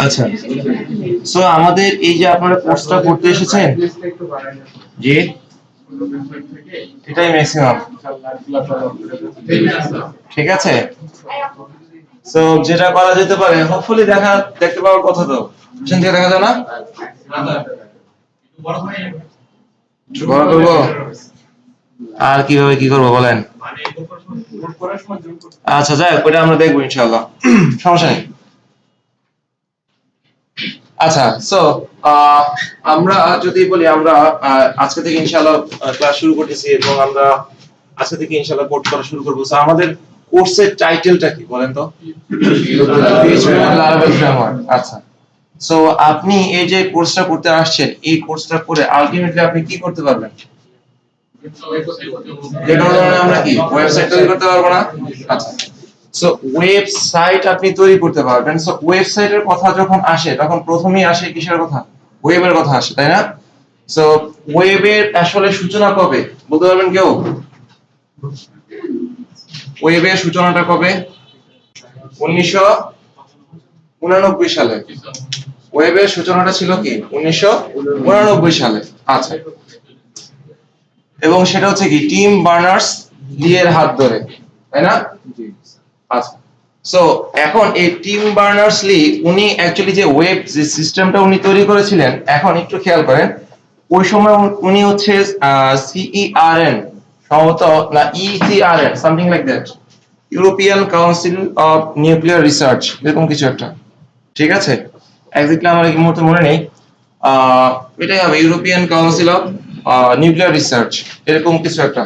আচ্ছা, সো আমাদের এই যে আপনারা কোর্সটা করতে এসেছেন, জি এটাই ম্যাক্সিমাম, ঠিক আছে। সো যেটা করা যেতে পারে, হোপফুলি দেখতে পাওয়ার কথা, তো পেছন থেকে দেখা যায় না, বড় করবো আর কিভাবে কি করবো বলেন। আচ্ছা যাই হোক, ওটা আমরা দেখবো ইনশাআল্লাহ, সমস্যা নেই। আচ্ছা, সো আমরা যদি বলি, আমরা আজকে থেকে ইনশাআল্লাহ ক্লাস শুরু করতেছি এবং আমরা আজকে থেকে ইনশাআল্লাহ কোড করা শুরু করব। সো আমাদের কোর্সের টাইটেলটা কি বলেন তো? PHP Laravel Framework। আচ্ছা, সো আপনি এই যে কোর্সটা করতে আসছেন, এই কোর্সটা করে আলটিমেটলি আপনি কি করতে পারবেন? যে কোনো ধরনের আমরা কি ওয়েবসাইট তৈরি করতে পারবো না? আচ্ছা, সো ওয়েবসাইট আপনি তৈরি করতে পারবেন। সো ওয়েবসাইটের কথা যখন আসে, তখন প্রথমেই আসে কিসের কথা? ওয়েবের কথা আসে, তাই না? সো ওয়েবের আসলে সূচনা কবে বলতে পারবেন কেউ? ওয়েবের সূচনাটা কবে? 1999 সালে। ওয়েবের সূচনাটা ছিল কি 1999 সালে। আচ্ছা, এবং সেটা হচ্ছে কি টিম বার্নার্স লি এর হাত ধরে, তাই না? আচ্ছা, সো এখন এই টিম বার্নার্স লি উনি অ্যাকচুয়ালি যে ওয়েব যে সিস্টেমটা উনি তৈরি করেছিলেন, এখন একটু খেয়াল করেন, ওই সময় উনি হচ্ছে CERN সম্ভবত, না ECRN something like that, European council of nuclear research, এরকম কিছু একটা, ঠিক আছে। এক্স্যাক্টলি আমার এই মুহূর্তে মনে নেই, এটাই হবে European council of nuclear research, এরকম কিছু একটা।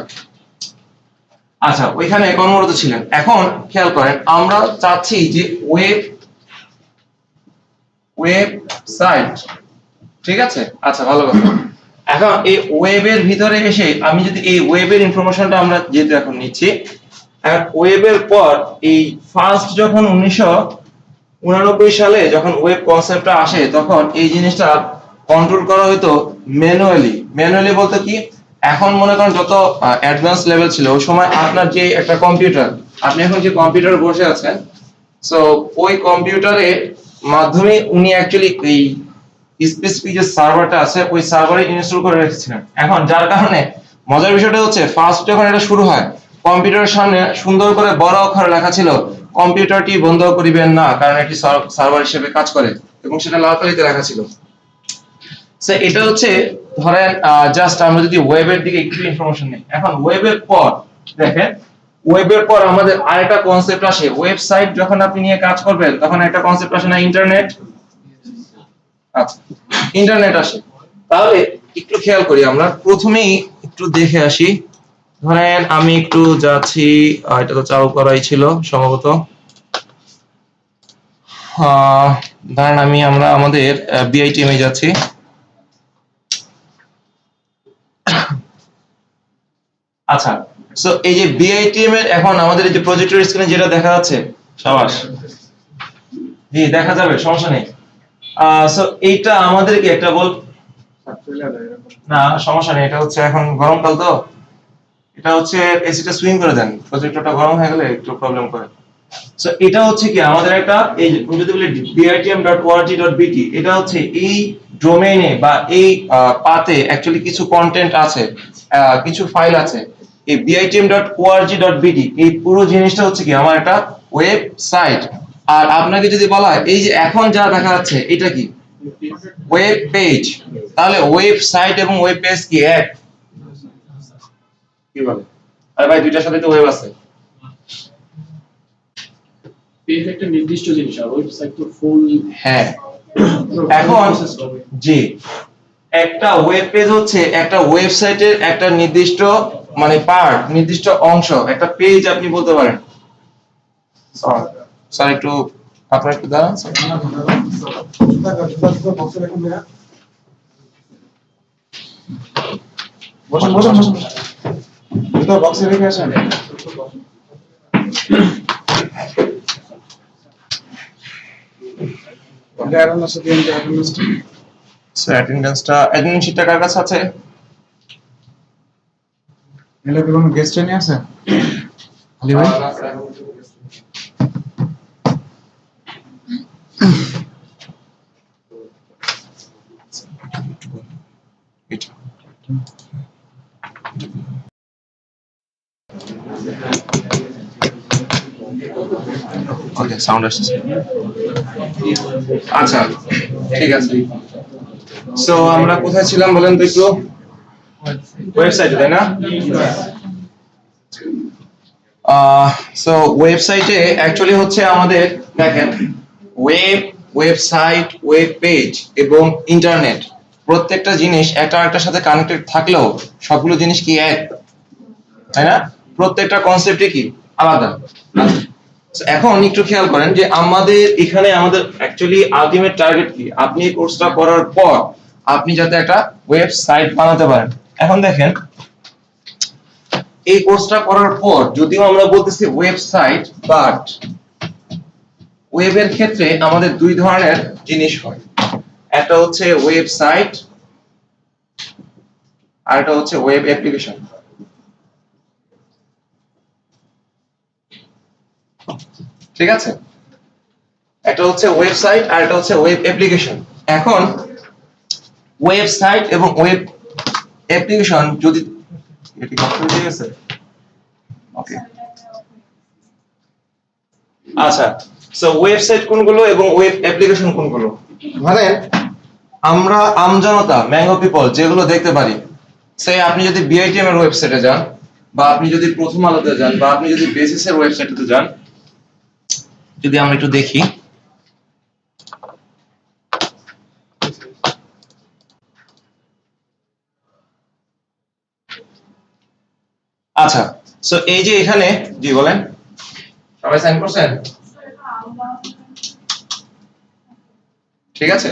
আচ্ছা, ওইখানে কর্মরত ছিলেন। এখন খেয়াল করেন, আমরা চাচ্ছি যে ওয়েবসাইট, ঠিক আছে। আচ্ছা, ভালো কথা। এখন এই ওয়েবের ভিতরে এসে আমি যদি এই ওয়েবের ইনফরমেশনটা আমরা যেহেতু এখন নিচ্ছি, এখন ওয়েবের পর এই ফার্স্ট যখন 1999 সালে যখন ওয়েব কনসেপ্টটা আসে, তখন এই জিনিসটা কন্ট্রোল করা হতো ম্যানুয়ালি বলতে কি, এখন মনে করেন যত অ্যাডভান্স লেভেল ছিল ওই সময়, আপনার যে একটা কম্পিউটার, আপনি এখন যে কম্পিউটারে বসে আছেন, সো ওই কম্পিউটারের মাধ্যমে উনি অ্যাকচুয়ালি এই স্পেসিফিক যে সার্ভারটা আছে ওই সার্ভারে ইনস্টল করে রেখেছিলেন। এখন যার কারণে মজার বিষয়টা হচ্ছে, ফার্স্ট যখন এটা শুরু হয়, কম্পিউটারের সামনে সুন্দর করে বড় অক্ষরে লেখা ছিল, কম্পিউটারটি বন্ধ করিবেন না, কারণ এটি সার্ভার হিসেবে কাজ করে, এবং সেটা লাল কালিতে লেখা ছিল। সো এটা হচ্ছে, ধরেন জাস্ট আমরা যদি ওয়েবের দিকে একটু ইনফরমেশন নেই, এখন ওয়েবের পর দেখেন, ওয়েবের পর আমাদের আরেকটা কনসেপ্ট আসে। ওয়েবসাইট যখন আপনি নিয়ে কাজ করবেন, তখন একটা কনসেপ্ট আসে না, ইন্টারনেট। আচ্ছা, ইন্টারনেট আসে। তাহলে একটু খেয়াল করি, আমরা প্রথমেই একটু দেখে আসি। ধরেন আমি একটু যাচ্ছি, এটা তো চালু করাই ছিল সম্ভবত, ধরেন আমরা আমাদের BITM এ যাচ্ছি। আচ্ছা, সো এই যে BITM এর এখন আমাদের এই যে প্রজেক্টর স্ক্রিনে যেটা দেখা যাচ্ছে, সাবাস, জি দেখা যাবে, সমস্যা নেই। সো এইটা আমাদেরকে একটা না সমস্যা নেই, এটা হচ্ছে এখন গরমকাল তো, এটা হচ্ছে এসিটা সুইং করে দেন, প্রজেক্টরটা গরম হয়ে গেলে একটু প্রবলেম করে। সো এটা হচ্ছে কি আমাদের একটা, এই যে যদি বলি bitm.org.bt, এটা হচ্ছে এই ডোমেইনে বা এই পাতে অ্যাকচুয়ালি কিছু কন্টেন্ট আছে, কিছু ফাইল আছে। এই bitm.org.bt এই পুরো জিনিসটা হচ্ছে কি আমার একটা ওয়েবসাইট। আর আপনাকে যদি বলা হয় এই যে এখন যা দেখা যাচ্ছে এটা কি ওয়েব পেজ, তাহলে ওয়েবসাইট এবং ওয়েব পেজ কি এক? কি বলে? আরে ভাই, দুইটার সাথে তো ওয়েব আছে। পেজ একটা নির্দিষ্ট জিনিস, আর ওয়েবসাইট তো ফুল। হ্যাঁ, এখন জি, একটা ওয়েব পেজ হচ্ছে একটা ওয়েবসাইটের একটা নির্দিষ্ট মানে পার্ট, নির্দিষ্ট অংশ, একটা পেজ আপনি বলতে পারেন। স্যার একটু আপনার একটু দাঁড়ান স্যার। বসুন বসুন বসুন, জুতো বক্সে রেখে আসেন। অ্যাটেন্ডেন্সটা অ্যাডমিন শিটটা কার কাছে আছে? এলে কি কোনো গেস্ট নিয়ে আছে? আলী ভাই ওকে, সাউন্ড আসছে। আচ্ছা, ঠিক আছে। সো আমরা কোথায় ছিলাম বলেন তো একটু? ওয়েবসাইটে, তাই না? সো ওয়েবসাইটে অ্যাকচুয়ালি হচ্ছে আমাদের, দেখেন, ওয়েবসাইট, ওয়েব পেজ এবং ইন্টারনেট, প্রত্যেকটা জিনিস একটা আরেকটার সাথে কানেক্টেড থাকলেও সবগুলো জিনিস কি এক, তাই না? প্রত্যেকটা কনসেপ্টই কি আলাদা। So, এখন একটু খেয়াল করেন যে আমাদের এখানে আমাদের অ্যাকচুয়ালি আলটিমেট টার্গেট কি, আপনি এই কোর্সটা করার পর আপনি যাতে একটা ওয়েবসাইট বানাতে পারেন। এখন দেখেন, এই কোর্সটা করার পর যদিও আমরা বলতেছি ওয়েবসাইট, বাট ওয়েবের ক্ষেত্রে আমাদের দুই ধরনের জিনিস হয়। একটা হচ্ছে ওয়েবসাইট আর একটা হচ্ছে ওয়েব অ্যাপ্লিকেশন। ঠিক আছে, একটা হচ্ছে ওয়েবসাইট আর একটা হচ্ছে ওয়েব অ্যাপ্লিকেশন। এখন ওয়েবসাইট এবং ওয়েব অ্যাপ্লিকেশন যদি এটি কমপ্লিট হয়ে গেছে, ওকে, আচ্ছা। সো ওয়েবসাইট কোনগুলো এবং ওয়েব অ্যাপ্লিকেশন কোনগুলো? মানে আমরা আমজনতা, ম্যাঙ্গো পিপল যেগুলো দেখতে পারি, সে আপনি যদি বিআইটিএম এর ওয়েবসাইটে যান, বা আপনি যদি প্রথম আলোতে যান, বা আপনি যদি বেসিস এর ওয়েবসাইটে যান, যদি আমরা একটু দেখি, আচ্ছা। সো এই যে এখানে, জি বলেন, সবাই সাইন করছেন? ঠিক আছে,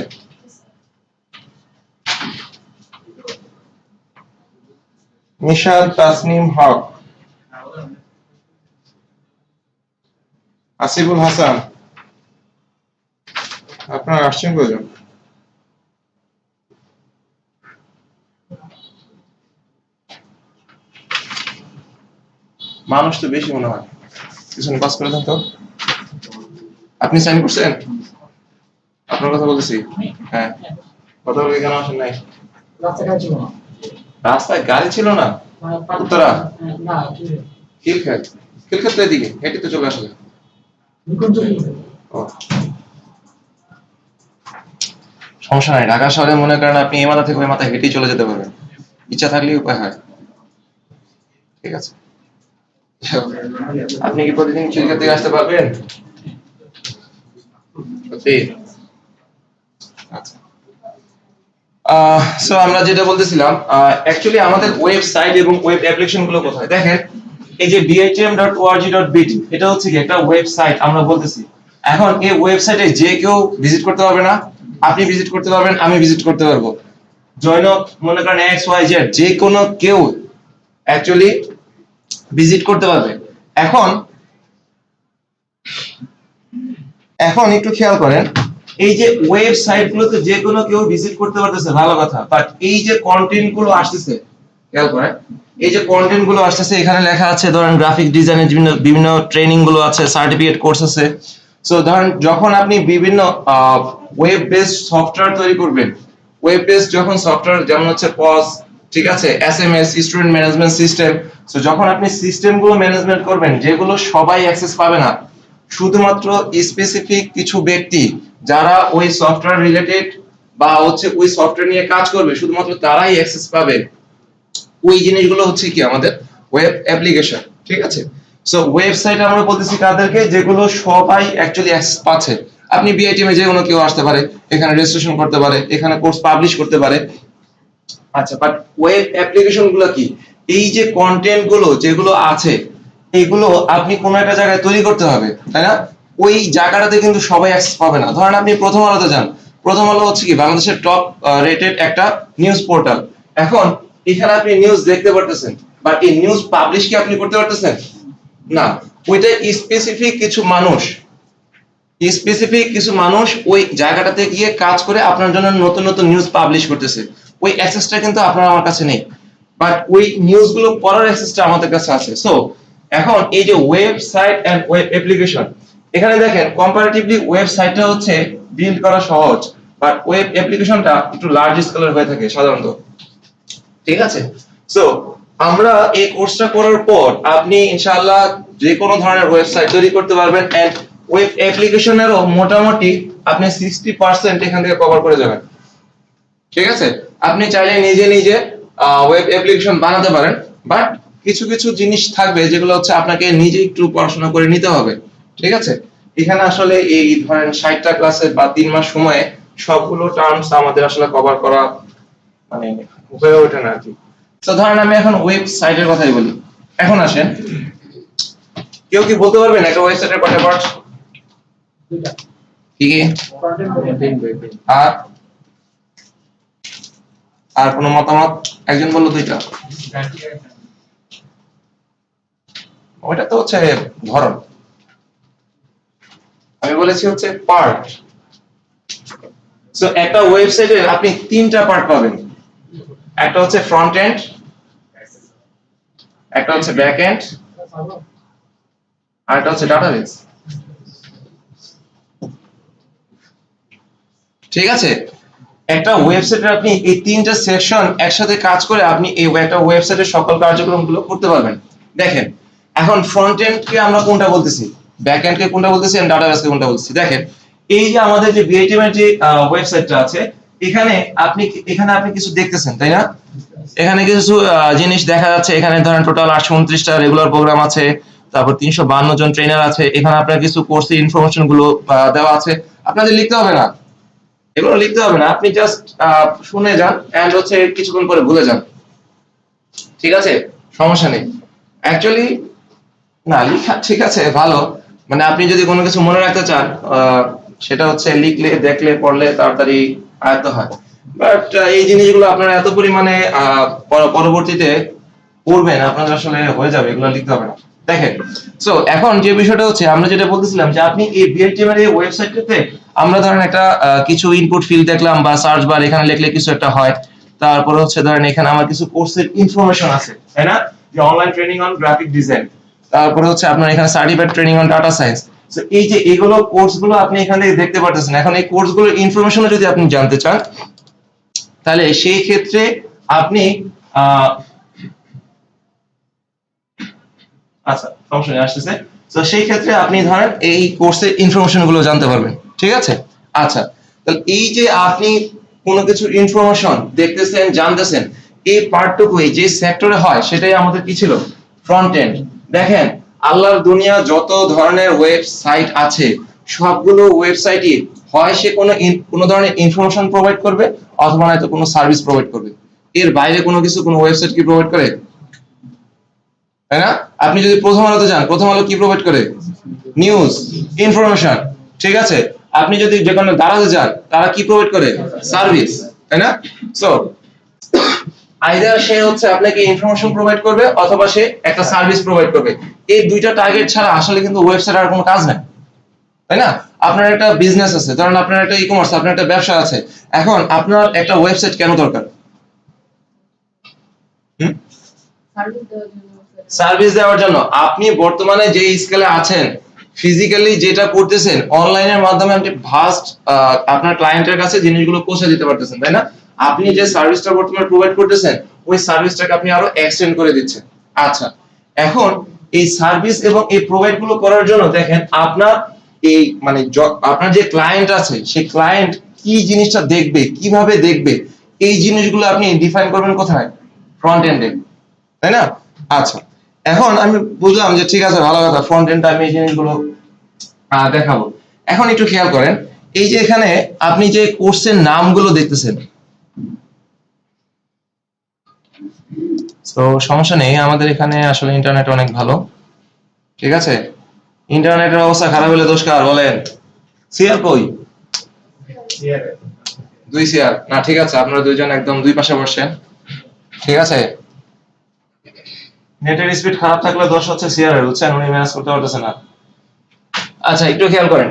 মিশাল তাসনিম হক, আসিফুল হাসান, আপনারা আসছেন কয়জন? মানুষ তো বেশি মনে হয়, পিছনে পাস করে দেন তো। আপনি সাইন করছেন? আপনার কথা বলতেছি। হ্যাঁ, কথা বলে কেন আসেন নাই? রাস্তায় গাড়ি ছিল না? উত্তরা খিলক্ষেত, খিলক্ষেত তো এদিকে, হেঁটে তো চলে আসলে। সমস্যা নাই, ঢাকা শহরে মনে করেন আপনি এই মাথা থেকে ওই মাথা হেঁটেই চলে যেতে পারবেন, ইচ্ছা থাকলেই উপায় হয়। ঠিক আছে, আপনি কি প্রতিদিন খিলক্ষেত থেকে আসতে পারবেন? আচ্ছা, সো আমরা যেটা বলতেছিলাম, অ্যাকচুয়ালি আমাদের ওয়েবসাইট এবং ওয়েব অ্যাপ্লিকেশন গুলো কোথায়? দেখেন, এই যে bitm.org.bt, এটা হচ্ছে কি একটা ওয়েবসাইট আমরা বলতেছি। এখন এই ওয়েবসাইটে যে কেউ ভিজিট করতে পারবে না, আপনি ভিজিট করতে পারবেন, আমি ভিজিট করতে পারবো, জয়নক মনে করেন XYZ যে কোনো কেউ অ্যাকচুয়ালি ভিজিট করতে পারবে। এখন এখন একটু খেয়াল করেন, এই যে ওয়েবসাইট গুলোতে যে কোনো কেউ ভিজিট করতে পারতেছে, ভালো কথা, বাট এই যে কন্টেন্ট গুলো আসতেছে, খেয়াল করেন, এই যে কন্টেন্ট গুলো আসতেছে, এখানে লেখা আছে ধরেন গ্রাফিক ডিজাইনের বিভিন্ন ট্রেনিং গুলো আছে, সার্টিফিকেট কোর্স আছে। সো ধরেন যখন আপনি বিভিন্ন ওয়েব বেসড সফটওয়্যার তৈরি করবেন, ওয়েব বেসড যখন সফটওয়্যার, যেমন হচ্ছে পজ, ঠিক আছে, SMS, student management system, so যখন আপনি সিস্টেম গুলো ম্যানেজমেন্ট করবেন যেগুলো সবাই অ্যাক্সেস পাবে না, শুধুমাত্র স্পেসিফিক কিছু ব্যক্তি যারা ওই সফটওয়্যার রিলেটেড বা হচ্ছে ওই সফটওয়্যার নিয়ে কাজ করবে, শুধুমাত্র তারাই অ্যাক্সেস পাবে, ওই জিনিসগুলো হচ্ছে কি আমাদের ওয়েব অ্যাপ্লিকেশন। ঠিক আছে, সো ওয়েবসাইট আমরা বলতেছি কাদেরকে, যেগুলো সবাই অ্যাকচুয়ালি অ্যাক্সেস পাচ্ছে। আপনি বিআইটিএম এ যে কোনো কেউ আসতে পারে, এখানে রেজিস্ট্রেশন করতে পারে, এখানে কোর্স পাবলিশ করতে পারে। আচ্ছা, বাট ওয়েব অ্যাপ্লিকেশন গুলো কি? এই যে কন্টেন্ট গুলো যেগুলো আছে, এগুলো আপনি কোনো একটা জায়গায় তৈরি করতে হবে, তাই না? ওই জায়গাটাতে কিন্তু সবাই অ্যাক্সেস পাবে না। ধরেন আপনি প্রথম আলোতে যান, প্রথম আলো হচ্ছে কি বাংলাদেশের টপ রেটেড একটা নিউজ পোর্টাল। এখন এখানে আপনি নিউজ দেখতে পারতেছেন, বাট এই নিউজ পাবলিশ কি আপনি করতে পারতেছেন না? ওইটা স্পেসিফিক কিছু মানুষ ওই জায়গাটাতে গিয়ে কাজ করে আপনার জন্য নতুন নতুন নিউজ পাবলিশ করতেছে। ওই অ্যাক্সেসটা কিন্তু আপনার আমার কাছে নেই, বাট ওই নিউজগুলো পড়ার অ্যাক্সেসটা আমাদের কাছে আছে। সো এখন এই যে ওয়েবসাইট এন্ড ওয়েব অ্যাপ্লিকেশন, এখানে দেখেন কম্পারেটিভলি ওয়েবসাইটটা হচ্ছে বিল্ড করা সহজ, বাট ওয়েব অ্যাপ্লিকেশনটা একটু লার্জ স্কেলের হয়ে থাকে সাধারণত। ঠিক আছে, সো আমরা এই কোর্সটা করার পর আপনি ইনশাআল্লাহ যে কোনো ধরনের ওয়েবসাইট তৈরি করতে পারবেন, এন্ড ওয়েব অ্যাপ্লিকেশনেরও মোটামুটি আপনি 60% এখান থেকে কভার করে যাবেন। ঠিক আছে, আপনি চাইলে নিজে নিজে ওয়েব অ্যাপ্লিকেশন বানাতে পারেন, বাট কিছু কিছু জিনিস থাকবে যেগুলো হচ্ছে আপনাকে নিজে একটু পড়াশোনা করে নিতে হবে। ঠিক আছে, এখানে আসলে এই ধরেন 60টা ক্লাসে বা 3 মাস সময়ে সবগুলো টার্মস আমাদের আসলে কভার করা মানে হয়ে ওঠে না আর কি। তো ধরেন আমি এখন ওয়েবসাইটের কথাই বলি। এখন আসেন, কেউ কি বলতে পারবেন একটা ওয়েবসাইটের কয়টা পার্ট? কি কি? আর আর কোনো মতামত? একজন বললো দুইটা, ওইটা তো হচ্ছে ধরন, আমি বলেছি হচ্ছে পার্ট। সো একটা ওয়েবসাইটের আপনি 3টা পার্ট পাবেন, একটা হচ্ছে ফ্রন্ট এন্ড, একটা হচ্ছে ব্যাক এন্ড, আর একটা হচ্ছে ডাটাবেস। ঠিক আছে, একটা ওয়েবসাইটের আপনি এই 3টা সেকশন একসাথে কাজ করে আপনি এই একটা ওয়েবসাইটের সকল কার্যক্রমগুলো করতে পারবেন। দেখেন, এখন ফ্রন্ট এন্ড কে আমরা কোনটা বলতেছি, ব্যাক এন্ড কে কোনটা বলতেছি, এন্ড ডাটাবেস কে কোনটা বলতেছি। দেখেন, এই যে আমাদের যে বিআইটিএম এর যে ওয়েবসাইটটা আছে, এখানে আপনি কিছু দেখতেছেন, তাই না? এখানে কিছু জিনিস দেখা যাচ্ছে। এখানে ধরেন টোটাল 829টা রেগুলার প্রোগ্রাম আছে, তারপর 352 জন ট্রেনার আছে। এখানে আপনার কিছু কোর্সের ইনফরমেশন গুলো দেওয়া আছে, আপনাদের লিখতে হবে না, এগুলো লিখতে হবে না, আপনি জাস্ট শুনে যান এন্ড হচ্ছে কিছুক্ষণ পরে ভুলে যান। ঠিক আছে, সমস্যা নেই। অ্যাকচুয়ালি না লিখা ঠিক আছে, ভালো, মানে আপনি যদি কোনো কিছু মনে রাখতে চান সেটা হচ্ছে লিখলে, দেখলে, পড়লে তাড়াতাড়ি আয়ত্ত হয়। বাট এই জিনিসগুলো আপনারা এত পরিমাণে পরবর্তীতে পড়বেন, আপনাদের আসলে হয়ে যাবে, এগুলো লিখতে হবে না। দেখেন, সো এখন যে বিষয়টা হচ্ছে আমরা যেটা বলতেছিলাম যে আপনি এই বিআইটিএম এর এই ওয়েবসাইটটাতে আমরা ধরেন একটা কিছু ইনপুট ফিল্ড দেখলাম বা সার্চ বার এখানে লিখলে কিছু একটা হয়। তারপর হচ্ছে ধরেন এখানে আমার কিছু কোর্সের ইনফরমেশন আছে, তাই না? যে online training on graphic design, তারপরে হচ্ছে আপনার এখানে certified training on data science. So এই যে এগুলো কোর্সগুলো আপনি এখান থেকে দেখতে পাচ্ছেন। এখন এই কোর্সগুলোর ইনফরমেশনও যদি আপনি জানতে চান, তাহলে সেই ক্ষেত্রে আপনি আচ্ছা সমস্যা নেই, আসতেছে। তো সেই ক্ষেত্রে আপনি ধরেন এই কোর্সের ইনফরমেশন গুলো জানতে পারবেন। ঠিক আছে, আচ্ছা, তাহলে এই যে আপনি কোনো কিছু ইনফরমেশন দেখতেছেন, জানতেছেন, এই পার্টটুকু এই যে সেক্টরে হয় সেটাই আমাদের কি ছিল, ফ্রন্ট এন্ড। দেখেন, আল্লাহর দুনিয়া যত ধরনের ওয়েবসাইট আছে সবগুলো ওয়েবসাইটই হয় সে কোনো ধরনের ইনফরমেশন প্রোভাইড করবে অথবা নয়তো কোনো সার্ভিস প্রোভাইড করবে। এর বাইরে কোনো কিছু কোনো ওয়েবসাইট কি প্রোভাইড করে? তাই না? আপনি যদি প্রথম আলোতে যান, প্রথম আলো কি প্রোভাইড করে? News, information. ঠিক আছে, আপনি যদি যে কোনো দারাজে যান, তারা কি প্রোভাইড করে? সার্ভিস, তাই না? সো আইদার সে হচ্ছে আপনাকে ইনফরমেশন প্রোভাইড করবে অথবা সে একটা সার্ভিস প্রোভাইড করবে। এই দুইটা টার্গেট ছাড়া আসলে কিন্তু ওয়েবসাইট আর কোনো কাজ নাই, তাই না? আপনার একটা বিজনেস আছে, ধরেন আপনার একটা ই-কমার্স, আপনার একটা ব্যবসা আছে, এখন আপনার একটা ওয়েবসাইট কেন দরকার? সার্ভিস দেওয়ার জন্য। আপনি বর্তমানে যে স্কেলে আছেন, ফিজিক্যালি যেটা করতেছেন, অনলাইনের মাধ্যমে আপনি ভাস্ট আপনার ক্লায়েন্টের কাছে জিনিসগুলো পৌঁছে দিতে পারতেছেন, তাই না? আপনি যে সার্ভিসটা বর্তমানে প্রোভাইড করতেছেন, ওই সার্ভিসটাকে আপনি আরো এক্সটেন্ড করে দিচ্ছেন। আচ্ছা, এখন এই সার্ভিস এবং এই প্রোভাইড গুলো করার জন্য দেখেন আপনার এই মানে আপনার যে ক্লায়েন্ট আছে, সেই ক্লায়েন্ট কি জিনিসটা দেখবে, কিভাবে দেখবে, এই জিনিসগুলো আপনি ডিফাইন করবেন কোথায়? ফ্রন্ট এন্ডে, তাই না? আচ্ছা, এখন আমি বুঝলাম যে ঠিক আছে, ভালো কথা, ফ্রন্ট এন্ড আমি এই জিনিসগুলো দেখাবো। এখন একটু খেয়াল করেন, এই যে এখানে আপনি যে কোর্সের নামগুলো দেখতেছেন, তো সমস্যা নেই, আমাদের এখানে আসলে ইন্টারনেট অনেক ভালো। ঠিক আছে, ইন্টারনেটের অবস্থা খারাপ হলে দোষ কার বলেন? সিআর কই? 2 সিআর না, ঠিক আছে, আপনারা দুইজন একদম দুই পাশে বসেন। ঠিক আছে, নেটের স্পিড খারাপ থাকলে দোষ হচ্ছে সিআর এর, বুঝছেন? উনি ম্যানেজ করতে পারতেছে না। আচ্ছা, একটু খেয়াল করেন।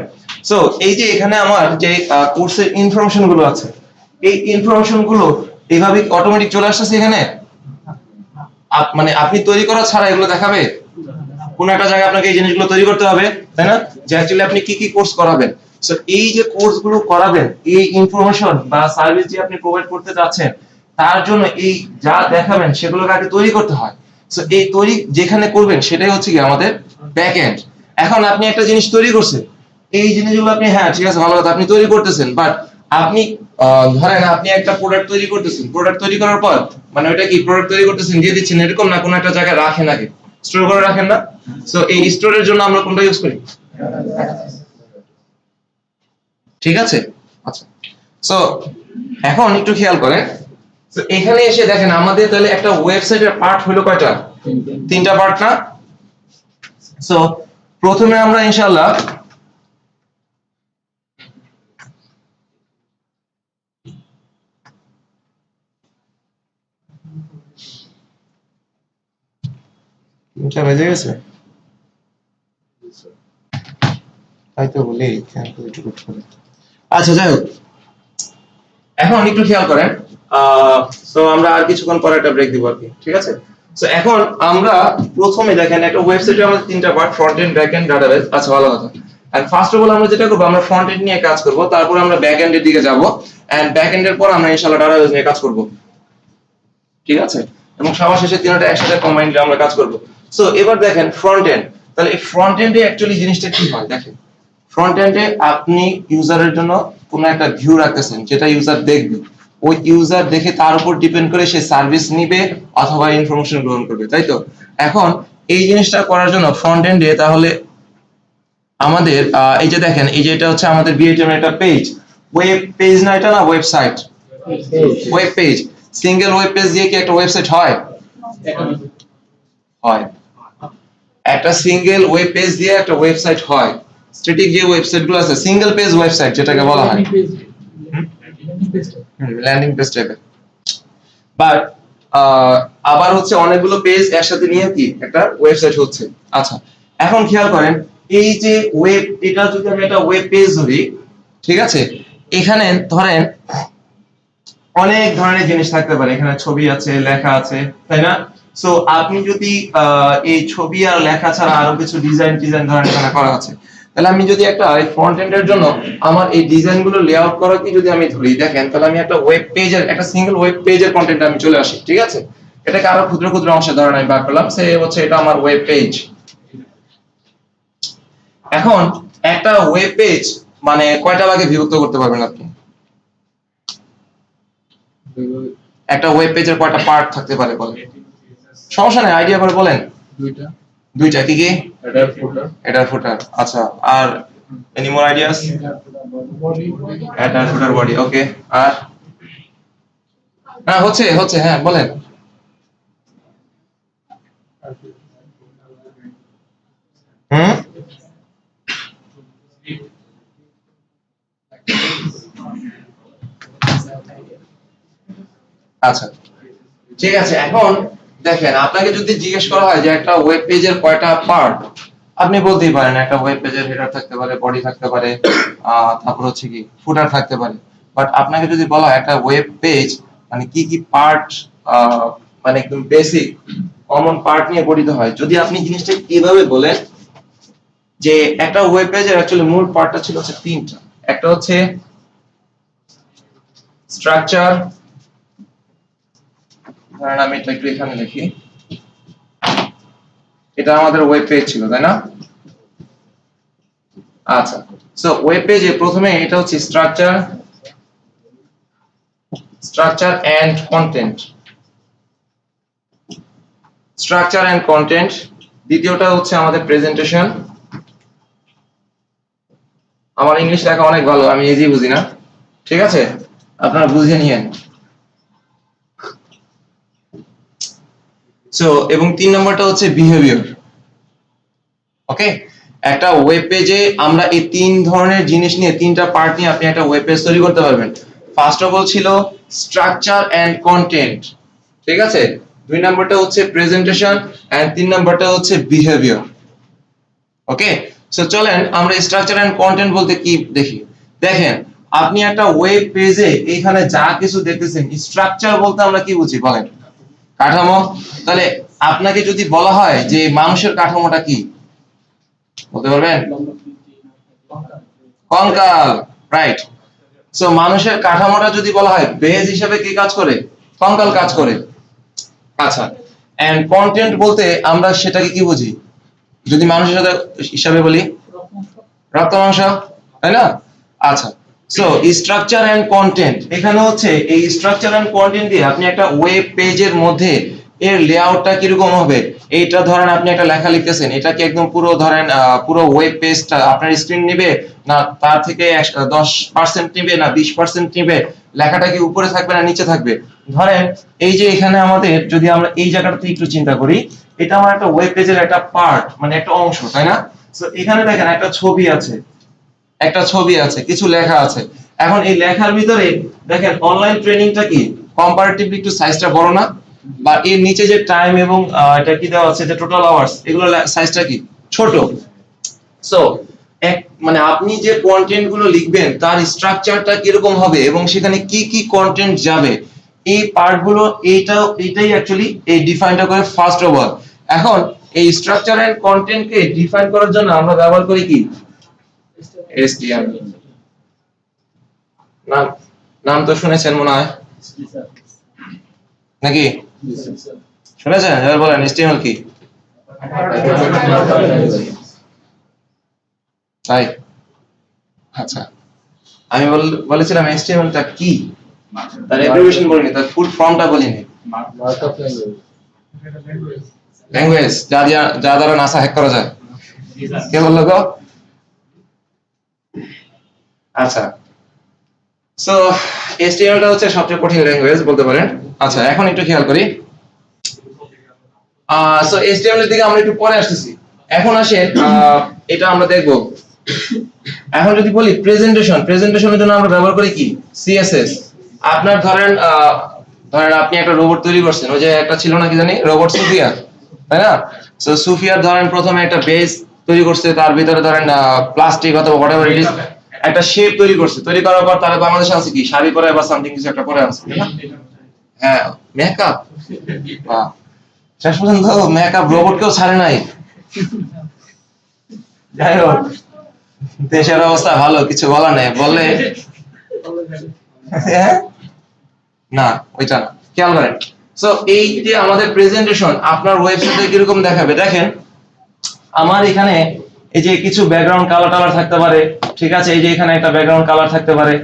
সো এই যে এখানে আমার যে কোর্সের ইনফরমেশন গুলো আছে, এই ইনফরমেশন গুলো এইভাবে অটোমেটিক চলে আসছে এখানে, মানে আপনি তৈরি করা ছাড়া এগুলো দেখাবে? কোন একটা জায়গায় আপনাকে এই জিনিসগুলো তৈরি করতে হবে, তাই না? যে অ্যাকচুয়ালি আপনি কি কি কোর্স করাবেন। সো এই যে কোর্সগুলো করাবেন, এই ইনফরমেশন বা সার্ভিস যে আপনি প্রোভাইড করতে যাচ্ছেন, তার জন্য এই যা দেখাবেন সেগুলোকে আগে তৈরি করতে হয়। সো এই তৈরি যেখানে করবেন সেটাই হচ্ছে কি আমাদের ব্যাক এন্ড। এখন আপনি একটা জিনিস তৈরি করছেন, এই জিনিসগুলো আপনি, হ্যাঁ ঠিক আছে ভালো কথা, আপনি তৈরি করতেছেন, বাট আপনি ধরেন আপনি একটা প্রোডাক্ট তৈরি করতেছেন, প্রোডাক্ট তৈরি করার পর মানে ওটা কি প্রোডাক্ট তৈরি করতেছেন দিয়ে দিচ্ছেন এরকম না, কোনো একটা জায়গায় রাখেন আগে, স্টোর করে রাখেন না? সো এই স্টোরের জন্য আমরা কোনটা ইউজ করি? ঠিক আছে, আচ্ছা। সো এখন একটু খেয়াল করেন, তো এখানে এসে দেখেন আমাদের তাহলে একটা ওয়েবসাইটের পার্ট হলো কয়টা? তিনটা পার্ট না? সো প্রথমে আমরা ইনশাআল্লাহ তিনটা বেজে গেছে, তাই তো বলি আচ্ছা যাই হোক, এখন একটু খেয়াল করেন, সো আমরা আর কিছুক্ষণ পরে একটা ব্রেক দিব আর কি, ঠিক আছে? সো এখন আমরা প্রথমে দেখেন একটা ওয়েবসাইটে আমাদের তিনটা part, front end, back end, database. আচ্ছা ভালো কথা। এন্ড ফার্স্ট অফ অল আমরা যেটা করব, আমরা ফ্রন্ট এন্ড নিয়ে কাজ করব, তারপর আমরা ব্যাক এন্ডের দিকে যাব, এন্ড ব্যাক এন্ডের পর আমরা ইনশাআল্লাহ ডাটাবেস নিয়ে কাজ করব, ঠিক আছে? এবং সবার শেষে তিনটা একসাথে কম্বাইন্ড আমরা কাজ করব। সো এবার দেখেন ফ্রন্ট এন্ড, তাহলে এই ফ্রন্ট এন্ডে অ্যাকচুয়ালি জিনিসটা কি হয় দেখেন। ফ্রন্ট এন্ডে আপনি ইউজারের জন্য কোনো একটা ভিউ রাখতেছেন যেটা ইউজার দেখবে, ওই ইউজার দেখে তার উপর ডিপেন্ড করে সে সার্ভিস নিবে অথবা ইনফরমেশন গ্রহণ করবে, তাই তো? এখন এই জিনিসটা করার জন্য ফ্রন্ট এন্ডে তাহলে আমাদের এই যে দেখেন, এই যে এটা হচ্ছে আমাদের বিএইচএম একটা পেজ, ওয়েব পেজ না এটা, না website, web page. Single web page দিয়ে কি একটা ওয়েবসাইট হয়? হয়। একটা সিঙ্গেল ওয়েব পেজ দিয়ে একটা ওয়েবসাইট হয়। স্ট্যাটিক যে ওয়েবসাইটগুলো আছে, সিঙ্গেল পেজ ওয়েবসাইট যেটাকে বলা হয়, ল্যান্ডিং পেজ টাইপের। বাট আবার হচ্ছে অনেকগুলো পেজ একসাথে নিয়ে কি একটা ওয়েবসাইট হচ্ছে। আচ্ছা এখন খেয়াল করেন, এই যে ওয়েব, এটা যদি আমি একটা ওয়েব পেজ ধরি, ঠিক আছে, এখানে ধরেন অনেক ধরনের জিনিস থাকতে পারে, এখানে ছবি আছে, লেখা আছে, তাই না? সো আপনি যদি এই ছবি আর লেখা ছাড়া আরো কিছু ডিজাইন ধরেন এখানে করা আছে, তাহলে আমি যদি একটা ফ্রন্ট এন্ডের জন্য আমার এই ডিজাইনগুলো লেআউট করা কি যদি আমি ধরি, দেখেন তাহলে আমি একটা ওয়েব পেজের, একটা সিঙ্গেল ওয়েব পেজের কন্টেন্ট আমি চলে আসি, ঠিক আছে? এটাকে আরো ক্ষুদ্র ক্ষুদ্র অংশে ধরেন আমি ভাগ করলাম, সে হচ্ছে এটা আমার ওয়েব পেজ। এখন একটা ওয়েব পেজ মানে কয়টা ভাগে বিভক্ত করতে পারবেন আপনি? একটা ওয়েব পেজের কয়টা পার্ট থাকতে পারে বলেন? সমস্যা নেই, আইডিয়া করে বলেন। দুইটা কি কি? Header footer. আচ্ছা, আর any more ideas? Header footer body, okay. আর হ্যাঁ হচ্ছে হ্যাঁ বলেন। হুম, আচ্ছা ঠিক আছে। এখন দেখেন আপনাকে যদি জিজ্ঞেস করা হয় যে একটা ওয়েব পেজের কয়টা পার্ট, আপনি বলতেই পারেন একটা ওয়েব পেজের হেডার থাকতে পারে, বডি থাকতে পারে, তারপর হচ্ছে কি ফুটার থাকতে পারে। বাট আপনাকে যদি বলা হয় একটা ওয়েব পেজ মানে কি কি পার্ট, মানে একদম বেসিক কমন পার্ট নিয়ে গঠিত হয়, যদি আপনি জিনিসটা কিভাবে বলেন যে একটা ওয়েব পেজের অ্যাকচুয়ালি মূল পার্টটা ছিল হচ্ছে তিনটা। একটা হচ্ছে স্ট্রাকচার, ধরেন আমি এটা একটু এখানে লিখি, এটা আমাদের ওয়েব পেজ ছিল তাই না? আচ্ছা, সো ওয়েব পেজে প্রথমে এটা হচ্ছে structure and content, structure and content. দ্বিতীয়টা হচ্ছে আমাদের প্রেজেন্টেশন। আমার ইংলিশ লেখা অনেক ভালো, আমি ইজি বুঝি না, ঠিক আছে, আপনারা বুঝে নিয়েন। সো এবং 3 নম্বরটা হচ্ছে বিহেভিয়ার। ওকে, একটা ওয়েব পেজে আমরা এই 3 ধরনের জিনিস নিয়ে, 3টা পার্ট নিয়ে আপনি একটা ওয়েব পেজ তৈরি করতে পারবেন। ফার্স্ট অফ অল ছিল স্ট্রাকচার এন্ড কন্টেন্ট, ঠিক আছে, 2 নম্বরটা হচ্ছে প্রেজেন্টেশন, এন্ড 3 নম্বরটা হচ্ছে বিহেভিয়ার। ওকে, সো চলেন আমরা স্ট্রাকচার এন্ড কন্টেন্ট বলতে কি দেখি। দেখেন আপনি একটা ওয়েব পেজে এইখানে যা কিছু দেখতেছেন, স্ট্রাকচার বলতে আমরা কি বুঝি বলেন? কাঠামো। তাহলে আপনাকে যদি বলা হয় যে মানুষের কাঠামোটা কি বলতে পারবেন? কঙ্কাল, রাইট। সো মানুষের কাঠামোটা যদি বলা হয় বেজ হিসেবে কি কাজ করে? কঙ্কাল কাজ করে। আচ্ছা, এন্ড কন্টেন্ট বলতে আমরা সেটাকে কি বুঝি যদি মানুষের সাথে হিসাবে বলি? রক্ত মাংস। তাই না? আচ্ছা, সো স্ট্রাকচার এন্ড কন্টেন্ট, এখানে হচ্ছে এই স্ট্রাকচার এন্ড কন্টেন্ট দিয়ে আপনি একটা ওয়েব পেজের মধ্যে এর লেআউটটা কিরকম হবে, এইটা ধরেন আপনি একটা লেখা লিখতেছেন, এটা কি একদম পুরো ধরেন পুরো ওয়েব পেজটা আপনার স্ক্রিন নিবে, না তার থেকে 10% নিবে, না 20% নিবে, লেখাটা কি উপরে থাকবে না নিচে থাকবে। ধরেন এই যে এখানে আমাদের যদি আমরা এই জায়গাটাতে একটু চিন্তা করি, এটা আমার একটা ওয়েব পেজের একটা পার্ট, মানে একটা অংশ, তাই না? সো এখানে দেখেন একটা ছবি আছে, কিছু লেখা আছে। এখন এই লেখার ভিতরে দেখেন অনলাইন ট্রেনিংটা কি কম্পারেটিভলি একটু সাইজটা বড় না, বা এর নিচে যে টাইম এবং এটা কি দেওয়া আছে যে টোটাল আওয়ার্স, এগুলো সাইজটা কি ছোট। সো এক মানে আপনি যে কন্টেন্ট গুলো লিখবেন তার স্ট্রাকচারটা কিরকম হবে এবং সেখানে কি কি কন্টেন্ট যাবে, এই পার্ট গুলো এইটাই অ্যাকচুয়ালি এই ডিফাইনটা করে ফার্স্ট অফ অল। এখন এই স্ট্রাকচার এন্ড কন্টেন্টকে ডিফাইন করার জন্য আমরা ব্যবহার করি কি HTML। নাম তো শুনেছেন মনে হয় নাকি? শুনেছেন? এবার বলেন HTML কি? তাই, আচ্ছা, আমি বলেছিলাম HTML টা কি, তার অ্যাব্রিভিয়েশন বলিনি, তার ফুল ফর্মটা বলিনি। ল্যাঙ্গুয়েজ যা দ্বারা নাসা হ্যাক করা যায়। কে বললো গো? আচ্ছা, সো HTML টা হচ্ছে সবচেয়ে কঠিন ল্যাঙ্গুয়েজ বলতে পারেন। আচ্ছা, এখন একটু খেয়াল করি। সো HTML এর দিকে আমরা একটু পরে আসতেছি। এখন আসেন এটা আমরা দেখব। এখন যদি বলি প্রেজেন্টেশনের জন্য আমরা ব্যবহার করি কি CSS। আপনার ধরেন আপনি একটা রোবট তৈরি করছেন, ওই যে একটা ছিল না কি জানি রোবট সুফিয়া, তাই না? সো সুফিয়ার ধরেন প্রথমে একটা বেস তৈরি করছে, তার ভিতরে ধরেন প্লাস্টিক অথবা হোয়াটএভার ইট ইজ একটা শেপ তৈরি করছে, তৈরি করার পর তারা বাংলাদেশে আছে কি শাড়ি পরে বা সামথিং কিছু একটা পরে আছে, তাই না? হ্যাঁ, মেকআপ, বাহ, শেষ পর্যন্ত মেকআপ রোবটকেও ছাড়ে নাই। যাই হোক, দেশের অবস্থা ভালো, কিছু বলা নেই, বললে না ওইটা না, খেয়াল করেন। সো এই যে আমাদের প্রেজেন্টেশন আপনার ওয়েবসাইটে কিরকম দেখাবে, দেখেন আমার এখানে এই যে কিছু ব্যাকগ্রাউন্ড কালার থাকতে পারে, ঠিক আছে, এই যে এখানে একটা ব্যাকগ্রাউন্ড কালার থাকতে পারে,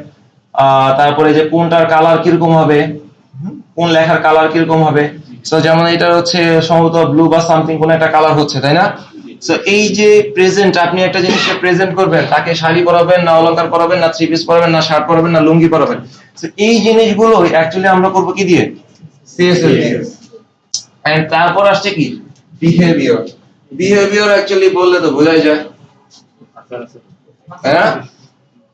তারপরে যে কোনটার কালার কিরকম হবে, কোন লেখার কালার কিরকম হবে। সো যেমন এটা হচ্ছে সম্ভবত ব্লু বা সামথিং কোন একটা কালার হচ্ছে, তাই না? সো এই যে প্রেজেন্ট, আপনি একটা জিনিসকে প্রেজেন্ট করবেন, তাকে শাড়ি পরাবেন না অলংকার পরাবেন না থ্রি পিস পরাবেন না শার্ট পরাবেন না লুঙ্গি পরাবেন, সো এই জিনিসগুলো অ্যাকচুয়ালি আমরা করব কি দিয়ে, CSS দিয়ে। এন্ড তারপর আসছে কি বিহেভিয়ার অ্যাকচুয়ালি বললে তো বোঝাই যায়, তাই না?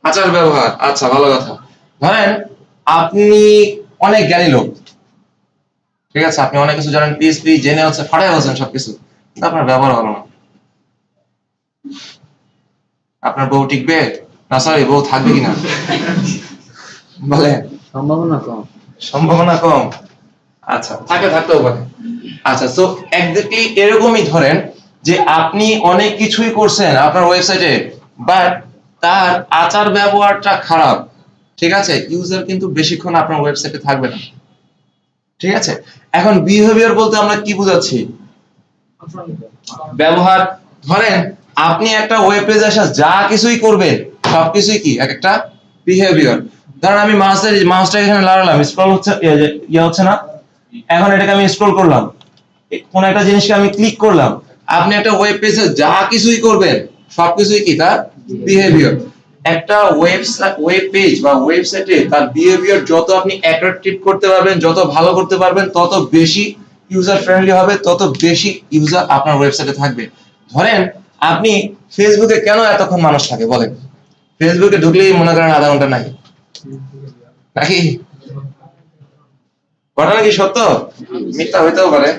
আচার ব্যবহার। আচ্ছা, ভালো কথা। ধরেন আপনি অনেক জ্ঞানী লোক, ঠিক আছে, আপনি অনেক কিছু জানেন, PHP জেনে হচ্ছে ফাটাই বলছেন সবকিছু, কিন্তু আপনার ব্যবহার ভালো না। আপনার বউ টিকবে না, সরি বউ থাকবে কিনা বলেন? সম্ভাবনা কম। আচ্ছা, থাকতেও পারে। আচ্ছা, সো এক্স্যাক্টলি এরকমই ধরেন যে আপনি অনেক কিছুই করছেন আপনার ওয়েবসাইটে, বাট তার আচার ব্যবহারটা খারাপ, ঠিক আছে, ইউজার কিন্তু বেশিক্ষণ আপনার ওয়েবসাইটে থাকবে না, ঠিক আছে। এখন বিহেভিয়ার বলতে আমরা কি বোঝাচ্ছি, ব্যবহার। ধরেন আপনি একটা ওয়েব পেজে আসা যা কিছুই করবেন সবকিছুই কি একটা বিহেভিয়ার। ধরেন আমি মাউসটা এখানে লাগালাম, স্ক্রল হচ্ছে, হচ্ছে না, এখন এটাকে আমি স্ক্রল করলাম, কোন একটা জিনিসকে আমি ক্লিক করলাম, আপনি একটা ওয়েব পেজে যা কিছুই করবেন সবকিছুই কি তার বিহেভিয়ার। একটা ওয়েব পেজ বা ওয়েবসাইটে তার বিহেভিয়ার যত আপনি অ্যাট্রাকটিভ করতে পারবেন, যত ভালো করতে পারবেন, তত বেশি ইউজার ফ্রেন্ডলি হবে, তত বেশি ইউজার আপনার ওয়েবসাইটে থাকবে। ধরেন আপনি ফেসবুকে কেন এতক্ষণ মানুষ থাকে বলেন? ফেসবুকে ঢুকলেই মনে করেন আধা ঘন্টা নাকি ঘটনা কি সত্য, মিথ্যা হইতেও পারে।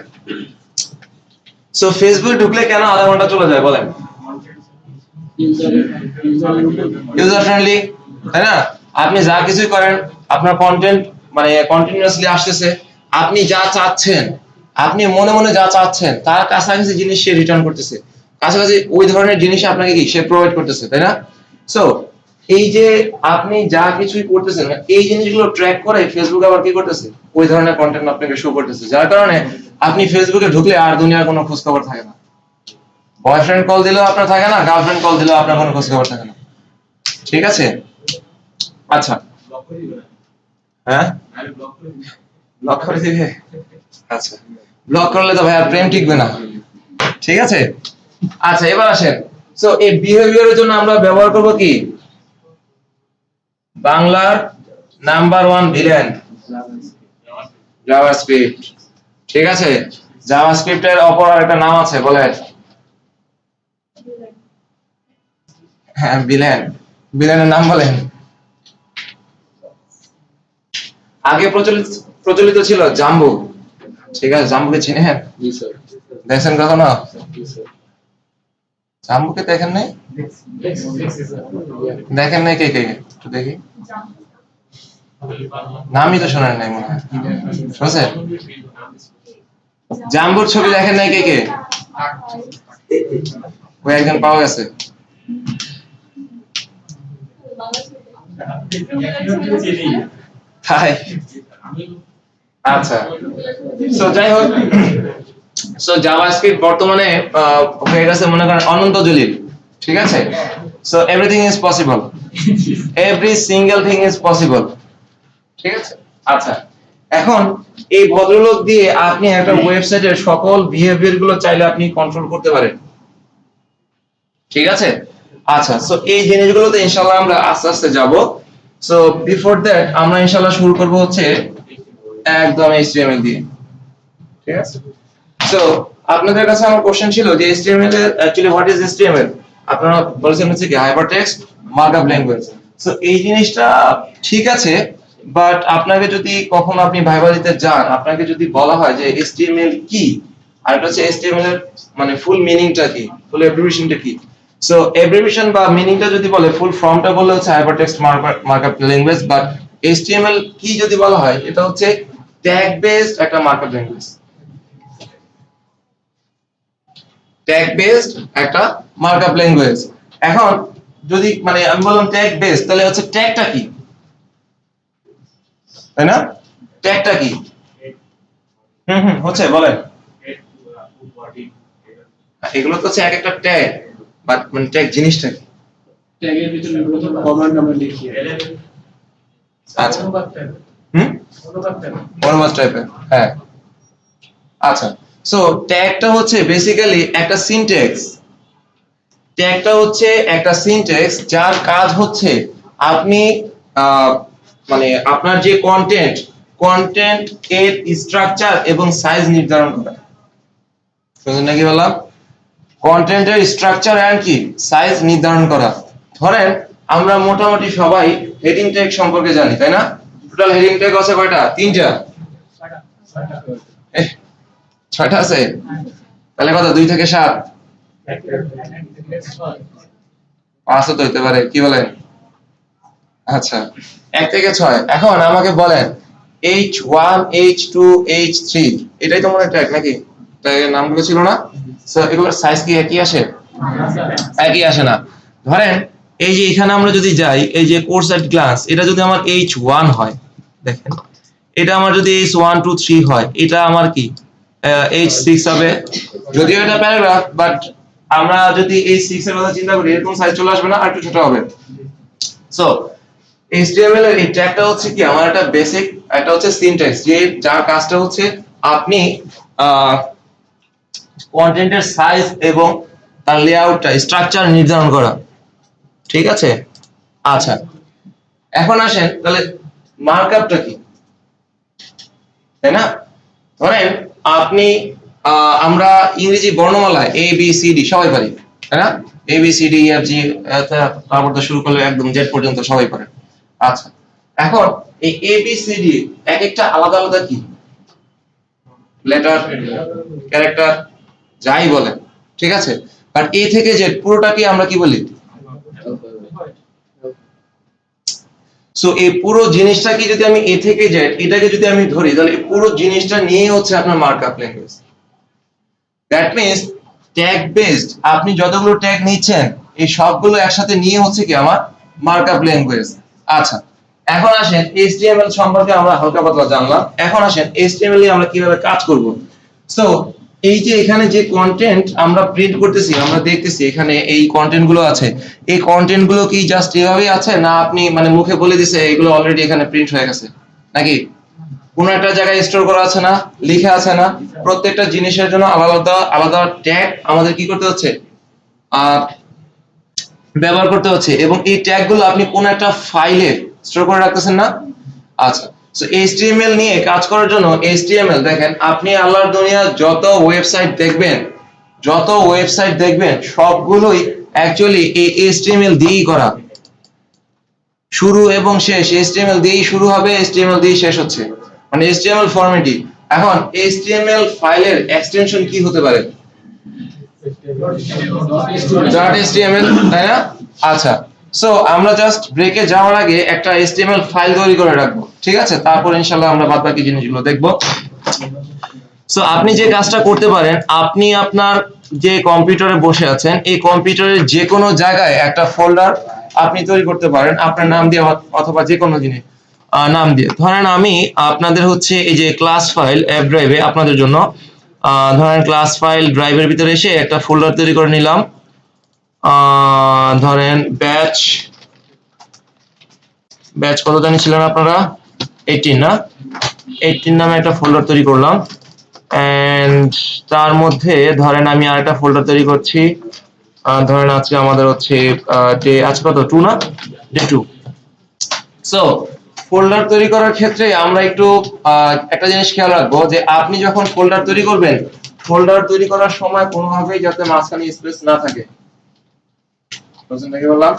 সো ফেসবুকে ঢুকলে কেন আধা ঘন্টা চলে যায় বলেন? ইউজার ফ্রেন্ডলি, তাই না? আপনি যা কিছুই করেন আপনার কন্টেন্ট মানে কন্টিনিউয়াসলি আসতেছে, আপনি যা চাচ্ছেন, আপনি মনে মনে যা চাচ্ছেন তার কাছাকাছি জিনিস সে রিটার্ন করতেছে, কাছাকাছি ওই ধরনের জিনিস আপনাকে কি সে প্রোভাইড করতেছে, তাই না? সো এই যে আপনি যা কিছুই করতেছেন এই জিনিসগুলো ট্র্যাক করে ফেসবুক আবার কি করতেছে, ওই ধরনের কন্টেন্ট আপনাকে শো করতেছে, যার কারণে আপনি ফেসবুকে ঢুকলে আর দুনিয়ার কোনো খোঁজ খবর থাকে না। বয়ফ্রেন্ড কল দিলেও আপনার থাকে না, গার্লফ্রেন্ড কল দিলেও আপনার কোনো খোঁজ খবর থাকে না, ঠিক আছে? আচ্ছা, হ্যাঁ ব্লক করে দিবে। আচ্ছা, ব্লক করলে তো ভাই আর প্রেম টিকবে না, ঠিক আছে? আচ্ছা, এবার আসেন। সো এই বিহেভিয়ারের জন্য আমরা ব্যবহার করব কি? বাংলার নাম্বার 1 ভিলেন জাভাস্ক্রিপ্ট, ঠিক আছে? জাভাস্ক্রিপ্টের অপর আরেকটা নাম আছে, বলেন। হ্যাঁ, ভিলেন। ভিলেনের নাম বলেন। আগে প্রচলিত ছিল জাম্বু, ঠিক আছে? জাম্বুকে চিনেন? জি স্যার। দেখছেন কখনো? জি স্যার। জাম্বুকে দেখেন নাই? দেখেন নাই কে কে? একটু দেখি। নামই তো শোনেন নাই মনে হয়। শুনছেন? জাম্বুর ছবি দেখেন নাই কে কে? ওই একজন পাওয়া গেছে। তাই? আচ্ছা, সো যাই হোক, সো জাভাস্ক্রিপ্ট বর্তমানে হয়ে গেছে মনে করেন অনন্ত জলিল, ঠিক আছে? So everything is possible, every single thing is possible, ঠিক আছে? আচ্ছা, এখন এই ভদ্রলোক দিয়ে আপনি একটা ওয়েবসাইটের সকল বিহেভিয়ার গুলো চাইলে আপনি কন্ট্রোল করতে পারেন, ঠিক আছে? আচ্ছা, সো এই জিনিসগুলোতে ইনশাআল্লাহ আমরা আস্তে আস্তে যাব। সো বিফোর দ্যাট আমরা ইনশাআল্লাহ শুরু করব হচ্ছে একদম HTML দিয়ে, ঠিক আছে? সো আপনাদের কাছে আমার কোশ্চেন ছিল যে HTML এর অ্যাকচুয়ালি হোয়াট ইজ HTML? আপনারা বলেছেন হচ্ছে কি হাইপারটেক্সট মার্কআপ ল্যাঙ্গুয়েজ। সো এই জিনিসটা ঠিক আছে, বাট আপনাকে যদি কখনো আপনি ভাইবা দিতে যান, আপনাকে যদি বলা হয় যে HTML কি, আর এটা হচ্ছে HTML এর মানে ফুল মিনিংটা কি, ফুল অ্যাব্রিভিয়েশনটা কি? সো অ্যাব্রিভিয়েশন বা মিনিংটা যদি বলে, ফুল ফর্মটা বললে হচ্ছে hypertext markup language, but HTML কি যদি বলা হয়, এটা হচ্ছে ট্যাগ বেসড একটা মার্কআপ ল্যাঙ্গুয়েজ। ট্যাগ বেসড একটা মার্কআপ ল্যাঙ্গুয়েজ। এখন যদি মানে আমি বললাম ট্যাগ বেসড, তাহলে হচ্ছে ট্যাগটা কি, তাই না? ট্যাগটা কি? হচ্ছে বলেন। এগুলো তো হচ্ছে এক একটা ট্যাগ, বাট মানে ট্যাগ জিনিসটা কি? ট্যাগের ভিতরে মূলত কমান্ড আমরা লিখি। আচ্ছা, অনুবাদ ট্যাগ। অনুবাদ টাইপের, হ্যাঁ। আচ্ছা, সো ট্যাগটা হচ্ছে বেসিক্যালি একটা সিনট্যাক্স। ট্যাগটা হচ্ছে একটা সিনট্যাক্স যার কাজ হচ্ছে আপনি মানে আপনার যে কন্টেন্ট এর স্ট্রাকচার এবং সাইজ নির্ধারণ করা। শুনুন নাকি বললাম? কন্টেন্টের স্ট্রাকচার এন্ড কি সাইজ নির্ধারণ করা। ধরেন আমরা মোটামুটি সবাই হেডিং ট্যাগ সম্পর্কে জানি, তাই না? টোটাল হেডিং ট্যাগ আছে কয়টা? 3টা। 6টা আছে? তাহলে কত? 2 থেকে 7? 5 তো হইতে পারে, কি বলেন? আচ্ছা, 1 থেকে 6। এখন আমাকে বলেন H1 H2 H3, এটাই তো মনে হয় ট্যাগ নাকি? ট্যাগের নামগুলো ছিল না? সো এগুলোর সাইজ কি একই আসে? একই আসে না। ধরেন এই যে এখানে আমরা যদি যাই, এই যে কোর্স এট গ্লান্স, এটা যদি আমার H1 হয়, দেখেন এটা আমার যদি H1 2 3 হয়, এটা আমার কি H6 হবে। যদিও এটা প্যারাগ্রাফ, বাট আমরা যদি H6 এর কথা চিন্তা করি, এরকম সাইজ চলে আসবে না? আর একটু ছোট হবে। সো HTML এর এই ট্যাগটা হচ্ছে কি আমার একটা বেসিক, একটা হচ্ছে সিনট্যাক্স, যে যার কাজটা হচ্ছে আপনি কন্টেন্টের সাইজ এবং তার লেআউটটা স্ট্রাকচার নির্ধারণ করা, ঠিক আছে? আচ্ছা, এখন আসেন তাহলে মার্কআপটা কি, তাই না? ধরেন আপনি আমরা ইংরেজি বর্ণমালা ABCD সবাই পারি, তাই না? ABCD EFG তারপর তো শুরু করলে একদম Z পর্যন্ত সবাই পারে। আচ্ছা, এখন এই ABCD এক একটা আলাদা আলাদা কি লেটার, ক্যারেক্টার, যাই বলেন, ঠিক আছে? বাট A থেকে Z পুরোটাকে আমরা কি বলি? সো এই পুরো জিনিসটাকে যদি আমি A থেকে Z এটাকে যদি আমি ধরি, তাহলে এই পুরো জিনিসটা নিয়ে হচ্ছে আপনার markup language. That means tag based আপনি যতগুলো ট্যাগ নিচ্ছেন, এই সবগুলো একসাথে নিয়ে হচ্ছে কি আমার মার্কআপ ল্যাঙ্গুয়েজ। আচ্ছা, এখন আসেন HTML সম্পর্কে আমরা হালকা পাতলা জানলাম। এখন আসেন HTML এ আমরা কিভাবে কাজ করব। সো এই যে এখানে যে কন্টেন্ট আমরা প্রিন্ট করতেছি, আমরা দেখতেছি এখানে এই কন্টেন্ট গুলো আছে, এই কন্টেন্ট গুলো কি জাস্ট এভাবেই আছে, না আপনি মানে মুখে বলে দিছে এগুলো অলরেডি এখানে প্রিন্ট হয়ে গেছে, নাকি কোন একটা জায়গায় স্টোর করা আছে না, লিখে আছে না? প্রত্যেকটা জিনিসের জন্য আলাদা আলাদা ট্যাগ আমাদের কি করতে হচ্ছে, ব্যবহার করতে হচ্ছে, এবং এই ট্যাগ গুলো আপনি কোন একটা ফাইলে স্টোর করে রাখতেছেন না? আচ্ছা, সো HTML নিয়ে কাজ করার জন্য HTML দেখেন, আপনি আল্লাহর দুনিয়া যত ওয়েবসাইট দেখবেন সবগুলোই অ্যাকচুয়ালি এই HTML দিয়েই করা। শুরু এবং শেষ HTML দিয়েই শুরু হবে, HTML দিয়েই শেষ হচ্ছে, মানে HTML ফরম্যাটই। এখন HTML ফাইলের এক্সটেনশন কি হতে পারে? .html, তাই না? আচ্ছা, সো আমরা জাস্ট ব্রেকে যাওয়ার আগে একটা HTML ফাইল তৈরি করে রাখবো, ঠিক আছে? তারপর ইনশাআল্লাহ আমরা বাদবাকি জিনিসগুলো দেখবো। সো আপনি যে কাজটা করতে পারেন, আপনি আপনার যে কম্পিউটারে বসে আছেন, এই কম্পিউটারের যে কোনো জায়গায় একটা ফোল্ডার আপনি তৈরি করতে পারেন আপনার নাম দিয়ে, অথবা যে কোনো জিনিস নাম দিয়ে। ধরেন আমি আপনাদের হচ্ছে এই যে ক্লাস ফাইল অ্যাপ ড্রাইভে আপনাদের জন্য ধরেন ক্লাস ফাইল ড্রাইভের ভিতরে এসে একটা ফোল্ডার তৈরি করে নিলাম, ধরেন ব্যাচ কত জানিয়েছিলেন আপনারা? 18 না? 18 নামে একটা ফোল্ডার তৈরি করলাম, এন্ড তার মধ্যে ধরেন আমি আরেকটা ফোল্ডার তৈরি করছি, ধরেন আজকে আমাদের হচ্ছে ডে, আজকে কত, 2 না? ডে 2। সো ফোল্ডার তৈরি করার ক্ষেত্রে আমরা একটু একটা জিনিস খেয়াল রাখবো, যে আপনি যখন ফোল্ডার তৈরি করবেন, ফোল্ডার তৈরি করার সময় কোনোভাবেই যাতে মাঝখানে স্পেস না থাকে। বুঝছেন নাকি বললাম?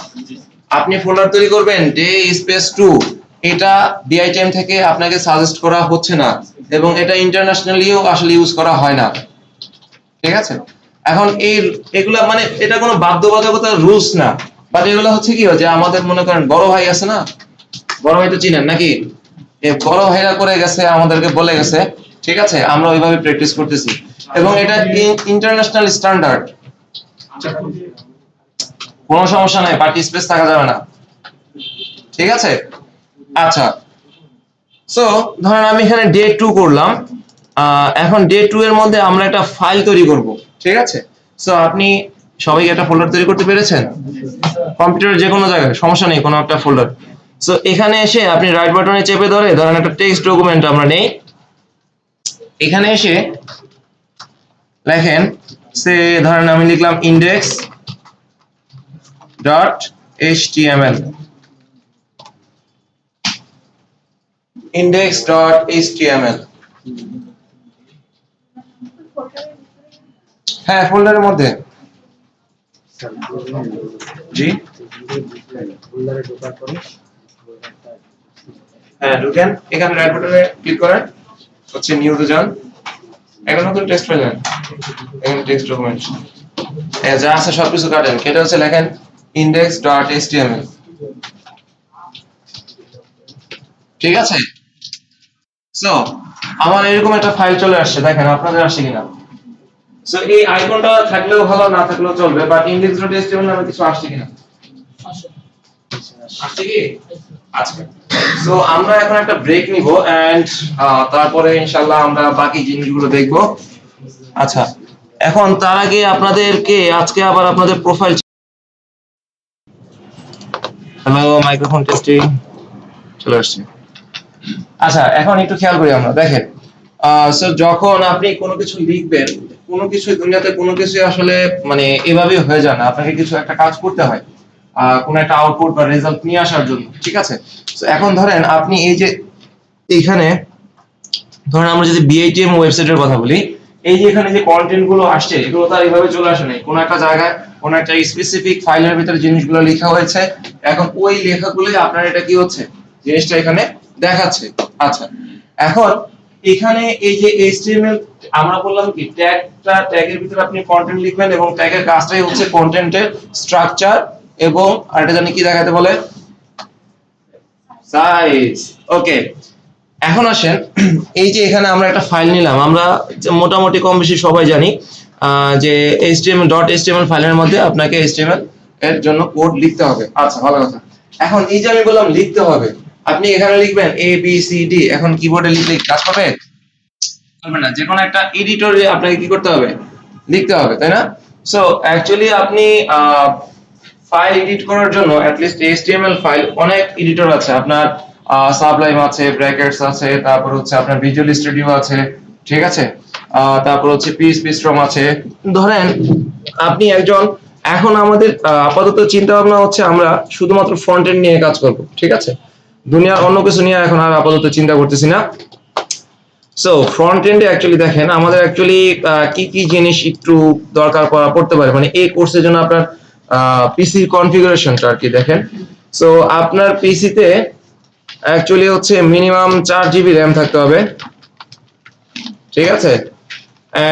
আপনি ফোল্ডার তৈরি করবেন ডে স্পেস 2, এটা ডিআইটিএম থেকে আপনাকে সাজেস্ট করা হচ্ছে না, এবং এটা ইন্টারন্যাশনালিও আসলে ইউজ করা হয় না, ঠিক আছে? এখন এগুলা মানে এটা কোনো বাধ্যবাধকতার রুলস না, বাট এগুলো হচ্ছে কি, যে আমাদের মনে করেন বড় ভাই আছে না, বড় ভাই তো চিনেন নাকি? এই বড় ভাইরা করে গেছে, আমাদেরকে বলে গেছে, ঠিক আছে? আমরা ওইভাবে প্র্যাকটিস করতেছি, এবং এটা ইন্টারন্যাশনাল স্ট্যান্ডার্ড, কোনো সমস্যা নাই, পার্টি স্পেস থাকা যাবে না, ঠিক আছে? আচ্ছা, সো ধরেন আমি এখানে ডে 2 করলাম, এখন ডে 2 এর মধ্যে আমরা একটা ফাইল তৈরি করব, ঠিক আছে? সো আপনি সবাই একটা ফোল্ডার তৈরি করতে পেরেছেন? কম্পিউটারের যে কোনো জায়গায় সমস্যা নেই, কোনো একটা ফোল্ডার। সো এখানে এসে আপনি রাইট বাটনে চেপে ধরে ধরেন একটা টেক্সট ডকুমেন্ট আমরা নেই, এখানে এসে লেখেন, সে ধরেন আমি লিখলাম index.html, index.html, হ্যাঁ ফোল্ডারের মধ্যে, জি হ্যাঁ ঢুকেন, এখানে রাইট বাটনে ক্লিক করেন, হচ্ছে নিউতে যান, একটা নতুন টেক্সট পেয়ে যান, এখানে টেক্সট ডকুমেন্ট যা আছে সবকিছু কাটেন, কেটে হচ্ছে লেখেন index.html, ঠিক আছে? সো আমার এরকম একটা ফাইল চলে আসছে, দেখেন আপনাদের আসছে কিনা। সো এই আইকনটা থাকলেও ভালো, না থাকলেও চলবে, বাট index.html নামে কিছু আসছে কিনা? আসছে কি? আচ্ছা, সো আমরা এখন একটা ব্রেক নিব, এন্ড তারপরে ইনশাআল্লাহ আমরা বাকি জিনিসগুলো দেখব। আচ্ছা, এখন তার আগে আপনাদেরকে আজকে আবার আপনাদের প্রোফাইল, হ্যালো মাইক্রোফোন টেস্টিং চলে আসছে। আচ্ছা, এখন একটু খেয়াল করি আমরা, দেখেন সো যখন আপনি কোনো কিছু লিখবেন, কোনো কিছু দুনিয়াতে কোনো কিছু আসলে মানে এভাবে হয়ে যায় না, আপনাকে কিছু একটা কাজ করতে হয় কোন একটা আউটপুট বা রেজাল্ট নিয়ে আসার জন্য, ঠিক আছে? সো এখন ধরেন আপনি এই যে এখানে ধরেন আমরা যদি বিআইটিএম ওয়েবসাইটের কথা বলি, এই যে এখানে যে কন্টেন্ট গুলো আসছে, এগুলো তো এইভাবে চলে আসে নাই, কোন একটা জায়গায় কোন একটা স্পেসিফিক ফাইলের ভিতরে জিনিসগুলো লেখা হয়েছে, এখন ওই লেখাগুলোই আপনার এটা কি হচ্ছে, জিনিসটা এখানে দেখাচ্ছে। আচ্ছা, এখন এখানে এই যে HTML আমরা বললাম কি, ট্যাগের ভিতরে আপনি কন্টেন্ট লিখবেন, এবং ট্যাগের কাজটাই হচ্ছে কন্টেন্টের স্ট্রাকচার, এবং আরেকটা জানি কি দেখাতে বলে, সাইজ। ওকে, এখন আসেন, এই যে এখানে আমরা একটা ফাইল নিলাম, আমরা মোটামুটি কম বেশি সবাই জানি যে HTML.html ফাইলের মধ্যে আপনাকে HTML এর জন্য কোড লিখতে হবে। আচ্ছা, ভালো কথা। এখন এই যে আমি বললাম লিখতে হবে, আপনি এখানে লিখবেন ABCD, এখন কিবোর্ডে লিখলে কাজ হবে? হবে না, যে কোনো একটা এডিটরে আপনাকে কি করতে হবে, লিখতে হবে, তাই না? সো অ্যাকচুয়ালি আপনি ফাইল এডিট করার জন্য অ্যাট লিস্ট HTML ফাইল অনেক এডিটর আছে। আপনার সাবলাইম আছে, ব্র্যাকেটস আছে, তারপর হচ্ছে আপনার ভিজুয়াল স্টুডিও আছে, ঠিক আছে? তারপর হচ্ছে PHP Storm আছে। ধরেন আপনি একজন, এখন আমাদের আপাতত চিন্তা ভাবনা হচ্ছে আমরা শুধুমাত্র ফ্রন্ট এন্ড নিয়ে কাজ করব, ঠিক আছে? দুনিয়ার অন্য কিছু নিয়ে এখন আর আপাতত চিন্তা করতেছি না। সো ফ্রন্ট এন্ডে অ্যাকচুয়ালি দেখেন আমাদের অ্যাকচুয়ালি কি কি জিনিস একটু দরকার পড়তে পারে, মানে এই কোর্সের জন্য আপনার পিসি কনফিগারেশনটা আর কি দেখেন। সো আপনার পিসিতে অ্যাকচুয়ালি হচ্ছে মিনিমাম 4 GB র্যাম থাকতে হবে, ঠিক আছে?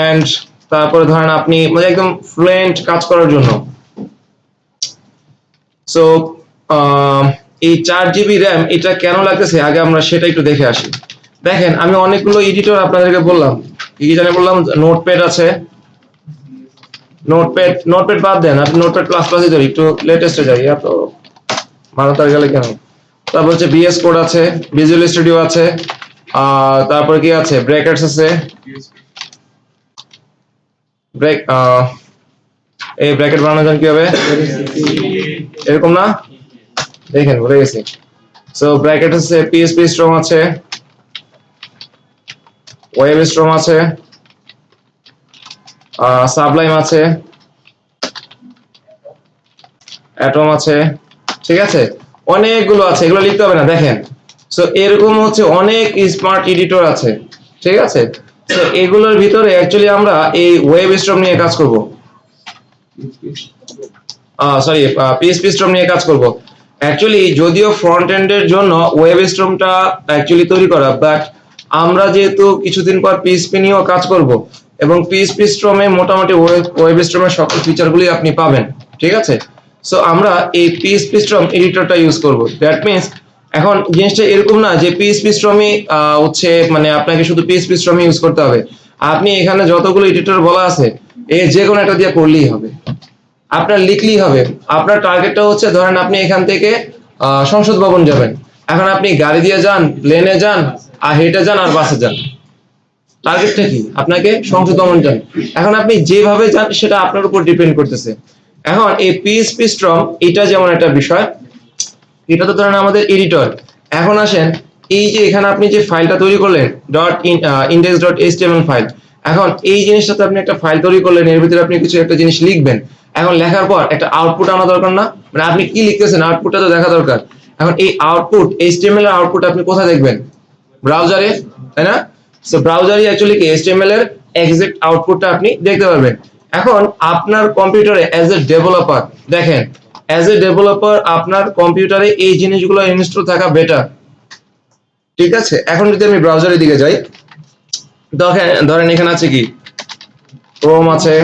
এন্ড তারপরে ধরেন আপনি মানে একদম ফ্লুয়েন্ট কাজ করার জন্য, সো এই 4 GB র্যাম এটা কেন লাগতেছে আগে আমরা সেটা একটু দেখে আসি। দেখেন আমি অনেকগুলো এডিটর আপনাদেরকে বললাম, কি কি জানি বললাম, নোটপ্যাড আছে, নোটপ্যাড বাদ দেন, আপনি নোটপ্যাড প্লাস প্লাসই ধরি, একটু লেটেস্টে যাই, এত ভারতার গেলে কেন। তারপর হচ্ছে VS কোড আছে, ভিজুয়াল স্টুডিও আছে, তারপর কি আছে, ব্র্যাকেটস আছে, এই ব্র্যাকেট বানানো যান কিভাবে, এরকম না, দেখেন ভুলে গেছি। সো ব্র্যাকেট আছে, PHP Storm আছে, ওয়েব স্টর্ম আছে, সাবলাইম আছে, অ্যাটম আছে, ঠিক আছে? অনেকগুলো আছে, এগুলো লিখতে হবে না, দেখেন। সো এরকম হচ্ছে অনেক স্মার্ট এডিটর আছে, ঠিক আছে? তো এগুলোর ভিতরে অ্যাকচুয়ালি আমরা এই ওয়েব স্টর্ম নিয়ে কাজ করব, সরি PHP Storm নিয়ে কাজ করব। অ্যাকচুয়ালি যদিও ফ্রন্ট এন্ডের জন্য ওয়েব স্টর্মটা অ্যাকচুয়ালি তৈরি করা, বাট আমরা যেহেতু কিছুদিন পর PHP নিয়েও কাজ করব এবং PHP Storm এ মোটামুটি ওয়েব স্টর্মের সকল ফিচারগুলি আপনি পাবেন, ঠিক আছে? সো আমরা এই PHP Storm এডিটরটা ইউজ করব। দ্যাট মিন্স এখন জিনিসটা এরকম না যে PHP Storm হচ্ছে মানে আপনাকে শুধু PHP Storm ইউজ করতে হবে। আপনি এখানে যতগুলো এডিটর বলা আছে এই যে কোনো একটা দিয়ে করলেই হবে, আপনার লিখলেই হবে। আপনার টার্গেটটা হচ্ছে ধরেন আপনি এখান থেকে সংসদ ভবন যাবেন, এখন আপনি গাড়ি দিয়ে যান, প্লেনে যান, আর হেঁটে যান, আর বাসে যান, টার্গেটটা কি, আপনাকে সংসদ ভবন যান। এখন আপনি যেভাবে যান সেটা আপনার উপর ডিপেন্ড করতেছে। এখন এই PHP Storm এটা যেমন একটা বিষয়, এটা তো ধরেন আমাদের এডিটর। এখন আসেন এই যে এখানে আপনি যে ফাইলটা তৈরি করলেন index.html ফাইল, এখন এই জিনিসটাতে আপনি একটা ফাইল তৈরি করলেন, এর ভিতরে আপনি কিছু একটা জিনিস লিখবেন। এখন লেখার পর একটা আউটপুট আনা দরকার না, মানে আপনি কি লিখতেছেন আউটপুটটা তো দেখা দরকার। এখন এই আউটপুট HTML এর আউটপুট আপনি কোথায় দেখবেন, ব্রাউজারে, তাই না? সো ব্রাউজারে অ্যাকচুয়ালি কি HTML এর এক্সাক্ট আউটপুটটা আপনি দেখতে পারবেন। এখন আপনার কম্পিউটারে অ্যাজ এ ডেভেলপার, দেখেন অ্যাজ এ ডেভেলপার আপনার কম্পিউটারে এই জিনিসগুলো ইনস্টল থাকা বেটার, ঠিক আছে? এখন যদি আমি ব্রাউজারের দিকে যাই, ধরেন এখানে আছে কি, ক্রোম আছে,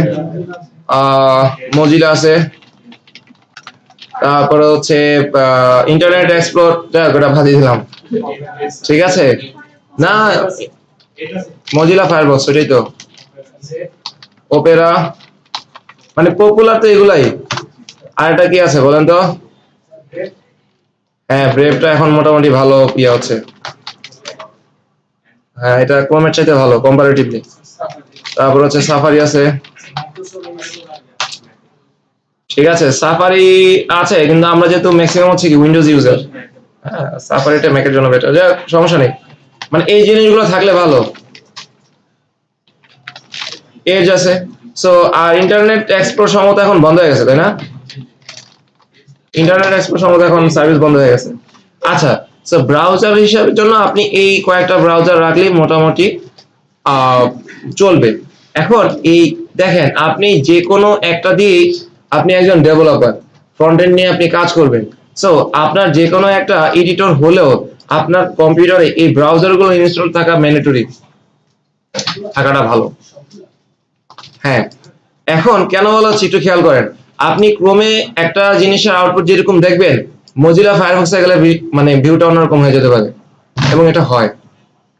মজিলা আছে, তারপরে হচ্ছে ইন্টারনেট এক্সপ্লোর, ওটা ভাজি দিলাম, ঠিক আছে? না, মজিলা ফায়ারবক্স, ওটাই তো, ওপেরা, মানে পপুলার তো এগুলাই। আর এটা কি আছে বলেন তো? হ্যাঁ, ব্রেভটা এখন মোটামুটি ভালো ইয়ে হচ্ছে, হ্যাঁ এটা ক্রোমের চাইতে ভালো কম্পারেটিভলি। তারপর হচ্ছে সাফারি আছে, ঠিক আছে? সাফারি আছে, কিন্তু আমরা যেহেতু ম্যাক্সিমাম হচ্ছে কি উইন্ডোজ ইউজার, হ্যাঁ সাফারিটা ম্যাকের জন্য বেটার, যাই হোক, সমস্যা নেই। মানে এই জিনিসগুলো থাকলে ভালো। এজ আছে। সো আর ইন্টারনেট এক্সপ্লোর সম্ভবত এখন বন্ধ হয়ে গেছে, তাই না? ইন্টারনেট এক্সপ্লোর সম্ভবত এখন সার্ভিস বন্ধ হয়ে গেছে। আচ্ছা, সো ব্রাউজার হিসাবের জন্য আপনি এই কয়েকটা ব্রাউজার রাখলেই মোটামুটি চলবে। এখন এই দেখেন আপনি যে কোনো একটা দিয়ে আপনি একজন ডেভেলপার, ফ্রন্ট এন্ড নিয়ে আপনি কাজ করবেন। সো আপনার যে কোনো একটা এডিটর হলেও আপনার কম্পিউটারে এই ব্রাউজারগুলো ইনস্টল থাকা ম্যান্ডেটরি, থাকাটা ভালো। হ্যাঁ, এখন কেন বলা হচ্ছে একটু খেয়াল করেন। আপনি ক্রোমে একটা জিনিসের আউটপুট যেরকম দেখবেন, মজিলা ফায়ারফক্সে গেলে মানে ভিউটা অন্যরকম হয়ে যেতে পারে, এবং এটা হয়,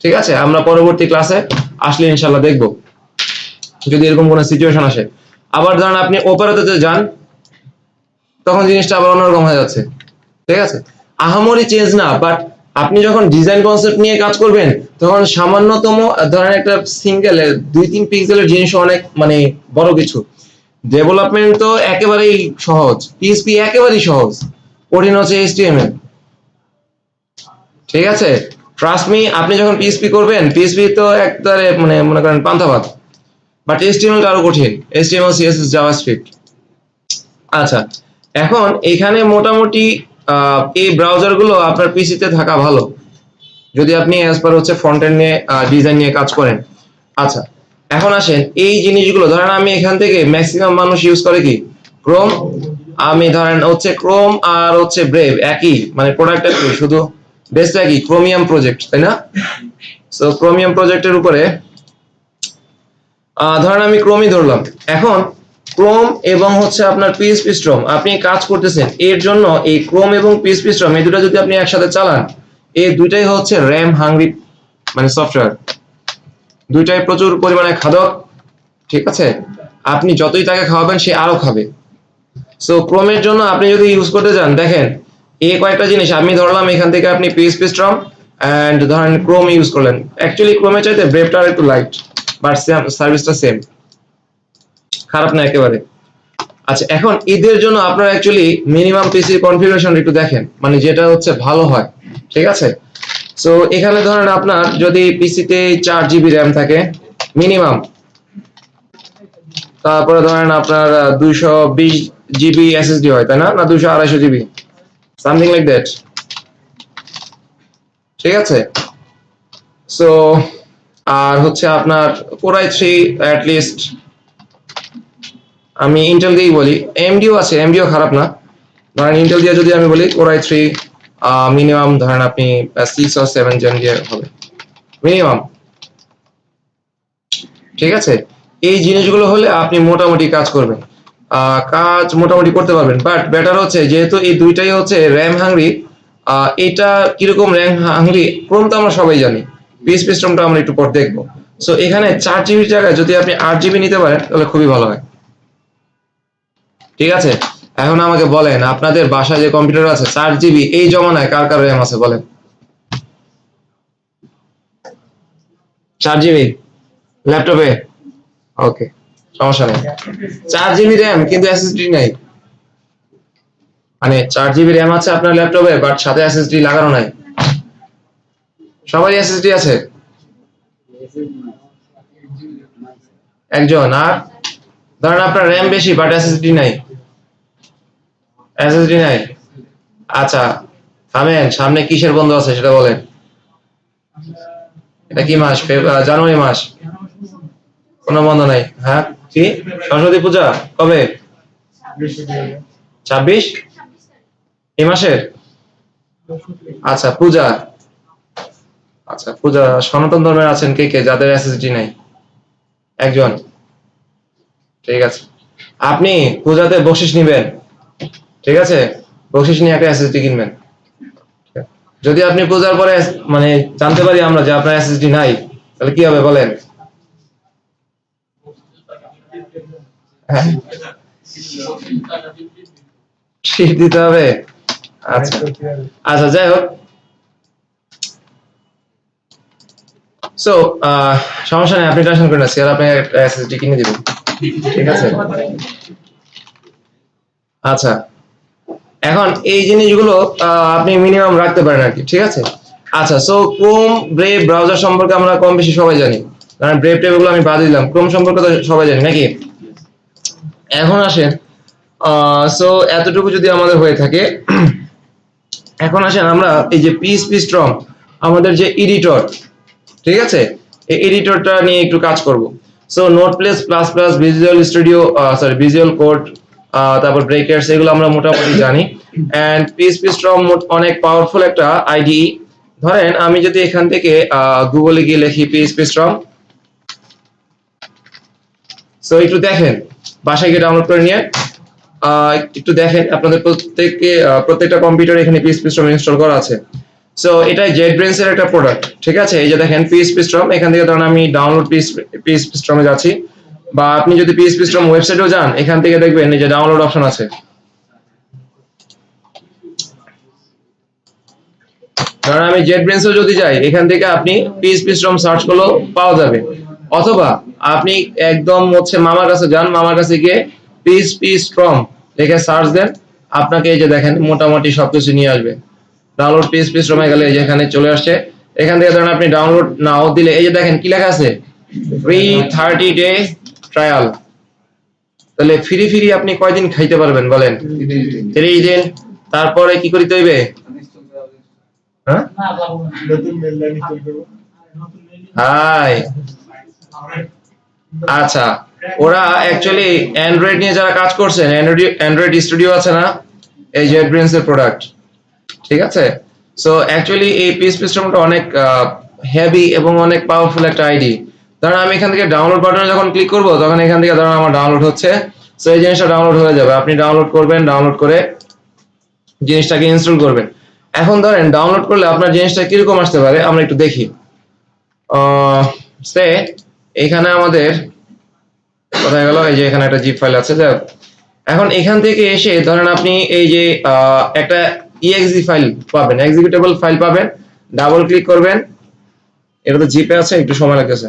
ঠিক আছে? আমরা পরবর্তী ক্লাসে আসলে ইনশাল্লাহ দেখব যদি এরকম কোনো সিচুয়েশন আসে। আবার ধরেন আপনি ওপেরাতে যান, তখন জিনিসটা আবার অন্যরকম হয়ে যাচ্ছে, ঠিক আছে? আহামরি চেঞ্জ না, বাট আপনি যখন ডিজাইন কনসেপ্ট নিয়ে কাজ করবেন তখন সামান্যতম ধরেন একটা সিঙ্গেল 2-3 পিক্সেলের জিনিস অনেক মানে বড় কিছু। ডেভেলপমেন্ট তো একেবারেই সহজ, পিএইচপি একেবারেই সহজ, কঠিন হচ্ছে এইচটিএমএল। ঠিক আছে, ট্রাস্ট মি, আপনি যখন পিএইচপি করবেন, পিএইচপি তো একবারে মানে মনে করেন পান্তা ভাত, বাট এইচটিএমএল আরো কঠিন, এইচটিএমএল সিএসএস জাভাস্ক্রিপ্ট। আচ্ছা, এখন এখানে মোটামুটি এই ব্রাউজারগুলো আপনার পিসিতে থাকা ভালো যদি আপনি অ্যাজ পার হচ্ছে ফ্রন্ট এন্ড নিয়ে ডিজাইন নিয়ে কাজ করেন। আচ্ছা, এখন আসেন এই জিনিসগুলো ধরেন আমি এখান থেকে ম্যাক্সিমাম মানুষ ইউজ করে কি ক্রোম, আমি ধরেন হচ্ছে ক্রোম আর হচ্ছে ব্রেভ একই, মানে প্রোডাক্ট একই, শুধু বেসটা একই, ক্রোমিয়াম প্রজেক্ট, তাই না? সো ক্রোমিয়াম প্রজেক্টের উপরে ধরেন আমি ক্রোমই ধরলাম। এখন ক্রোম এবং হচ্ছে আপনার পিএইচপি স্টর্ম আপনি কাজ করতেছেন, এর জন্য এই ক্রোম এবং পিএইচপি স্টর্ম এই দুটো যদি আপনি একসাথে চালান, এই দুইটাই হচ্ছে র্যাম হাংরি মানে সফটওয়্যার, দুইটাই প্রচুর পরিমাণে খাদক। ঠিক আছে, আপনি যতই তাকে খাওয়াবেন সে আরো খাবে। সো ক্রোমের জন্য আপনি যদি ইউজ করতে চান, দেখেন এই কয়েকটা জিনিস আমি ধরলাম, এখান থেকে আপনি পিএইচপি স্টর্ম এন্ড ধরেন ক্রোম ইউজ করলেন। অ্যাকচুয়ালি ক্রোমের চাইতে ব্রেভটা একটু লাইট, বাট সার্ভিসটা সেম, খারাপ না একেবারে। আচ্ছা, এখন এদের জন্য আপনারা অ্যাকচুয়ালি মিনিমাম পিসি কনফিগারেশন একটু দেখেন, মানে যেটা হচ্ছে ভালো হয়। ঠিক আছে, সো এখানে ধরেন আপনার যদি পিসিতে 4 GB র্যাম থাকে মিনিমাম, তারপরে ধরেন আপনার 220 GB এসএসডি হয়, তাই না? না 200-250 GB, সামথিং লাইক দ্যাট। ঠিক আছে, সো আর হচ্ছে আপনার Core i3 অ্যাট লিস্ট, আমি ইন্টেল দিয়েই বলি, এমডিও আছে, এমডিও খারাপ না, ধরেন ইন্টেল দিয়ে যদি আমি বলি Core i3 মিনিমাম ধরেন আপনি 6 or 7 জেন দিয়ে হবে মিনিমাম। ঠিক আছে, এই জিনিসগুলো হলে আপনি মোটামুটি কাজ করবেন, কাজ মোটামুটি করতে পারবেন। বাট বেটার হচ্ছে যেহেতু এই দুইটাই হচ্ছে র্যাম হাংরি, এটা কিরকম র্যাম হাংরি ক্রোম তো আমরা সবাই জানি, পিএইচপি স্টর্মটা আমরা একটু পর দেখবো। সো এখানে 4 GB জায়গায় যদি আপনি 8 GB নিতে পারেন তাহলে খুবই ভালো হয়। ঠিক আছে, এখন আমাকে বলেন আপনাদের বাসায় যে কম্পিউটার আছে 4 GB এই জমানায় কার কার র্যাম আছে বলেন? 4 GB ল্যাপটপে, ওকে সমস্যা নেই, 4 GB র্যাম কিন্তু এসএসডি নাই, মানে 4 GB র্যাম আছে আপনার ল্যাপটপে বাট সাথে এসএসডি লাগানো নাই। সবারই এসএসডি আছে একজন, আর ধরেন আপনার র্যাম বেশি বাট এসএসডি নাই, এসএসডি নাই। আচ্ছা থামেন, সামনে কিসের বন্ধ আছে সেটা বলেন। এটা কি মাস? জানুয়ারি মাস, কোনো বন্ধ নাই। হ্যাঁ কি সরস্বতী পূজা কবে? 26 এই মাসের? আচ্ছা পূজা, আচ্ছা পূজা সনাতন ধর্মের আছেন কে কে যাদের এসএসডি নাই? একজন, ঠিক আছে। আপনি পূজাতে বকশিস নিবেন, ঠিক আছে, বকশিস নিয়ে একটা এসএসডি কিনবেন। যদি আপনি পূজার পরে মানে জানতে পারি আমরা যে আপনার এসএসডি নাই, তাহলে কি হবে বলেন? ঠিক দিতে হবে। আচ্ছা আচ্ছা, যাই হোক, সো সমস্যা নেই, আপনি টেনশন করেন না, স্যার আপনি একটা এসএসডি কিনে দিবেন, ঠিক আছে। আচ্ছা, এখন এই জিনিসগুলো আপনি মিনিমাম রাখতে পারেন আর কি, ঠিক আছে। আচ্ছা, সো ক্রোম ব্রেভ ব্রাউজার সম্পর্কে আমরা কম বেশি সবাই জানি, কারণ ব্রেভ টেভ এগুলো আমি বাদ দিলাম, ক্রোম সম্পর্কে তো সবাই জানি নাকি। এখন আসেন, সো এতটুকু যদি আমাদের হয়ে থাকে, এখন আসেন আমরা এই যে পিএইচপি স্টর্ম আমাদের যে এডিটর, ঠিক আছে, এই এডিটরটা নিয়ে একটু কাজ করব। So Notepad plus plus, Visual Studio, sorry Visual Code, তারপর ব্রেকার্স, এগুলো আমরা মোটামুটি জানি। এন্ড পিএইচপি স্টর্ম অনেক পাওয়ারফুল একটা আইডিই। ধরেন আমি যদি এখান থেকে গুগলে গিয়ে লিখি পিএইচপি স্টর্ম, সো একটু দেখেন, বাসায় গিয়ে ডাউনলোড করে নিয়ে একটু দেখেন, আপনাদের প্রত্যেকটা কম্পিউটারে এখানে পিএইচপি স্টর্ম ইনস্টল করা আছে। সো এটা JetBrains এর একটা প্রোডাক্ট, ঠিক আছে। এই যে দেখেন পিএইচপি স্টর্ম, এখান থেকে ধরুন আমি ডাউনলোড পিএইচপি স্টর্মে যাচ্ছি, বা আপনি যদি পিএইচপি স্টর্ম ওয়েবসাইটেও যান, এখান থেকে দেখবেন এই যে ডাউনলোড অপশন আছে। ধরেন আমি JetBrains-এ যদি যাই, এখান থেকে আপনি PHP-STROM সার্চ করলেও পাওয়া যাবে, অথবা আপনি একদম হচ্ছে মামার কাছে যান, মামার কাছে গিয়ে PHP-STROM লিখে সার্চ দেন, আপনাকে এই যে দেখেন মোটামুটি সবকিছু নিয়ে আসবে। ডাউনলোড PHP-STROM এ গেলে এই যে এখানে চলে আসছে, এখান থেকে ধরেন আপনি ডাউনলোড নাও দিলে এই যে দেখেন কি লেখা আছে, ফ্রি 30-day ট্রায়াল। তাহলে ফ্রি আপনি কয়দিন খাইতে পারবেন বলেন? 30 দিন। তারপরে কি করিতে হইবে? হ্যাঁ, হাই, আচ্ছা, ওরা অ্যাকচুয়ালি অ্যান্ড্রয়েড নিয়ে যারা কাজ করছেন, অ্যান্ড্রয়েড স্টুডিও আছে না, এই JetBrains এর প্রোডাক্ট, ঠিক আছে? সো অ্যাকচুয়ালি এই PHP-STROM-টা অনেক হেভি এবং অনেক পাওয়ারফুল একটা আইডি। ধরেন আমি এখান থেকে ডাউনলোড বাটনে যখন ক্লিক করব, তখন এখান থেকে ধরেন আমার ডাউনলোড হচ্ছে, সো এই জিনিসটা ডাউনলোড হয়ে যাবে। আপনি ডাউনলোড করবেন, ডাউনলোড করে জিনিসটাকে ইনস্টল করবেন। এখন ধরেন ডাউনলোড করলে আপনার জিনিসটা কিরকম আসতে পারে আমরা একটু দেখি। সে এখানে আমাদের কোথায় গেল, এই যে এখানে একটা জিপ ফাইল আছে। এখন এখান থেকে এসে ধরেন আপনি এই যে একটা exe ফাইল পাবেন, এক্সিকিউটেবল ফাইল পাবেন, ডাবল ক্লিক করবেন, এটা তো জিপে আছে, একটু সময় লাগতেছে।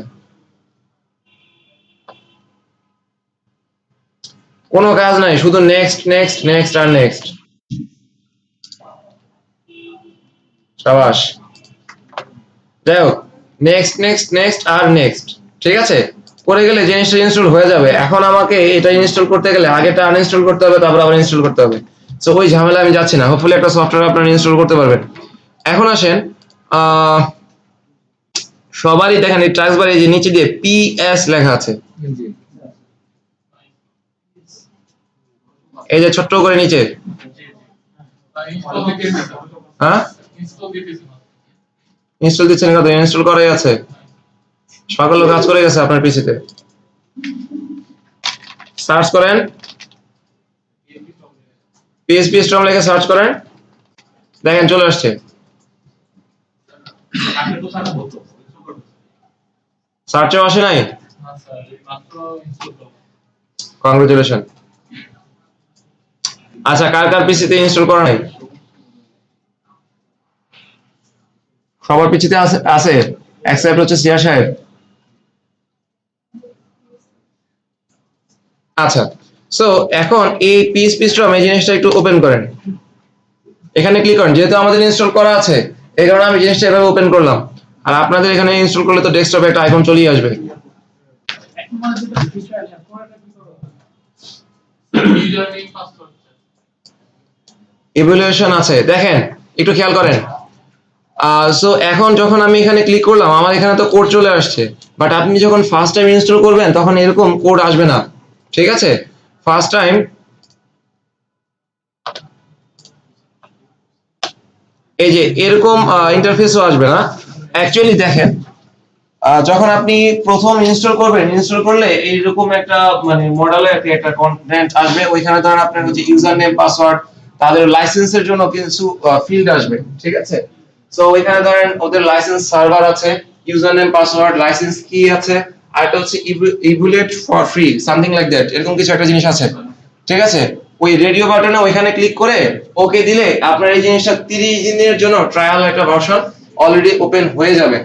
কোনো কাজ নাই, শুধু নেক্সট নেক্সট নেক্সট আর নেক্সট। শাবাশ, যাই হোক, নেক্সট নেক্সট নেক্সট আর নেক্সট, ঠিক আছে? করে গেলে জিনিসটা ইনস্টল হয়ে যাবে। এখন আমাকে এটা ইনস্টল করতে গেলে আগেটা আনইনস্টল করতে হবে, তারপর আবার ইনস্টল করতে হবে। সো ওই ঝামেলা আমি যাচ্ছি না, হোপফুলি একটা সফটওয়্যার আপনারা ইনস্টল করতে পারবেন। এখন আসেন, সবারই দেখেন এই ট্রাক্স বারে যে নিচে দিয়ে PS লেখা আছে, এই যে ছোট্ট করে নিচে, হ্যাঁ ইনস্টল দিচ্ছেন কত? ইনস্টল করাই আছে, সকল কাজ করে গেছে আপনার পিসিতে। সার্চ করেন PHP-STROM লিখে সার্চ করেন, দেখেন চলে আসছে। সার্চেও আসে নাই? কংগ্রাচুলেশন। আচ্ছা, কার কার পিসিতে ইনস্টল করা নাই? সবার পিসিতে আছে। অ্যাকসেপ্ট হচ্ছে সিয়া সাহেব। আচ্ছা, সো এখন এই PHP-STROM এই জিনিসটা একটু ওপেন করেন, এখানে ক্লিক করেন। যেহেতু আমাদের ইনস্টল করা আছে, এই কারণে আমি জিনিসটা এভাবে ওপেন করলাম। আর আপনাদের এখানে ইনস্টল করলে তো ডেস্কটপে একটা আইকন চলেই আসবে। ইভ্যালুয়েশন আছে, দেখেন একটু খেয়াল করেন। সো এখন যখন আমি এখানে ক্লিক করলাম, আমার এখানে তো কোড চলে আসছে, বাট আপনি যখন ফার্স্ট টাইম ইনস্টল করবেন তখন এরকম কোড আসবে না, ঠিক আছে? ফার্স্ট টাইম এই যে এরকম ইন্টারফেসও আসবে না। অ্যাকচুয়ালি দেখেন, যখন আপনি প্রথম ইনস্টল করবেন, ইনস্টল করলে এইরকম একটা মানে মডেলের একটা কন্টেন্ট আসবে, ওইখানে ধরেন আপনার হচ্ছে ইউজার নেম, পাসওয়ার্ড, তাদের লাইসেন্সের জন্য কিছু ফিল্ড আসবে, ঠিক আছে? সো ওইখানে ধরেন ওদের লাইসেন্স সার্ভার আছে, ইউজার নেম, পাসওয়ার্ড, লাইসেন্স কি আছে, আর এটা হচ্ছে evaluate for free, something like that, এরকম কিছু একটা জিনিস আছে, ঠিক আছে? ওই রেডিও বাটনে ওইখানে ক্লিক করে ওকে দিলে আপনার এই জিনিসটা 30 দিনের জন্য ট্রায়াল একটা ভার্সন অলরেডি ওপেন হয়ে যাবে,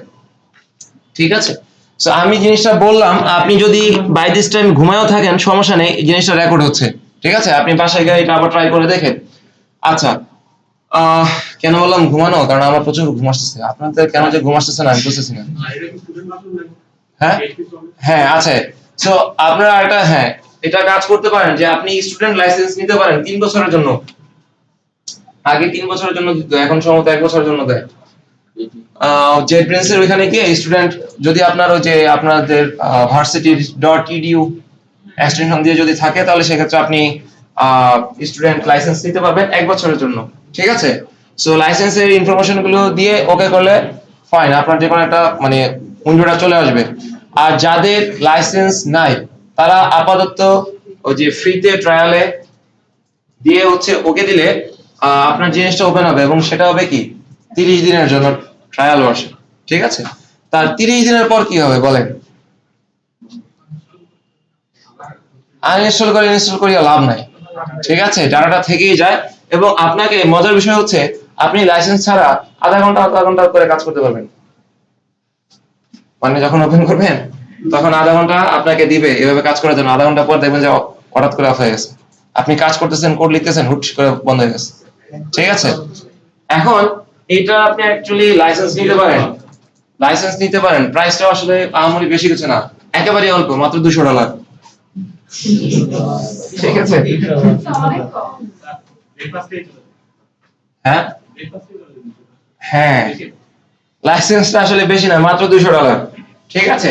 ঠিক আছে? সো আমি জিনিসটা বললাম, আপনি যদি বাই দিস টাইম ঘুমায়ও থাকেন সমস্যা নেই, এই জিনিসটা রেকর্ড হচ্ছে, ঠিক আছে? আপনি বাসায় গিয়ে এটা আবার ট্রাই করে দেখেন। আচ্ছা, কেন বললাম ঘুমানো? কারণ আমার প্রচুর ঘুম আসতেছে। আপনাদের কেন যে ঘুম আসতেছে না আমি বুঝতেছি না। হ্যাঁ হ্যাঁ আছে। সো আপনারা একটা, হ্যাঁ, এটা কাজ করতে পারেন যে আপনি স্টুডেন্ট লাইসেন্স নিতে পারেন 3 বছরের জন্য। আগে 3 বছরের জন্য দিত, এখন সম্ভবত 1 বছরের জন্য দেয়। JetBrains এর ওইখানে গিয়ে স্টুডেন্ট, যদি আপনার ওই যে আপনাদের varsity.edu এক্সটেনশন দিয়ে যদি থাকে, তাহলে সেক্ষেত্রে আপনি স্টুডেন্ট লাইসেন্স নিতে পারবেন 1 বছরের জন্য, ঠিক আছে? সো লাইসেন্সের ইনফরমেশন গুলো দিয়ে ওকে করলে ফাইন, আপনার যে কোনো একটা মানে উইন্ডোটা চলে আসবে। আর যাদের লাইসেন্স নাই তারা আপাতত ওই যে ফ্রিতে ট্রায়ালে দিয়ে হচ্ছে ওকে দিলে আপনার জিনিসটা ওপেন হবে, এবং সেটা হবে কি 30 দিনের জন্য ট্রায়াল ভার্সন, ঠিক আছে? তার 30 দিনের পর কি হবে বলেন? আনইনস্টল করে ইনস্টল করিয়া লাভ নাই, ঠিক আছে? ডাটাটা থেকেই যায়। এবং আপনাকে মজার বিষয় হচ্ছে আপনি লাইসেন্স ছাড়া আধা ঘন্টা করে কাজ করতে পারবেন। মানে যখন ওপেন করবেন তখন আধা ঘন্টা আপনাকে দিবে এভাবে কাজ করার জন্য, আধা ঘন্টা পর দেখবেন যে হঠাৎ করে অফ হয়ে গেছে। আপনি কাজ করতেছেন, কোড লিখতেছেন, হুট করে বন্ধ হয়ে গেছে। ঠিক আছে, এখন এটা আপনি অ্যাকচুয়ালি লাইসেন্স নিতে পারেন। প্রাইসটা আসলে আহামরি বেশি কিছু না, একেবারে অল্প, মাত্র $200। ঠিক আছে, হ্যাঁ হ্যাঁ, লাইসেন্সটা আসলে বেশি না, মাত্র $200। ঠিক আছে,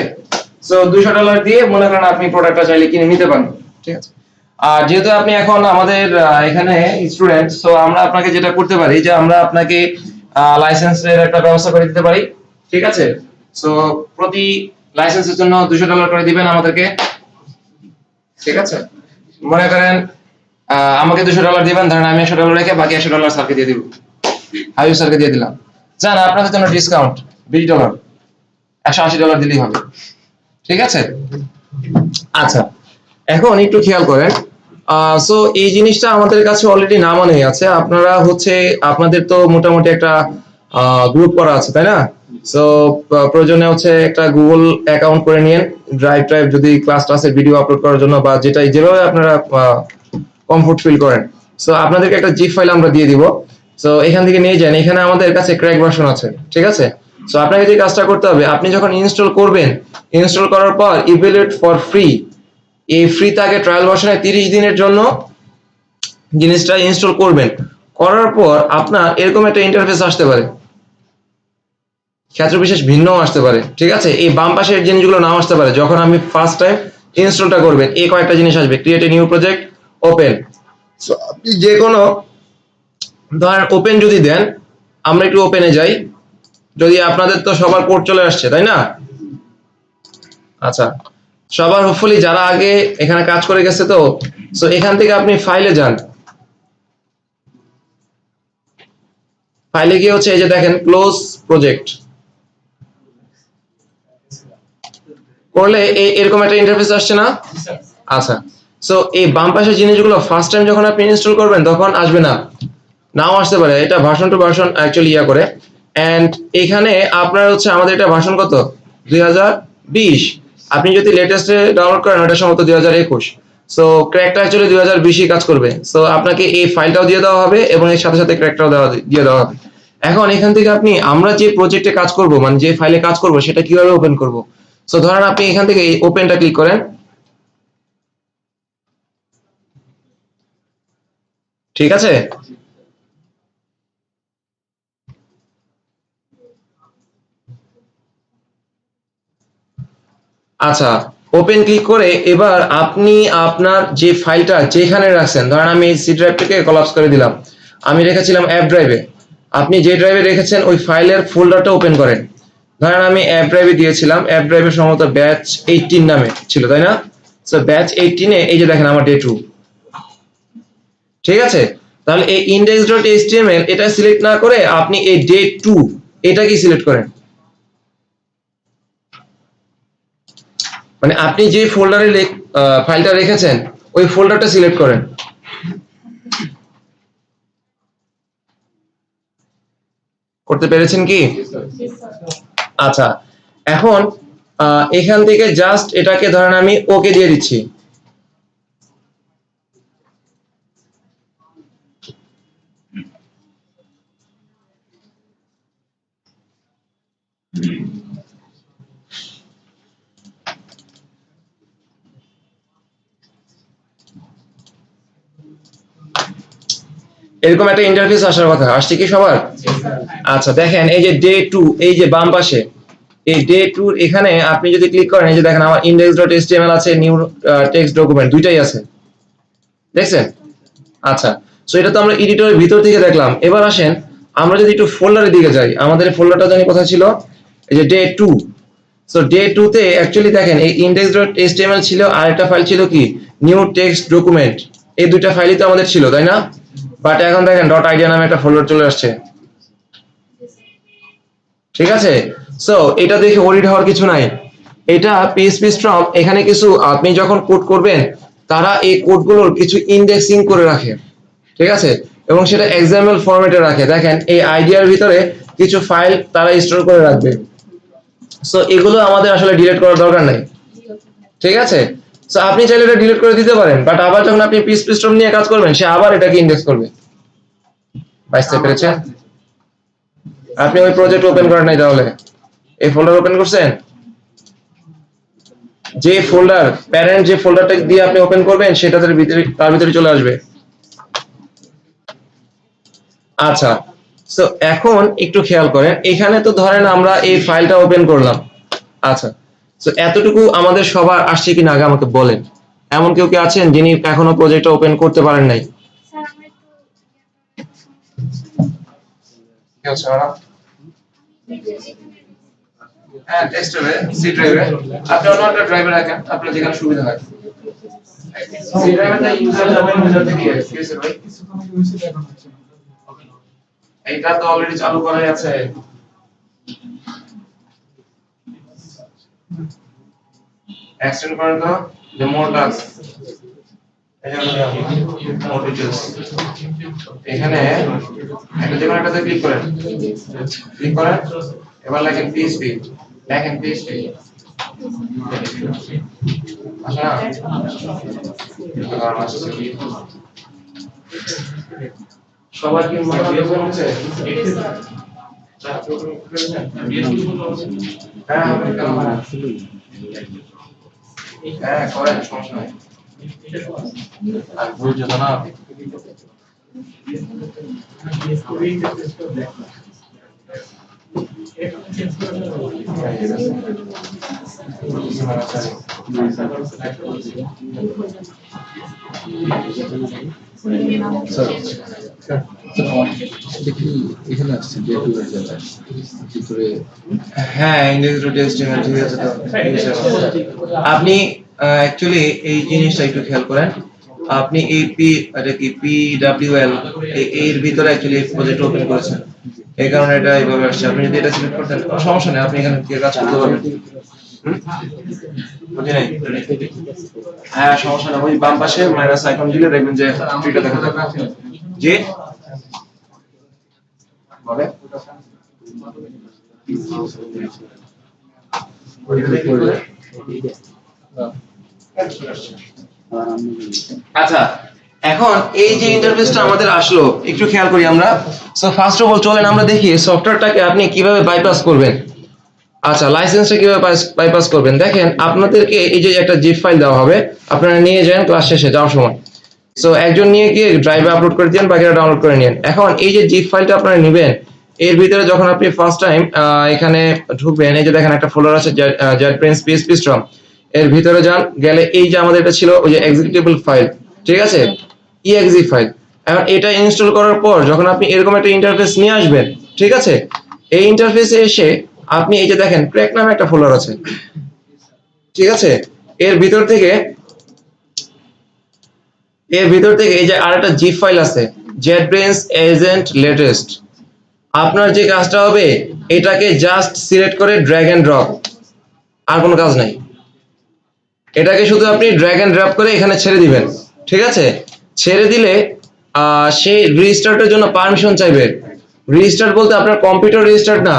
সো $200 দিয়ে মনে করেন আপনি প্রোডাক্টটা চাইলে কিনে নিতে পারেন। ঠিক আছে, আর যেহেতু আপনি এখন আমাদের এখানে স্টুডেন্ট, সো আমরা আপনাকে যেটা করতে পারি যে আমরা আপনাকে লাইসেন্সের একটা ব্যবস্থা করে দিতে পারি। ঠিক আছে, সো প্রতি লাইসেন্সের জন্য $200 করে দিবেন আমাদেরকে। ঠিক আছে, মনে করেন আমাকে $200 দিবেন, ধরেন আমি $100 রেখে বাকি $100 স্যারকে দিয়ে দিব, হাবিব স্যারকে দিয়ে দিলাম। জান আপনাদের জন্য ডিসকাউন্ট $20, $180 দিলেই হবে। ঠিক আছে, আচ্ছা এখন একটু খেয়াল করেন, সো এই জিনিসটা আমাদের কাছে অলরেডি নামানো আছে। আপনারা হচ্ছে আপনাদের তো মোটামুটি একটা গ্রুপ করা আছে, তাই না? সো প্রয়োজনে হচ্ছে একটা গুগল অ্যাকাউন্ট করে নিন, ড্রাইভ যদি ক্লাস ক্লাসের ভিডিও আপলোড করার জন্য বা যেভাবে আপনারা কমফোর্ট ফিল করেন। সো আপনাদেরকে একটা জিপ ফাইল আমরা দিয়ে দিব, সো এখান থেকে নিয়ে যান। এখানে আমাদের কাছে ক্র্যাক ভার্সন আছে। ঠিক আছে, সো আপনাকে যে কাজটা করতে হবে, আপনি যখন ইনস্টল করবেন, ইনস্টল করার পর ইভ্যালুয়েট ফর ফ্রি, এই ফ্রি তাকে ট্রায়াল ভার্সনে 30 দিনের জন্য জিনিসটা ইনস্টল করবেন। করার পর আপনার এরকম একটা ইন্টারফেস আসতে পারে, ক্ষেত্র বিশেষ ভিন্ন আসতে পারে। ঠিক আছে, এই বাম পাশের জিনিসগুলো নাও আসতে পারে। যখন আমি ফার্স্ট টাইম ইনস্টলটা করবেন, এই কয়েকটা জিনিস আসবে, create a new project, open. So আপনি যে কোনো ধরেন ওপেন যদি দেন, আমরা একটু ওপেনে যাই, যদি আপনাদের তো সবার কোড চলে আসছে, তাই না? আচ্ছা, সবার হোপফুলি যারা আগে এখানে কাজ করে গেছে, তো সো এখান থেকে আপনি ফাইলে যান। ফাইলে গিয়ে হচ্ছে এই যে দেখেন ক্লোজ প্রজেক্ট করলে এরকম একটা ইন্টারফেস আসছে না? আচ্ছা, সো এই বাম পাশের জিনিসগুলো ফার্স্ট টাইম যখন আপনি ইনস্টল করবেন তখন আসবে না, নাও আসতে পারে। এটা ভার্সন টু ভার্সন অ্যাকচুয়ালি করে। এন্ড এখানে আপনার হচ্ছে আমাদের এটা ভার্সন কত, 2020। আপনি যদি লেটেস্টে ডাউনলোড করেন ওটা সম্ভবত 2021। সো ক্র্যাকটা অ্যাকচুয়ালি 2020 কাজ করবে। সো আপনাকে এই ফাইলটাও দিয়ে দেওয়া হবে এবং এর সাথে সাথে ক্র্যাকটাও দিয়ে দেওয়া হবে। এখন এখান থেকে আপনি আমরা যে প্রজেক্টে কাজ করব, মানে যে ফাইলে কাজ করব, সেটা কিভাবে ওপেন করব। সো ধরেন আপনি এখান থেকে এই ওপেনটা ক্লিক করেন। ঠিক আছে, আচ্ছা ওপেন ক্লিক করে এবার আপনি আপনার যে ফাইলটা যেখানে রাখছেন, ধরেন আমি সি ড্রাইভটাকে কলাপস করে দিলাম, আমি রেখেছিলাম অ্যাপ ড্রাইভে। আপনি যে ড্রাইভে রেখেছেন ওই ফাইলের ফোল্ডারটা ওপেন করেন। ধরেন আমি অ্যাপ ড্রাইভে দিয়েছিলাম, অ্যাপ ড্রাইভে সম্ভবত ব্যাচ 18 নামে ছিল, তাই না? সো ব্যাচ 18-এ এই যে দেখেন আমার ডে 2। ঠিক আছে, তাহলে এই index.html এটা সিলেক্ট না করে আপনি এই ডে 2 এটাকে সিলেক্ট করেন। মানে আপনি যে ফোল্ডারে ফাইলটা রেখেছেন ওই ফোল্ডারটা সিলেক্ট করেন। করতে পেরেছেন কি? আচ্ছা, এখন এখান থেকে জাস্ট এটাকে ধরেন আমি ওকে দিয়ে দিচ্ছি। এরকম একটা ইন্টারফেস আসার কথা, আসছে কি সবার? আচ্ছা দেখেন এই যে ডে 2, এই যে বাম পাশে এই ডে 2 এখানে আপনি যদি ক্লিক করেন, এই যে দেখেন আমার index.html আছে, নিউ টেক্সট ডকুমেন্ট দুইটাই আছে, দেখছেন? আচ্ছা, সো এটা তো আমরা এডিটরের ভিতর থেকে দেখলাম। এবার আসেন আমরা যদি একটু ফোল্ডারের দিকে যাই, আমাদের ফোল্ডারটা জানি কোথায় ছিল, এই যে ডে 2। সো ডে 2 তে অ্যাকচুয়ালি দেখেন এই index.html ছিল, আর একটা ফাইল ছিল কি নিউ টেক্সট ডকুমেন্ট। এই দুইটা ফাইলই তো আমাদের ছিল, তাই না? বাট এখন দেখেন .idea নামে একটা ফোল্ডার চলে আসছে। ঠিক আছে, সো এটা দেখে ওরিড হওয়ার কিছু নাই। এটা PHP Storm এখানে কিছু আপনি যখন কোড করবেন তারা এই কোডগুলোর কিছু ইন্ডেক্সিং করে রাখে। ঠিক আছে, এবং সেটা XML ফরম্যাটে রাখে। দেখেন এই আইডিয়ার ভিতরে কিছু ফাইল তারা স্টোর করে রাখবে। সো এগুলো আমাদের আসলে ডিলিট করার দরকার নাই, ঠিক আছে? সো আপনি চাইলে এটা ডিলিট করে দিতে পারেন, বাট আবার যখন আপনি পিস সিস্টেম নিয়ে কাজ করবেন সে আবার এটাকে ইন্ডেক্স করবে। বুঝতে পেরেছেন? আপনি ওই প্রজেক্ট ওপেন করেন নাই তাহলে এই ফোল্ডার ওপেন করছেন? যে ফোল্ডার প্যারেন্ট যে ফোল্ডারটা দিয়ে আপনি ওপেন করবেন সেটা তার ভিতরে চলে আসবে। আচ্ছা, সো এখন একটু খেয়াল করেন, এখানে তো ধরেন আমরা এই ফাইলটা ওপেন করলাম। আচ্ছা, সো এতটুকু আমাদের সবার আসছে কিনা আগে আমাকে বলেন। এমন কেউ কি আছেন যিনি এখনো প্রজেক্টটা ওপেন করতে পারেন নাই? কি হচ্ছে ম্যাডাম? হ্যাঁ, টেস্ট হবে, সি ড্রাইভে আপনি অন্য একটা ড্রাইভে রাখেন, আপনার যেখানে সুবিধা হয়। সি ড্রাইভেটা ইউজার যাবেন, ইউজার থেকে কি হয়েছে ভাই? এইটা তো অলরেডি চালু করাই আছে। এক্সটেন্ড করেন তো যে মোর টাস্ক, মোর ডিটেইলস, এখানে একটা যেকোনো একটাতে ক্লিক করেন, এবার লেখেন পিএইচপি, লেখেন পিএইচপি। আচ্ছা, সবার কি মোটামুটি ওপেন হচ্ছে? হ্যাঁ, হ্যাঁ করেন, সমস্যা নাই। আর ভুল যেত না। হ্যাঁ, ইন্ডেক্স ডট এইচটিএমএল ঠিক আছে তো। আপনি অ্যাকচুয়ালি এই জিনিসটা একটু খেয়াল করেন। আপনি এই পিডব্লিউএল এর ভিতরে অ্যাকচুয়ালি প্রজেক্ট ওপেন করেছেন, এই কারণে এটা এইভাবে আসছে। আপনি যদি এটা সিলেক্ট করতেন কোনো সমস্যা নেই, আপনি এখানে থেকে কাজ করতে পারবেন। বুঝি নাই? হ্যাঁ, সমস্যা নেই, ওই বাম পাশে মাইনাস আইকন দিলে দেখবেন যে ট্রিটা দেখা যাবে। জি বলে আচ্ছা, এখন এই যে ইন্টারফেসটা আমাদের আসলো একটু খেয়াল করি আমরা। সো ফার্স্ট অফ অল চলেন আমরা দেখি সফটওয়্যারটাকে আপনি কিভাবে বাইপাস করবেন। আচ্ছা, লাইসেন্সটা কিভাবে বাইপাস করবেন দেখেন। আপনাদেরকে এই যে একটা জিপ ফাইল দেওয়া হবে, আপনারা নিয়ে যান ক্লাস শেষে যাওয়ার সময়। সো একজন নিয়ে গিয়ে ড্রাইভে আপলোড করে দেন, বাকিরা ডাউনলোড করে নিন। এখন এই যে জিপ ফাইলটা আপনারা নেবেন, এর ভিতরে যখন আপনি ফার্স্ট টাইম এখানে ঢুকবেন, এই যে দেখেন একটা ফোল্ডার আছে JetBrains PHP Storm, এর ভিতরে যান, গেলে এই যে আমাদের এটা ছিল ওই যে এক্সিকিউটেবল ফাইল, ঠিক আছে, exe ফাইল। এখন এটা ইনস্টল করার পর যখন আপনি এরকম একটা ইন্টারফেস নিয়ে আসবেন, ঠিক আছে, এই ইন্টারফেসে এসে আপনি এই যে দেখেন ক্র্যাক নামে একটা ফোল্ডার আছে, ঠিক আছে, এর ভিতর থেকে এই যে আরেকটা জিপ ফাইল আছে JetBrains Agent Latest। আপনার যে কাজটা হবে এটাকে জাস্ট সিলেক্ট করে ড্র্যাগ এন্ড ড্রপ, আর কোনো কাজ নাই। এটাকে শুধু আপনি ড্র্যাগ এন্ড ড্রপ করে এখানে ছেড়ে দিবেন, ঠিক আছে। ছেড়ে দিলে সে রিস্টার্টের জন্য পারমিশন চাইবে। রিস্টার্ট বলতে আপনার কম্পিউটার রিস্টার্ট না,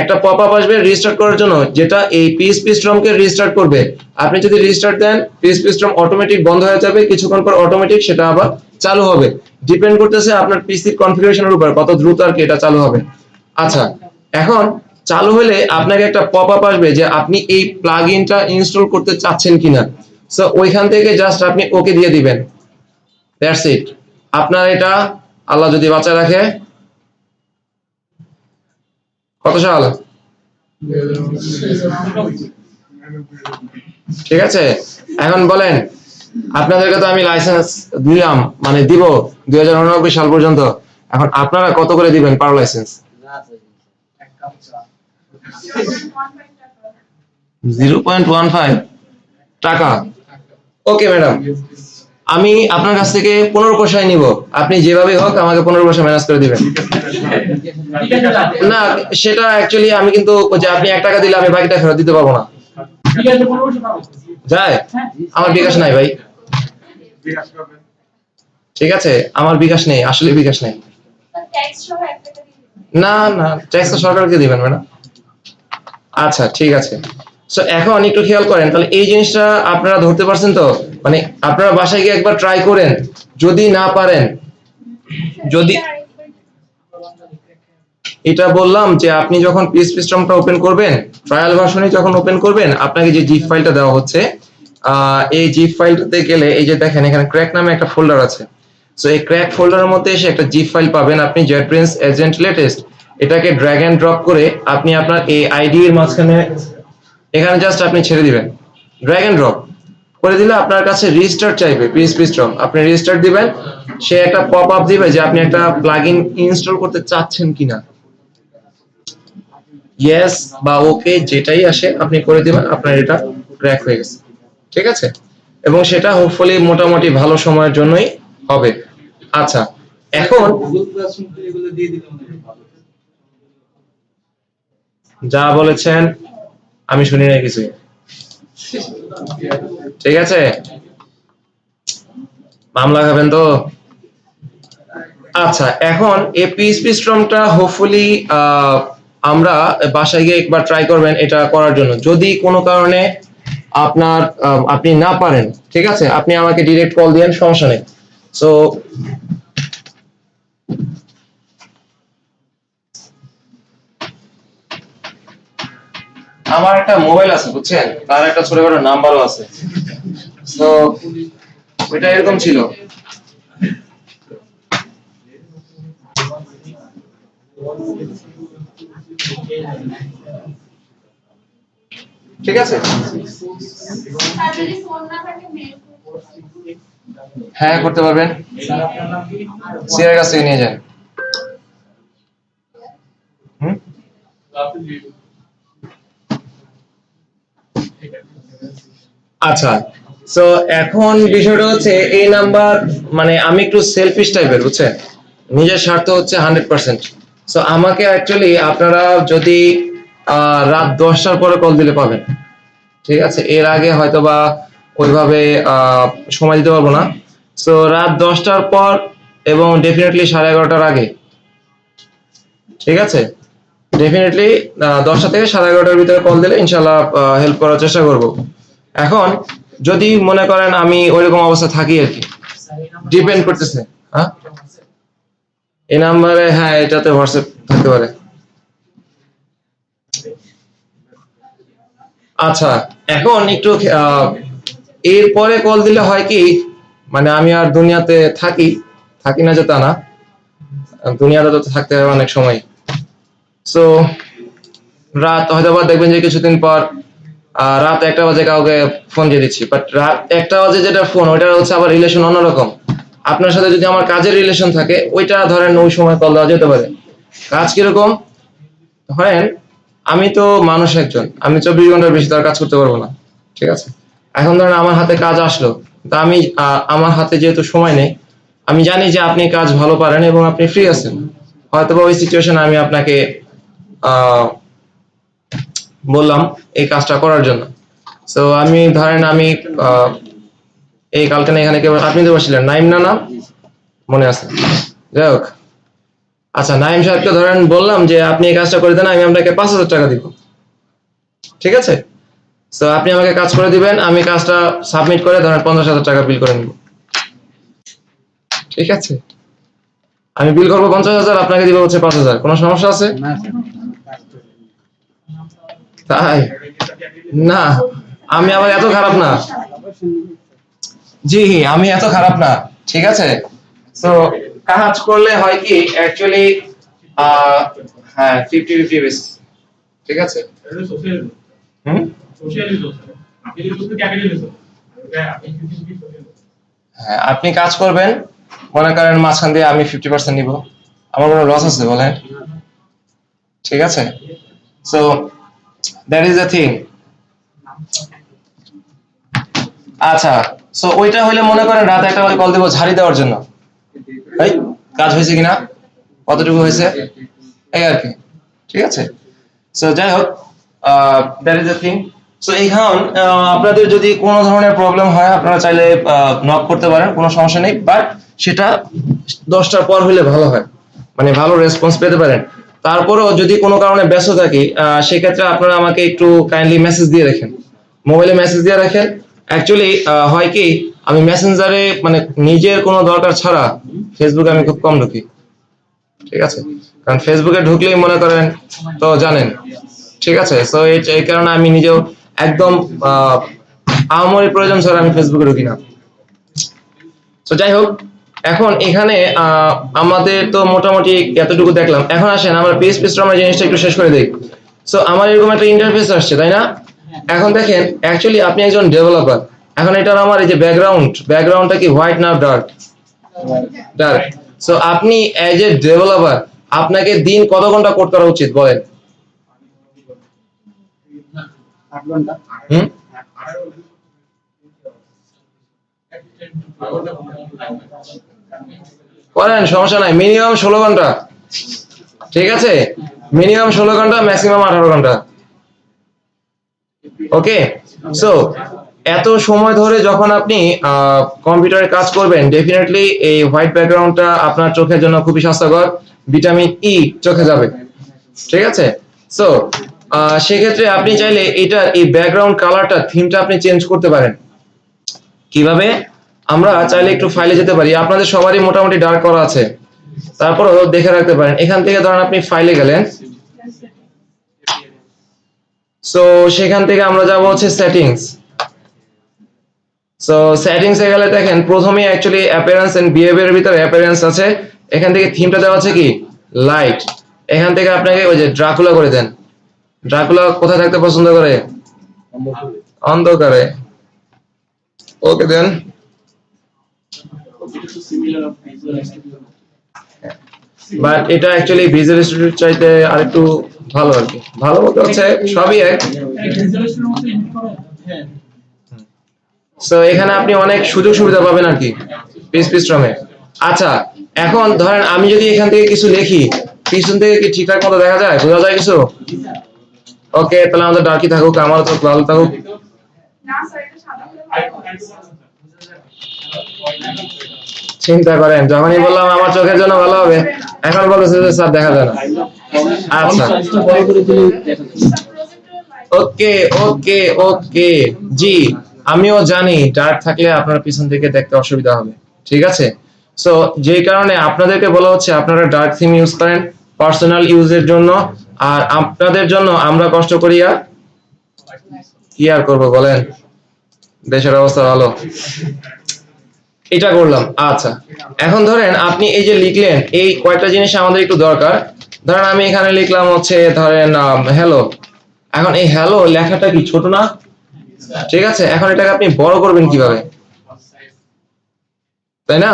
একটা পপআপ আসবে রিস্টার্ট করার জন্য, যেটা এই পিএইচপি স্টর্মকে রিস্টার্ট করবে। আপনি যদি রিস্টার্ট দেন পিএইচপি স্টর্ম অটোমেটিক বন্ধ হয়ে যাবে, কিছুক্ষণ পর অটোমেটিক সেটা আবার চালু হবে। ডিপেন্ড করতেছে আপনার পিসির কনফিগারেশনের উপর কত দ্রুত আর কি এটা চালু হবে। আচ্ছা, এখন চালু হলে আপনাকে একটা পপআপ আসবে যে আপনি এই প্লাগইনটা ইনস্টল করতে চাচ্ছেন কিনা। সো ওইখান থেকে জাস্ট আপনি ওকে দিয়ে দিবেন, দ্যাটস ইট। আপনার এটা আল্লাহ যদি বাঁচা রাখে কত সাল, ঠিক আছে। এখন বলেন, আপনাদেরকে তো আমি লাইসেন্স দিলাম, মানে দিব 2089 সাল পর্যন্ত। এখন আপনারা কত করে দিবেন পার লাইসেন্স? 0.15 টাকা। ওকে ম্যাডাম, আমি আপনার কাছ থেকে 15 পয়সায় নিব, আপনি যেভাবে হোক আমাকে 15 পয়সা ম্যানেজ করে দিবেন। না, সেটা অ্যাকচুয়ালি আমি কিন্তু যে আপনি 1 টাকা দিলে আমি বাকিটা ফেরত দিতে পারবো না। যায়, আমার বিকাশ নাই ভাই। ঠিক আছে, আমার বিকাশ নেই, আসলে বিকাশ নেই। না না, ট্যাক্স তো সরকারকে দিবেন ম্যাডাম। আচ্ছা ঠিক আছে। সো এখন একটু খেয়াল করেন, তাহলে এই জিনিসটা আপনারা ধরতে পারছেন তো? মানে আপনারা বাসায় গিয়ে একবার ট্রাই করেন, যদি না পারেন, যদি এটা বললাম যে আপনি যখন পিএসপি স্ট্রমটা ওপেন করবেন, ট্রায়াল ভার্সনে যখন ওপেন করবেন, আপনাকে যে জিপ ফাইলটা দেওয়া হচ্ছে, এই জিপ ফাইলটাতে গেলে এই যে দেখেন এখানে ক্র্যাক নামে একটা ফোল্ডার আছে। সো এই ক্র্যাক ফোল্ডারের মধ্যে এসে একটা জিপ ফাইল পাবেন আপনি, JetBrains এজেন্ট লেটেস্ট। এটাকে ড্র্যাগ এন্ড ড্রপ করে আপনি আপনার এই আইডি এর মাঝখানে এখানে জাস্ট আপনি ছেড়ে দিবেন, ড্র্যাগ এন্ড ড্রপ করে দিলে আপনার কাছে রিস্টার্ট চাইবে পিএসপি স্ট্রম, আপনি রিস্টার্ট দিবেন, সে একটা পপ আপ দিবে যে আপনি একটা প্লাগইন ইনস্টল করতে চাচ্ছেন কিনা, ইয়েস বা ওকে যেটাই আসে আপনি করে দিবেন, আপনার এটা ক্র্যাক হয়ে গেছে। ঠিক আছে, এবং সেটা হোপফুলি মোটামুটি ভালো সময়ের জন্যই হবে। আচ্ছা এখন যা বলেছেন আমি শুনি না কিছু, ঠিক আছে, মামলা খাবেন তো। আচ্ছা এখন এই পিএসপি স্ট্রমটা হোপফুলি আমরা বাসায় গিয়ে একবার ট্রাই করবেন এটা করার জন্য। যদি কোনো কারণে আপনার আপনি না পারেন, ঠিক আছে, আপনি আমাকে ডিরেক্ট কল দিয়েন, সমস্যা নেই। সো আমার একটা মোবাইল আছে বুঝছেন, তার একটা ছোটখাটো নাম্বারও আছে। সো ওইটা এরকম ছিল। ঠিক আছে, হ্যাঁ করতে পারবেন, সিআর কাছ থেকে নিয়ে যান। আচ্ছা সো এখন বিষয়টা হচ্ছে এই নাম্বার, মানে আমি একটু সেলফিশ টাইপের বুঝছেন, নিজের স্বার্থ হচ্ছে 100%। সো আমাকে অ্যাকচুয়ালি আপনারা যদি রাত 10টার পরে কল দিলে পাবেন, ঠিক আছে, এর আগে হয়তোবা ওইভাবে সময় দিতে পারবো না। সো রাত 10টার পর এবং ডেফিনেটলি 11:30টার আগে, ঠিক আছে, ডেফিনেটলি 10টা থেকে 11:30টার ভিতরে কল দিলে ইনশাল্লাহ হেল্প করার চেষ্টা করব। এখন যদি মনে করেন আমি ওইরকম অবস্থা থাকি আর কি, ডিপেন্ড করতেছে। হ্যাঁ এই নাম্বারে, হ্যাঁ এটাতে হোয়াটসঅ্যাপ থাকতে পারে। আচ্ছা এখন একটু এরপরে কল দিলে হয় কি, মানে আমি আর দুনিয়াতে থাকি না যে তা না, দুনিয়াতে তো থাকতে হয় অনেক সময়। সো রাত হয়তো বা দেখবেন যে কিছুদিন পর রাত 1টা বাজে কাউকে ফোন দিয়ে দিচ্ছি, বাট রাত 1টা বাজে যেটা ফোন, ওইটা হচ্ছে আবার রিলেশন অন্যরকম। আপনার সাথে যদি আমার কাজের রিলেশন থাকে, ওইটা ধরেন ওই সময় কল দেওয়া যেতে পারে। কাজ কিরকম ধরেন, আমি তো মানুষ একজন, আমি 24 ঘন্টার বেশি তার কাজ করতে পারবো না, ঠিক আছে। এখন ধরেন আমার হাতে কাজ আসলো, তা আমি আমার হাতে যেহেতু সময় নেই, আমি জানি যে আপনি কাজ ভালো পারেন এবং আপনি ফ্রি আছেন, হয়তোবা ওই সিচুয়েশনে আমি আপনাকে বললাম এই কাজটা করার জন্য। সো আমি ধরেন আমি এই কালকে না এখানে কেউ, আপনি তো বসছিলেন নাইম না, নাম মনে আছে, যাই হোক। আচ্ছা নাইম সাহেবকে ধরেন বললাম যে আপনি এই কাজটা করে দেন, আমি আপনাকে 5,000 টাকা দিব, ঠিক আছে। সো আপনি আমাকে কাজ করে দিবেন, আমি কাজটা সাবমিট করে ধরেন 50,000 টাকা বিল করে নিব, ঠিক আছে। আমি বিল করবো 50,000, আপনাকে দিব হচ্ছে 5,000, কোনো সমস্যা আছে? তাই না, আমি আবার এত খারাপ না, জি আমি এত খারাপ না, ঠিক আছে। তো কাজ করলে হয় কি অ্যাকচুয়ালি হ্যাঁ 50-50 বেস, ঠিক আছে। হ্যাঁ আপনি কাজ করবেন, মনে করেন মাঝখান দিয়ে আমি 50% নিব, আমার কোনো লস আছে বলেন? ঠিক আছে, so that is the thing. আচ্ছা সো ওইটা হইলে মনে করেন রাত 1টা বাজে কল দেবো ঝাড়ি দেওয়ার জন্য, এই কাজ হয়েছে কিনা, কতটুকু হয়েছে, এই আর কি, ঠিক আছে। সো যাই হোক, that is the thing. So এখন আপনাদের যদি কোনো ধরনের প্রবলেম হয়, আপনারা চাইলে নক করতে পারেন, কোনো সমস্যা নেই, বাট সেটা 10টার পর হলে ভালো হয়, মানে ভালো রেসপন্স পেতে পারেন। তারপরেও যদি কোনো কারণে ব্যস্ত থাকি সেক্ষেত্রে আপনারা আমাকে একটু কাইন্ডলি মেসেজ দিয়ে রাখেন, মোবাইলে মেসেজ দিয়ে রাখেন। অ্যাকচুয়ালি হয় কি, আমি মেসেঞ্জারে মানে নিজের কোনো দরকার ছাড়া ফেসবুকে আমি খুব কম ঢুকি, ঠিক আছে? কারণ ফেসবুকে ঢুকলেই মনে করেন তো জানেন, ঠিক আছে? সো এই কারণে আমি নিজেও একদম আহামরি প্রয়োজন ছাড়া আমি ফেসবুকে ঢুকি না। তো যাই হোক, এখন এখানে আমাদের তো মোটামুটি এতটুকু দেখলাম। এখন আসেন আমরা PHP Storm জিনিসটা একটু শেষ করে দেই। সো আমার এরকম একটা ইন্টারফেস আসছে, তাই না? এখন দেখেন অ্যাকচুয়ালি আপনি একজন ডেভেলপার। এখন এটার আমার এই যে ব্যাকগ্রাউন্ডটা কি হোয়াইট না ডার্ক? ডার্ক। সো আপনি এজ এ ডেভেলপার আপনাকে দিন কত ঘন্টা কোড করা উচিত বলেন? 8 ঘন্টা। হুম, করেন, সমস্যা নাই। মিনিমাম 16 ঘন্টা, ঠিক আছে? মিনিমাম 16 ঘন্টা, ম্যাক্সিমাম 18 ঘন্টা। ওকে, সো এত সময় ধরে যখন আপনি কম্পিউটারে কাজ করবেন, ডেফিনেটলি এই হোয়াইট ব্যাকগ্রাউন্ডটা আপনার চোখের জন্য খুবই স্বাস্থ্যকর। ভিটামিন ই চোখে যাবে, ঠিক আছে? সো সেক্ষেত্রে আপনি চাইলে এটার এই ব্যাকগ্রাউন্ড কালারটা, থিমটা আপনি চেঞ্জ করতে পারেন। কিভাবে? আমরা চাইলে একটু ফাইলে যেতে পারি। আপনাদের সবারই মোটামুটি ডার্ক করা আছে, তারপরেও দেখে রাখতে পারেন। এখান থেকে ধরেন আপনি ফাইলে গেলেন, সো সেখান থেকে আমরা যাব হচ্ছে সেটিংস। সো সেটিংস এ গেলে দেখেন প্রথমেই অ্যাকচুয়ালি অ্যাপিয়ারেন্স এন্ড বিহেভিয়ারের ভিতরে অ্যাপিয়ারেন্স আছে। এখান থেকে থিমটা দেওয়া আছে কি লাইট। এখান থেকে আপনাকে ওই যে ড্রাকুলা করে দেন। ড্রাকুলা কোথায় থাকতে পছন্দ করে? অন্ধকারে। ওকে দেন। বাট এটা অ্যাকচুয়ালি ভিজুয়াল স্টুডিও চাইতে আরেকটু ভালো আর কি। ভালো বলতে হচ্ছে সবই এক। সো এখানে আপনি অনেক সুযোগ সুবিধা পাবেন আর কি PHP Storm এ। আচ্ছা, এখন ধরেন আমি যদি এখান থেকে কিছু লিখি, পিছন থেকে কি ঠিকঠাক মতো দেখা যায়, বোঝা যায় কিছু? ওকে, তাহলে আমাদের ডার্কি থাকুক, আমার তো লাল থাকুক। চিন্তা করেন, যখনই বললাম আমার চোখের জন্য ভালো হবে, এখন বলতেছে যে স্যার দেখা যায় না। আচ্ছা, ওকে ওকে ওকে, জি আমিও জানি ডার্ক থাকলে আপনার পিছন থেকে দেখতে অসুবিধা হবে, ঠিক আছে? সো যেই কারণে আপনাদেরকে বলা হচ্ছে আপনারা ডার্ক থিম ইউজ করেন পার্সোনাল ইউজের জন্য। আর আপনাদের জন্য আমরা কষ্ট করিয়া কি আর করবো বলেন, দেশের অবস্থা ভালো, এটা করলাম। আচ্ছা, এখন ধরেন আপনি এই যে লিখলেন, এই কয়েকটা জিনিস আমাদের একটু দরকার। ধরেন আমি এখানে লিখলাম হচ্ছে ধরেন হ্যালো। এখন এই হ্যালো লেখাটা কি ছোট না? ঠিক আছে, এখন এটাকে আপনি বড় করবেন কিভাবে, তাই না?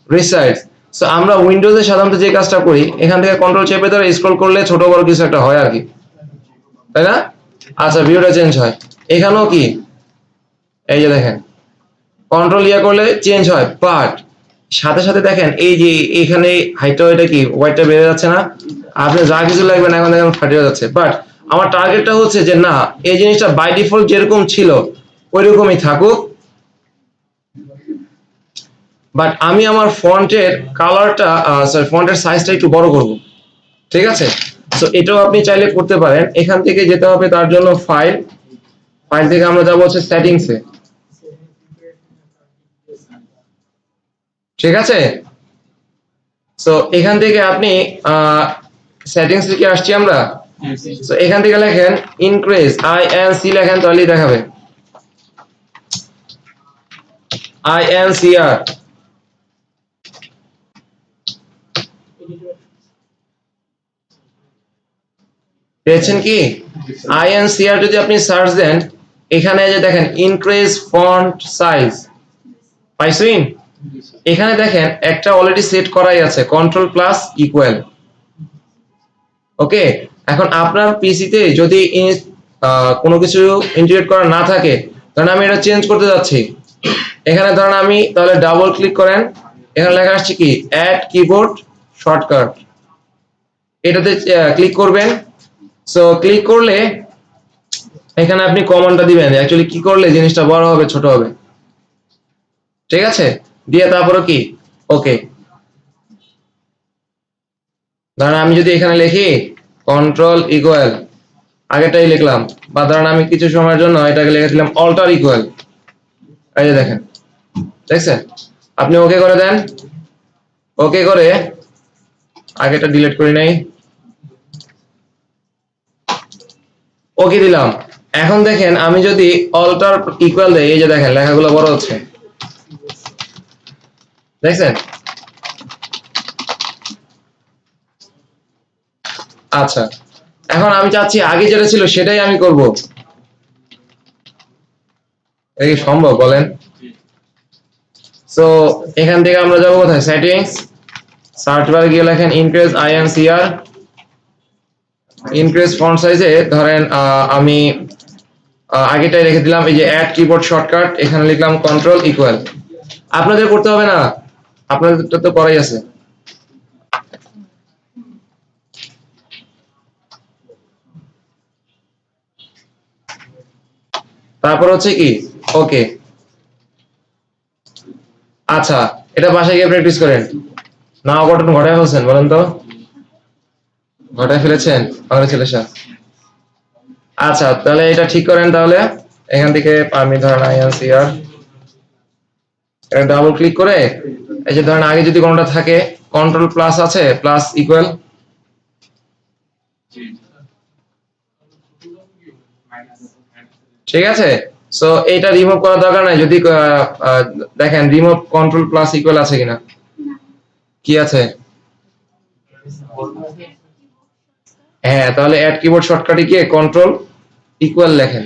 রিসাইজ। সো আমরা উইন্ডোজে সাধারণত যে কাজটা করি, এখান থেকে কন্ট্রোল চেপে ধরে স্ক্রল করলে ছোট বড় কিছু একটা হয় আর কি, তাই না? আচ্ছা, ভিউটা চেঞ্জ হয়। এখানেও কি এই যে দেখেন কন্ট্রোল ইয়া করলে চেঞ্জ হয়, বাট সাথে সাথে দেখেন এই যে এখানে হাইটটা এটা কি হোয়াইটটা বেড়ে যাচ্ছে না? আপনি যা কিছু লাগবেন এখন দেখেন ফাটিয়ে যাচ্ছে। বাট আমার টার্গেটটা হচ্ছে যে না, এই জিনিসটা বাই ডিফল্ট যেরকম ছিল ওইরকমই থাকুক, বাট আমি আমার ফন্টের কালারটা ফন্টের সাইজটা একটু বড় করব, ঠিক আছে? সো এটাও আপনি চাইলে করতে পারেন। এখান থেকে যেতে হবে তার জন্য ফাইল থেকে আমরা যাব হচ্ছে সেটিংসে, ঠিক আছে? সো এখান থেকে আপনি সেটিংস থেকে আসছি আমরা। সো এখান থেকে লেখেন ইনক্রিজ INC লেখেন, তাহলেই দেখাবে INCR। পেয়েছেন কি? INCR যদি আপনি সার্চ দেন, এখানে যে দেখেন ইনক্রিজ ফন্ট সাইজ, পাইছেন? এখানে দেখেন একটা অলরেডি সেট করাই আছে, কন্ট্রোল প্লাস ইকুয়াল। ওকে, এখন আপনার পিসিতে যদি কোনো কিছু ইন্টিগ্রেট করা না থাকে, ধরেন আমি এটা চেঞ্জ করতে যাচ্ছি, এখানে ধরেন আমি তাহলে ডাবল ক্লিক করেন, এখানে লেখা আসছে কি অ্যাড কিবোর্ড শর্টকাট, এটাতে ক্লিক করবেন। সো ক্লিক করলে এখানে আপনি কমান্ডটা দিবেন অ্যাকচুয়ালি কি করলে জিনিসটা বড় হবে ছোট হবে, ঠিক আছে? দিয়ে তারপরে কি ওকে, ধরেন আমি যদি এখানে লিখি কন্ট্রোল ইকুয়াল, আগেরটাই লিখলাম, বা ধরেন আমি কিছু সময়ের জন্য এটাকে লিখেছিলাম অল্টার ইকুয়াল, এই যে দেখেন, দেখছেন? আপনি ওকে করে দেন, ওকে করে আগেটা ডিলিট করি নাই, ওকে দিলাম। এখন দেখেন আমি যদি অল্টার ইকুয়াল দেই, এই যে দেখেন লেখাগুলো বড় হচ্ছে, দেখছেন? আচ্ছা, এখন আমি চাচ্ছি আগে যেটা ছিল সেটাই আমি করব, এটা কি সম্ভব বলেন? সো এখান থেকে আমরা যাব কোথায়? সেটিংস, সার্চ বারে গিয়ে লেখেন ইনক্রিজ আইএনসিআর, ইনক্রিজ ফন্ট সাইজে ধরেন আমি আগেটাই রেখে দিলাম, এই যে অ্যাড কিবোর্ড শর্টকাট, এখানে লিখলাম কন্ট্রোল ইকুয়াল। আপনাদের করতে হবে না, আপনাদেরটা তো করাই আছে। তারপর হচ্ছে কি ওকে। আচ্ছা, এটা বাসায় গিয়ে প্র্যাকটিস করেন। না অঘটন ঘটায় ফেলছেন বলেন তো, ঘটায় ফেলেছেন কংগ্রেচুলেশন। আচ্ছা, তাহলে এটা ঠিক করেন। তাহলে এখান থেকে আমি ধরেন আইএনসিআর এটা ডাবল ক্লিক করে, এই যে ধরেন আগে যদি কোনটা থাকে কন্ট্রোল প্লাস আছে, প্লাস ইকুয়াল, ঠিক আছে? সো এটা রিমুভ করার দরকার নাই। যদি দেখেন রিমুভ কন্ট্রোল প্লাস ইকুয়াল আছে কিনা, কি আছে? হ্যাঁ, তাহলে অ্যাড কিবোর্ড শর্টকাটে গিয়ে কন্ট্রোল ইকুয়াল লেখেন,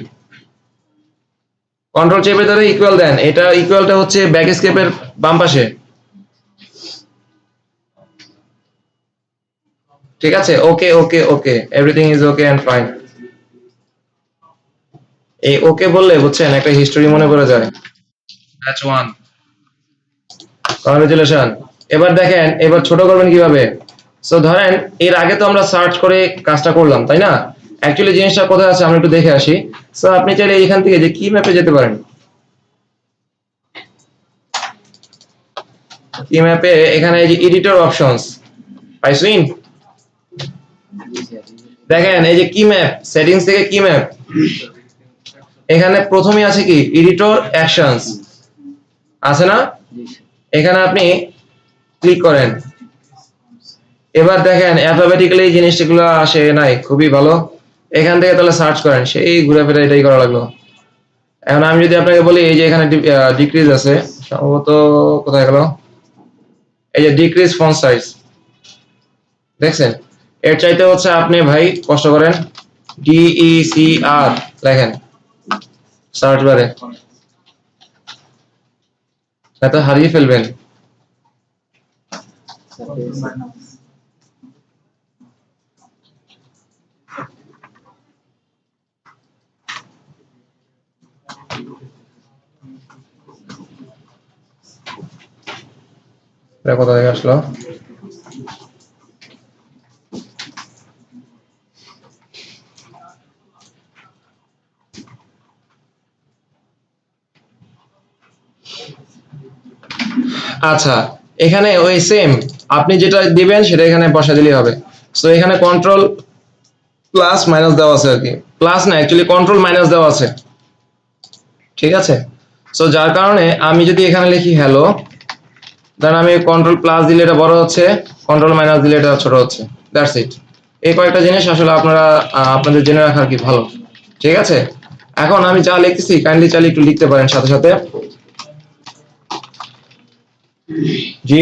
কন্ট্রোল চেপে ধরে ইকুয়াল দেন। এটা ইকুয়ালটা হচ্ছে ব্যাক স্কেপের বাম পাশে, ঠিক আছে? Okay okay okay, everything is okay and fine. এই ওকে বললে বুঝছেন একটা হিস্টোরি মনে পড়ে যায়। Batch 1, congratulation. এবার দেখেন এবার ছোট করবেন কিভাবে। সো ধরেন এর আগে তো আমরা সার্চ করে কাজটা করলাম, তাই না? অ্যাকচুয়ালি জিনিসটা কোথায় আছে আমরা একটু দেখে আসি। সো আপনি চাইলে এখান থেকে যে কি ম্যাপে যেতে পারেন, কি ম্যাপে এখানে এই যে এডিটর অপশনস পাইছেন, দেখেন এই যে কি ম্যাপ, সেটিংস থেকে কি ম্যাপ, এখানে প্রথমে আছে কি এডিটর অ্যাকশনস আছে না? এখানে আপনি ক্লিক করেন, এবার দেখেন অ্যালফাবেটিক্যালি জিনিসগুলো আসে নাই, খুবই ভালো। এখান থেকে তাহলে সার্চ করেন, সেই ঘুরে ফিরে এটাই করা লাগলো। এখন আমি যদি আপনাকে বলি এই যে এখানে ডিক্রিজ আছে, সম্ভবত কোথায় গেল, এই যে ডিক্রিজ ফন্ট সাইজ, দেখছেন? এর চাইতে হচ্ছে আপনি ভাই কষ্ট করেন, DECR লেখেন সার্চ বারে, এত হারিয়ে ফেলবেন। এটা কোথা থেকে আসলো? আচ্ছা, এখানে ওই সেম আপনি যেটা দিবেন সেটা এখানে বসা দিলেই হবে। সো এখানে কন্ট্রোল প্লাস মাইনাস দেওয়া আছে আর কি, প্লাস না অ্যাকচুয়ালি কন্ট্রোল মাইনাস দেওয়া আছে, ঠিক আছে? সো যার কারণে আমি যদি এখানে লিখি হ্যালো, দেন আমি কন্ট্রোল প্লাস দিলে এটা বড় হচ্ছে, কন্ট্রোল মাইনাস দিলে এটা ছোট হচ্ছে, দ্যাটস ইট। এই কয়েকটা জিনিস আসলে আপনারা আপনাদের জেনে রাখা কি ভালো, ঠিক আছে? এখন আমি যা লিখতেছি কাইন্ডলি চাইলে একটু লিখতে পারেন সাথে সাথে। জি,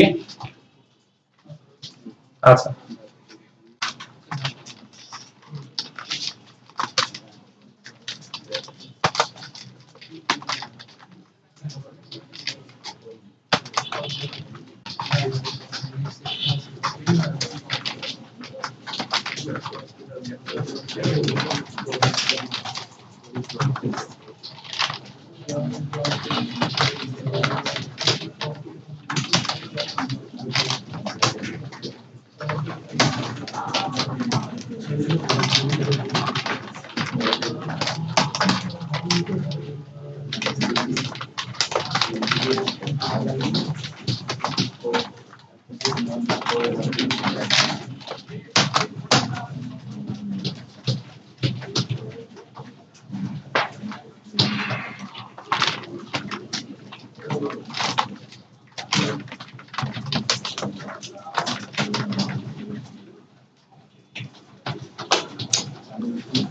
আচ্ছা,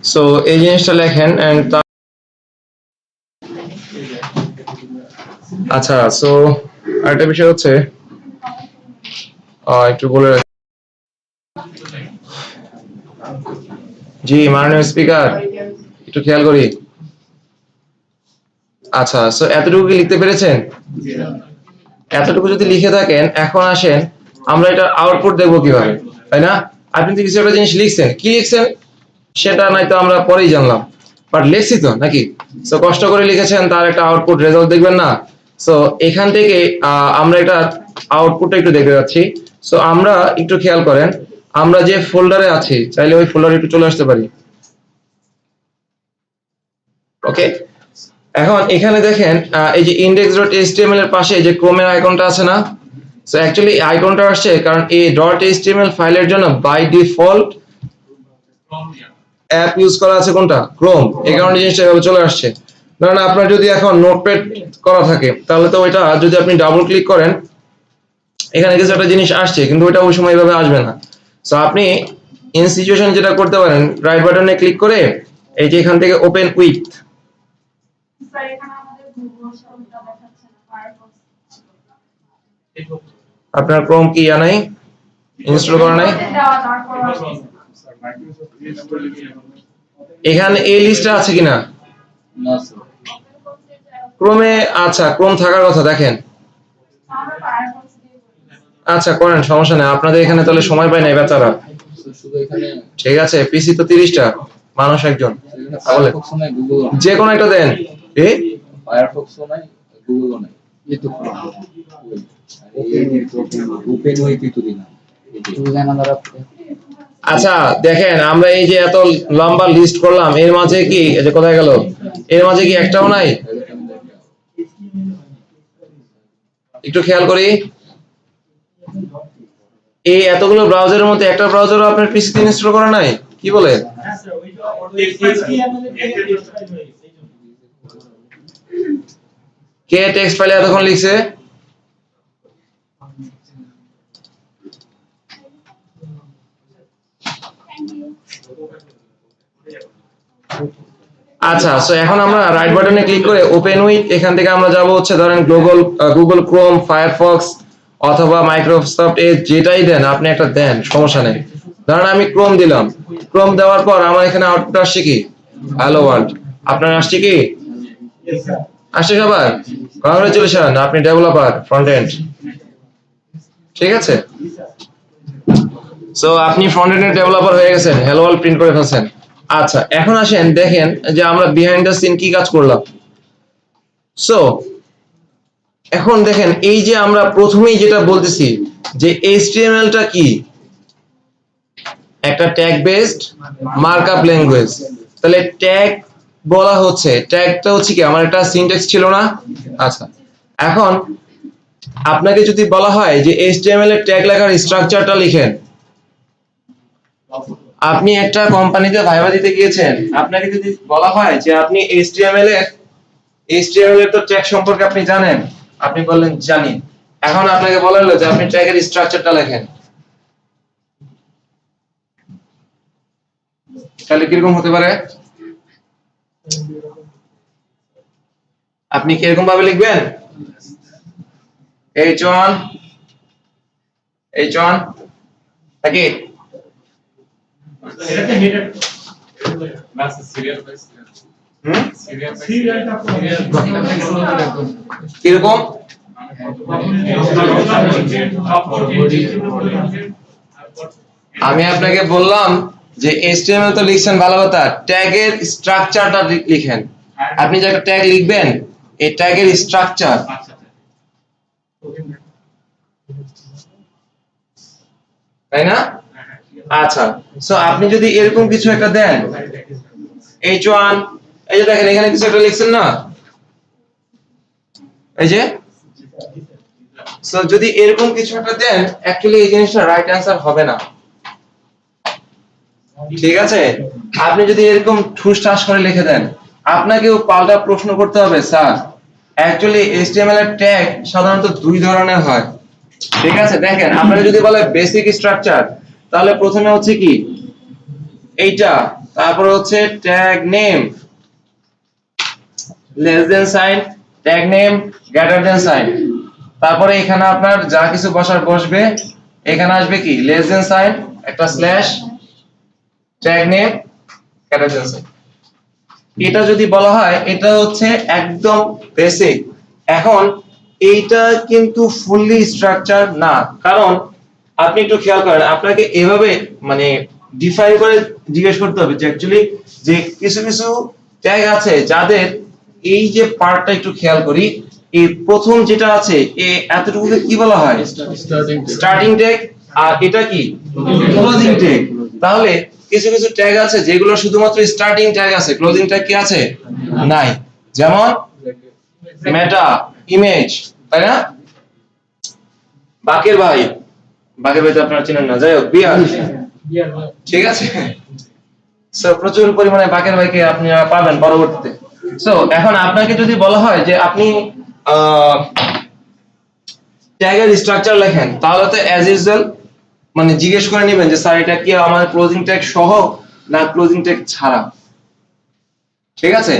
সো এই জিনিসটা লেখেন এন্ড আচ্ছা সো আরেকটা বিষয় হচ্ছে একটু বলে রাখি জি মাননীয় স্পিকার একটু খেয়াল করি আচ্ছা সো এতটুকু কি লিখতে পেরেছেন এতটুকু যদি লিখে থাকেন এখন আসেন আমরা এটা আউটপুট দেখবো কিভাবে তাই না আপনি তো কিছু একটা জিনিস লিখছেন কি লিখছেন সেটা নাই তো আমরা পরেই জানলাম বাট লিখছি তো নাকি সো কষ্ট করে লিখেছেন তার একটা আউটপুট রেজাল্ট দেখবেন না সো এখান থেকে আমরা এটা আউটপুটটা একটু দেখতে যাচ্ছি সো আমরা একটু খেয়াল করেন আমরা যে ফোল্ডারে আছি চাইলে ওই ফোল্ডারে একটু চলে আসতে পারি ওকে এখন এখানে দেখেন এই যে index.html এর পাশে যে ক্রোমের আইকনটা আছে না সো অ্যাকচুয়ালি আইকনটা আসছে কারণ এই .html ফাইলের জন্য বাই ডিফল্ট অ্যাপ ইউজ করা আছে কোনটা ক্রোম এই কারণে জিনিসটা এভাবে চলে আসছে কারণ আপনার যদি এখন নোটপ্যাড করা থাকে তাহলে তো ওইটা যদি আপনি ডাবল ক্লিক করেন এখানে কিছু একটা জিনিস আসছে কিন্তু ওইটা ওই সময় এভাবে আসবে না সো আপনি ইন সিচুয়েশন যেটা করতে পারেন রাইট বাটনে ক্লিক করে এই যে এখান থেকে ওপেন উইথ স্যার এখানে আমাদের গুগল শব্দটা দেখাচ্ছে না ফায়ারফক্স আপনার ক্রোম কি নাই ইনস্টল করা নাই দেওয়া তারপর এখানে এই লিস্টে আছে কিনা না স্যার ক্রোমে আচ্ছা ক্রোম থাকার কথা দেখেন আমরা ফায়ারফক্স দিয়ে করি আচ্ছা করেন সমস্যা নেই আপনাদের এখানে তাহলে সময় পায় না বেচারা শুধু এখানে ঠিক আছে পিসি তো 30টা মানুষ একজন তাহলে ফায়ারফক্স নাই গুগল যে কোনো একটা দেন ফায়ারফক্স নাই গুগল নাই এই তো ওপেন উইথ তো দিলাম এই জানা দ্বারা আচ্ছা দেখেন আমরা এই যে এত লম্বা লিস্ট করলাম এর মাঝে কি এই যে কোথায় গেল এর মাঝে কি একটাও নাই একটু খেয়াল করি এই এতগুলো ব্রাউজারের মধ্যে একটা ব্রাউজারও আপনার পিসিতে ইনস্টল করা নাই কি বলে কে টেক্সট ফাইলে এতক্ষণ লিখছে আচ্ছা সো এখন আমরা রাইট বাটনে ক্লিক করে ওপেন উইথ এখান থেকে আমরা যাব হচ্ছে ধরেন গুগল ক্রোম ফায়ারফক্স অথবা মাইক্রোসফট এজ যেটাই দেন আপনি একটা দেন সমস্যা নেই ধরেন আমি ক্রোম দিলাম ক্রোম দেওয়ার পর আমার এখানে আউটপুট আসছে কি হ্যালো ওয়ার্ল্ড আপনার আসছে কি আসছে সবার কংগ্রেচুলেশন আপনি ডেভেলপার ফ্রন্ট এন্ড ঠিক আছে সো আপনি ফ্রন্ট এন্ডের ডেভেলপার হয়ে গেছেন হ্যালো ওয়ার্ল্ড প্রিন্ট করে ফেলছেন আচ্ছা এখন আসেন দেখেন যে আমরা বিহাইন্ড দ্য সিন কি কাজ করলাম সো এখন দেখেন এই যে আমরা প্রথমেই যেটা বলতেছি যে HTML টা কি একটা ট্যাগ বেসড মার্কআপ ল্যাঙ্গুয়েজ তাহলে ট্যাগ বলা হচ্ছে ট্যাগটা হচ্ছে কি আমার একটা সিনট্যাক্স ছিল না আচ্ছা এখন আপনাকে যদি বলা হয় যে HTML এর ট্যাগ লেখার স্ট্রাকচারটা লিখেন আপনি একটা কোম্পানিতে ভাইবা দিতে গিয়েছেন আপনাকে যদি বলা হয় যে আপনি HTML এর তো ট্যাগ সম্পর্কে আপনি জানেন আপনি বললেন জানি এখন আপনাকে বলা হলো যে আপনি ট্যাগের স্ট্রাকচারটা লেখেন তাহলে কিরকম হতে পারে আপনি কি এরকম ভাবে লিখবেন h1 নাকি এটাতে হেডার বাস সিরিয়াল বাই সিরিয়াল কিরকম আমি আপনাকে বললাম যে HTML তো লিখছেন ভালো কথা ট্যাগের স্ট্রাকচারটা লিখেন আপনি যে একটা ট্যাগ লিখবেন এই ট্যাগের স্ট্রাকচার তাই না আচ্ছা সো আপনি যদি এরকম কিছু একটা দেন h1 এই যে দেখেন এখানে কিছু একটা লিখছেন না এই যে সো যদি এরকম কিছু একটা দেন অ্যাকচুয়ালি এই জিনিসটা রাইট অ্যানসার হবে না ঠিক আছে আপনি যদি এরকম ঠুসঠাস করে লিখে দেন আপনাকেও পাল্টা প্রশ্ন করতে হবে স্যার অ্যাকচুয়ালি HTML এর ট্যাগ সাধারণত দুই ধরনের হয় ঠিক আছে দেখেন আপনারা যদি বলে বেসিক স্ট্রাকচার তাহলে প্রথমে হচ্ছে কি এইটা তারপর হচ্ছে tag name, less than sign, tag name, greater than sign. তারপরে এখানে আপনার যা কিছু বসবে, এখানে আসবে কি লেস দেন সাইন, একটা slash, tag name, greater than sign. এটা যদি বলা হয় এটা হচ্ছে একদম বেসিক। এখন এইটা কিন্তু ফুললি স্ট্রাকচার না, কারণ আপনি একটু খেয়াল করেন, আপনাকে এভাবে মানে ডিফাইন করে জিজ্ঞেস করতে হবে যে অ্যাকচুয়ালি যে কিছু কিছু ট্যাগ আছে যাদের এই যে পার্টটা একটু খেয়াল করি, এই প্রথম যেটা আছে এই এতটুকুকে কি বলা হয়? Starting tag. আর এটা কি? Closing tag. তাহলে কিছু কিছু ট্যাগ আছে যেগুলো শুধুমাত্র স্টার্টিং ট্যাগ আছে, ক্লোজিং ট্যাগ কি আছে? নাই। যেমন মেটা, ইমেজ, তাই না? বাকের ভাই তো আপনারা চেনেন না, যাই হোক বিয়ার, ঠিক আছে? সো প্রচুর পরিমাণে বাকের ভাইকে আপনি পাবেন পরবর্তীতে। সো এখন আপনাকে যদি বলা হয় যে আপনি ট্যাগের স্ট্রাকচার লেখেন, তাহলে তো অ্যাজ ইউজুয়াল মানে জিজ্ঞেস করে নেবেন যে স্যার এটা কি আমার ক্লোজিং ট্যাগ সহ না ক্লোজিং ট্যাগ ছাড়া। ঠিক আছে?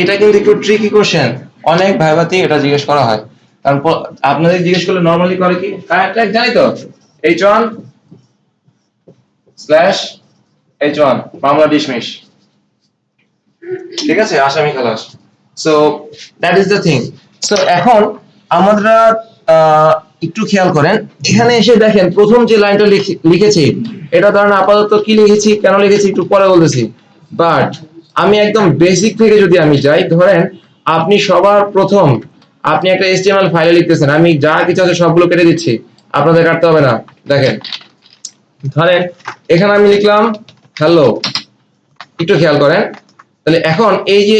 এটা কিন্তু একটু ট্রিকি কোশ্চেন, অনেক ভাইভাতেই এটা জিজ্ঞেস করা হয়। কারণ আপনাদের জিজ্ঞেস করলে নরমালি করে কি কারেক্ট ট্যাগ জানি তো, h1 স্ল্যাশ h1 মামলা ডিসমিস, ঠিক আছে, আসামি খালাস। So that is the thing. So এখন আমরা একটু খেয়াল করেন, এখানে এসে দেখেন প্রথম যে লাইনটা লিখেছি এটা ধরেন আপাতত কি লিখেছি, কেন লিখেছি একটু পরে বলতেছি। বাট আমি একদম বেসিক থেকে যদি আমি যাই, ধরেন আপনি সবার প্রথম আপনি একটা HTML ফাইলে লিখতেছেন, আমি যা কিছু আছে সবগুলো কেটে দিচ্ছি, আপনাদের কাটতে হবে না। দেখেন ধরেন এখানে আমি লিখলাম হ্যালো, একটু খেয়াল করেন। তাহলে এখন এই যে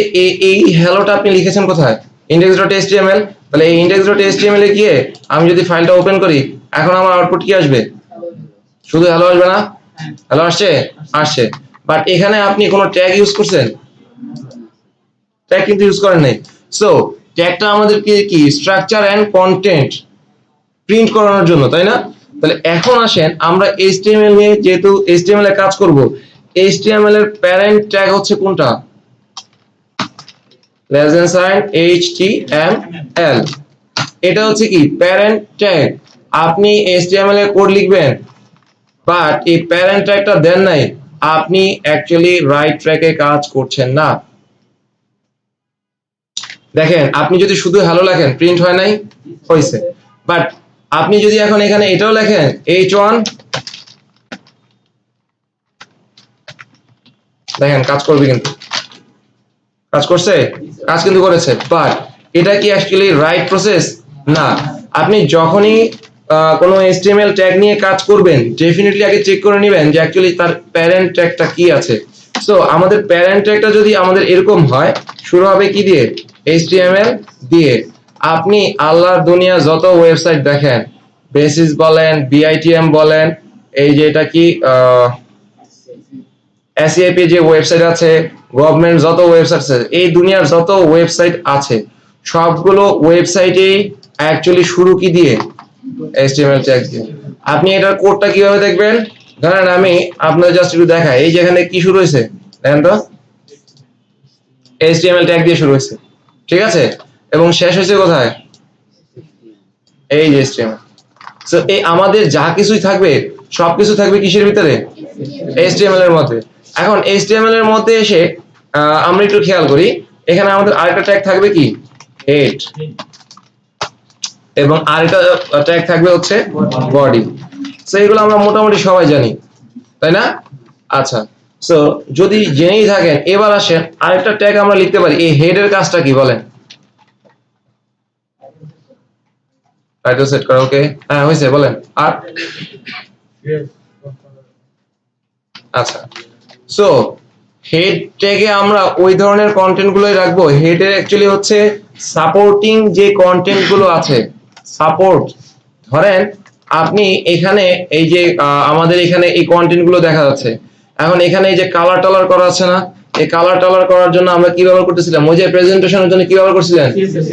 এই হ্যালোটা আপনি লিখেছেন কোথায়? index.html। তাহলে এই index.html এ গিয়ে আমি যদি ফাইলটা ওপেন করি, এখন আমার আউটপুট কি আসবে? শুধু হ্যালো আসবে না? হ্যালো আসছে। বাট এখানে আপনি কোনো ট্যাগ ইউজ করছেন? ট্যাগ কিন্তু ইউজ করেন নাই। সো ট্যাগটা আমাদের কি স্ট্রাকচার এন্ড কন্টেন্ট প্রিন্ট করানোর জন্য, তাই না? তাহলে এখন আসেন আমরা HTML নিয়ে যেহেতু HTML এ কাজ করব, HTML এর প্যারেন্ট ট্যাগ হচ্ছে কোনটা? Less than sign HTML। এটা হচ্ছে কি প্যারেন্ট ট্যাগ। আপনি HTML এ কোড লিখবেন, বাট এই প্যারেন্ট ট্যাগটা দেন নাই, আপনি অ্যাকচুয়ালি রাইট ট্র্যাকে কাজ করছেন না। দেখেন আপনি যদি শুধু হ্যালো লেখেন, প্রিন্ট হয় নাই? হয়েছে। বাট আপনি যদি এখন এখানে এটাও লেখেন h1, দেখেন কাজ করবে, কিন্তু কাজ করছে, কাজ কিন্তু করেছে। বাট এটা কি অ্যাকচুয়ালি রাইট প্রসেস? না। আপনি যখনই কোনো HTML ট্যাগ নিয়ে কাজ করবেন, ডেফিনেটলি আগে চেক করে নেবেন যে অ্যাকচুয়ালি তার প্যারেন্ট ট্যাগটা কি আছে। সো আমাদের প্যারেন্ট ট্যাগটা যদি আমাদের এরকম হয়, শুরু হবে কি দিয়ে? HTML দিয়ে। আপনি আল্লাহর দুনিয়া যত ওয়েবসাইট দেখেন, বেসিস বলেন, BITM বলেন, এই যে এটা কি SAP যে ওয়েবসাইট আছে, গভর্নমেন্ট যত ওয়েবসাইট আছে, এই দুনিয়ার যত ওয়েবসাইট আছে সবগুলো ওয়েবসাইটেই অ্যাকচুয়ালি শুরু কি দিয়ে? HTML ট্যাগ দিয়ে। আপনি এটার কোডটা কিভাবে দেখবেন? ধরেন আমি আপনাদের জাস্ট একটু দেখাই, এই যেখানে কি শুরু হয়েছে দেখেন তো, HTML ট্যাগ দিয়ে শুরু হয়েছে, ঠিক আছে? এবং শেষ হয়েছে কোথায়? এই যে HTML। সো এই আমাদের যা কিছুই থাকবে সবকিছু থাকবে কিসের ভিতরে? HTML এর মধ্যে। এখন HTML এর মধ্যে এসে আমরা একটু খেয়াল করি, এখানে আমাদের আরেকটা ট্যাগ থাকবে কি? হেড। এবং আরেকটা ট্যাগ থাকবে হচ্ছে বডি। সো এগুলো আমরা মোটামুটি সবাই জানি, তাই না? আচ্ছা, সো যদি জেনেই থাকেন, এবার আসেন আরেকটা ট্যাগ আমরা লিখতে পারি। এই হেডের কাজটা কি বলেন? টাইটেল সেট করা, ওকে, হ্যাঁ হয়েছে, বলেন। আর আচ্ছা, সো হেড ট্যাগে আমরা ওই ধরনের কন্টেন্ট গুলোই রাখবো। হেডের অ্যাকচুয়ালি হচ্ছে সাপোর্টিং যে কন্টেন্ট গুলো আছে, সাপোর্ট। ধরেন আপনি এখানে এই যে আমাদের এখানে এই কন্টেন্ট গুলো দেখা যাচ্ছে, এখন এখানে এই যে কালার টালার করা আছে না, এই কালার টালার করার জন্য আমরা কি ব্যবহার করতেছিলাম? ওই যে প্রেজেন্টেশনের জন্য কি ব্যবহার করছিলেন?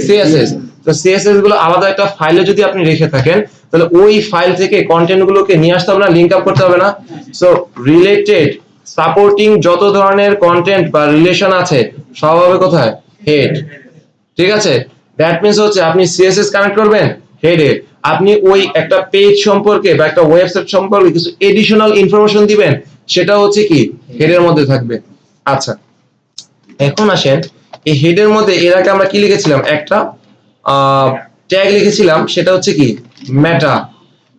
CSS। তো CSS গুলো আলাদা একটা ফাইলে যদি আপনি রেখে থাকেন, তাহলে ওই ফাইল থেকে কন্টেন্ট গুলোকে নিয়ে আসতে হবে না, লিংক আপ করতে হবে না। সো রিলেটেড সাপোর্টিং যত ধরনের কন্টেন্ট বা রিলেশন আছে সব হবে কোথায়? হেড। ঠিক আছে, দ্যাট মিন্স হচ্ছে আপনি সিএসএস কানেক্ট করবেন হেডে, আপনি ওই একটা পেজ সম্পর্কে বা একটা ওয়েবসাইট সম্পর্কে কিছু এডিশনাল ইনফরমেশন দিবেন, সেটা হচ্ছে কি হেডের মধ্যে থাকবে। আচ্ছা, এখন আসেন এই হেডের মধ্যে এর আগে আমরা কি লিখেছিলাম, একটা ট্যাগ লিখেছিলাম, সেটা হচ্ছে কি মেটা।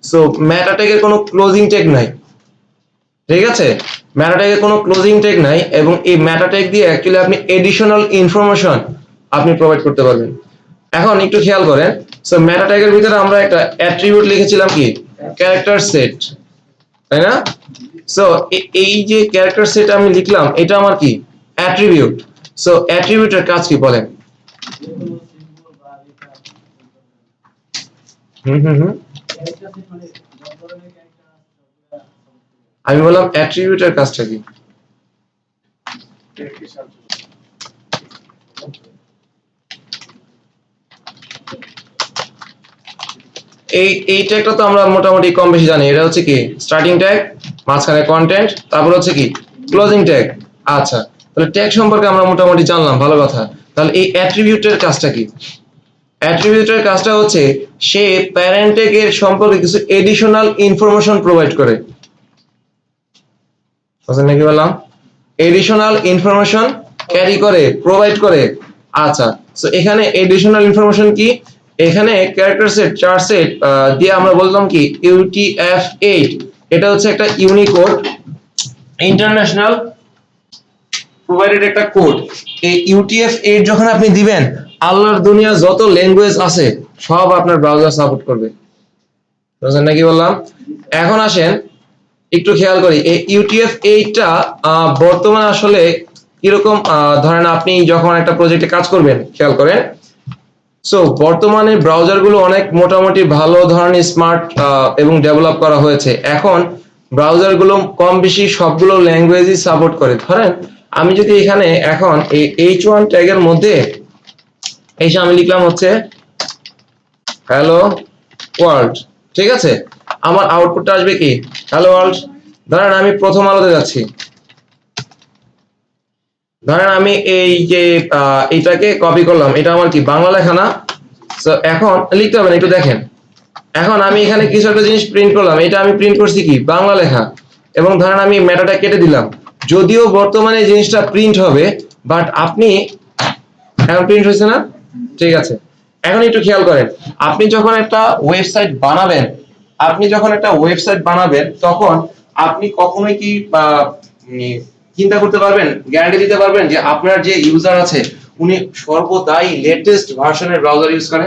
সো মেটা ট্যাগের কোনো ক্লোজিং ট্যাগ নাই। ঠিক আছে, মেটা ট্যাগের কোনো ক্লোজিং ট্যাগ নাই, এবং এই মেটা ট্যাগ দিয়ে অ্যাকচুয়ালি আপনি এডিশনাল ইনফরমেশন আপনি প্রোভাইড করতে পারবেন। এখন একটু খেয়াল করেন, সো মেটা ট্যাগের ভিতরে আমরা একটা অ্যাট্রিবিউট লিখেছিলাম কি ক্যারেক্টার সেট, তাই না? সো এই যে ক্যারেক্টার সেট আমি লিখলাম, এটা আমার কি অ্যাট্রিবিউট। সো অ্যাট্রিবিউটের কাজ কি বলেন? আমি বললাম অ্যাট্রিবিউটের কাজটা কি? এই ট্যাগটা তো আমরা মোটামুটি কম বেশি জানি, এটা হচ্ছে কি স্টার্টিং ট্যাগ, মাঝখানে কন্টেন্ট, তারপর হচ্ছে কি ক্লোজিং ট্যাগ। আচ্ছা, তাহলে ট্যাগ সম্পর্কে আমরা মোটামুটি জানলাম, ভালো কথা। তাহলে এই অ্যাট্রিবিউটের কাজটা কি? অ্যাট্রিবিউটের কাজটা হচ্ছে সে প্যারেন্ট ট্যাগের সম্পর্কে কিছু এডিশনাল ইনফরমেশন প্রোভাইড করে। বুঝলেন নাকি বললাম? এডিশনাল ইনফরমেশন ক্যারি করে, প্রোভাইড করে। আচ্ছা, সো এখানে এডিশনাল ইনফরমেশন কি? এখানে ক্যারেক্টার সেট, চার সেট দিয়ে আমরা বললাম কি UTF-8, এটা হচ্ছে একটা ইউনিকোড, ইন্টারন্যাশনাল প্রোভাইডেড একটা কোড। এই UTF-8 যখন আপনি দিবেন, আল্লাহর দুনিয়া যত ল্যাঙ্গুয়েজ আছে সব আপনার ব্রাউজার সাপোর্ট করবে। বুঝলেন নাকি বললাম? এখন আসেন একটু খেয়াল করি, এই UTF-8টা বর্তমানে আসলে কিরকম, ধরেন আপনি যখন একটা প্রজেক্টে কাজ করবেন, খেয়াল করেন। সো বর্তমানে ব্রাউজারগুলো অনেক মোটামুটি ভালো ধরনের স্মার্ট এবং ডেভেলপ করা হয়েছে। এখন ব্রাউজারগুলো কম বেশি সবগুলো ল্যাঙ্গুয়েজই সাপোর্ট করে। ধরেন আমি যদি এখানে এখন এই H1 ট্যাগের মধ্যে এসে আমি লিখলাম হচ্ছে হ্যালো ওয়ার্ল্ড, ঠিক আছে, আমার আউটপুটটা আসবে কি হ্যালো ওয়ার্ল্ড। ধরেন আমি প্রথম আলোতে যাচ্ছি, ধরেন আমি এই যে এইটাকে কপি করলাম, এটা আমার কি বাংলা লেখা না? সো এখন লিখতে হবে না, একটু দেখেন। এখন আমি এখানে কিছু একটা জিনিস প্রিন্ট করলাম, এটা আমি প্রিন্ট করছি কি বাংলা লেখা, এবং ধরেন আমি মেটাটা কেটে দিলাম। যদিও বর্তমানে এই জিনিসটা প্রিন্ট হবে, বাট আপনি এখন প্রিন্ট হয়েছে না? ঠিক আছে, এখন একটু খেয়াল করেন, আপনি যখন একটা ওয়েবসাইট বানাবেন, তখন আপনি কখনোই কি চিন্তা করতে পারবেন, গ্যারান্টি দিতে পারবেন যে আপনার যে ইউজার আছে উনি সর্বদাই লেটেস্ট ভার্সনের ব্রাউজার ইউজ করে?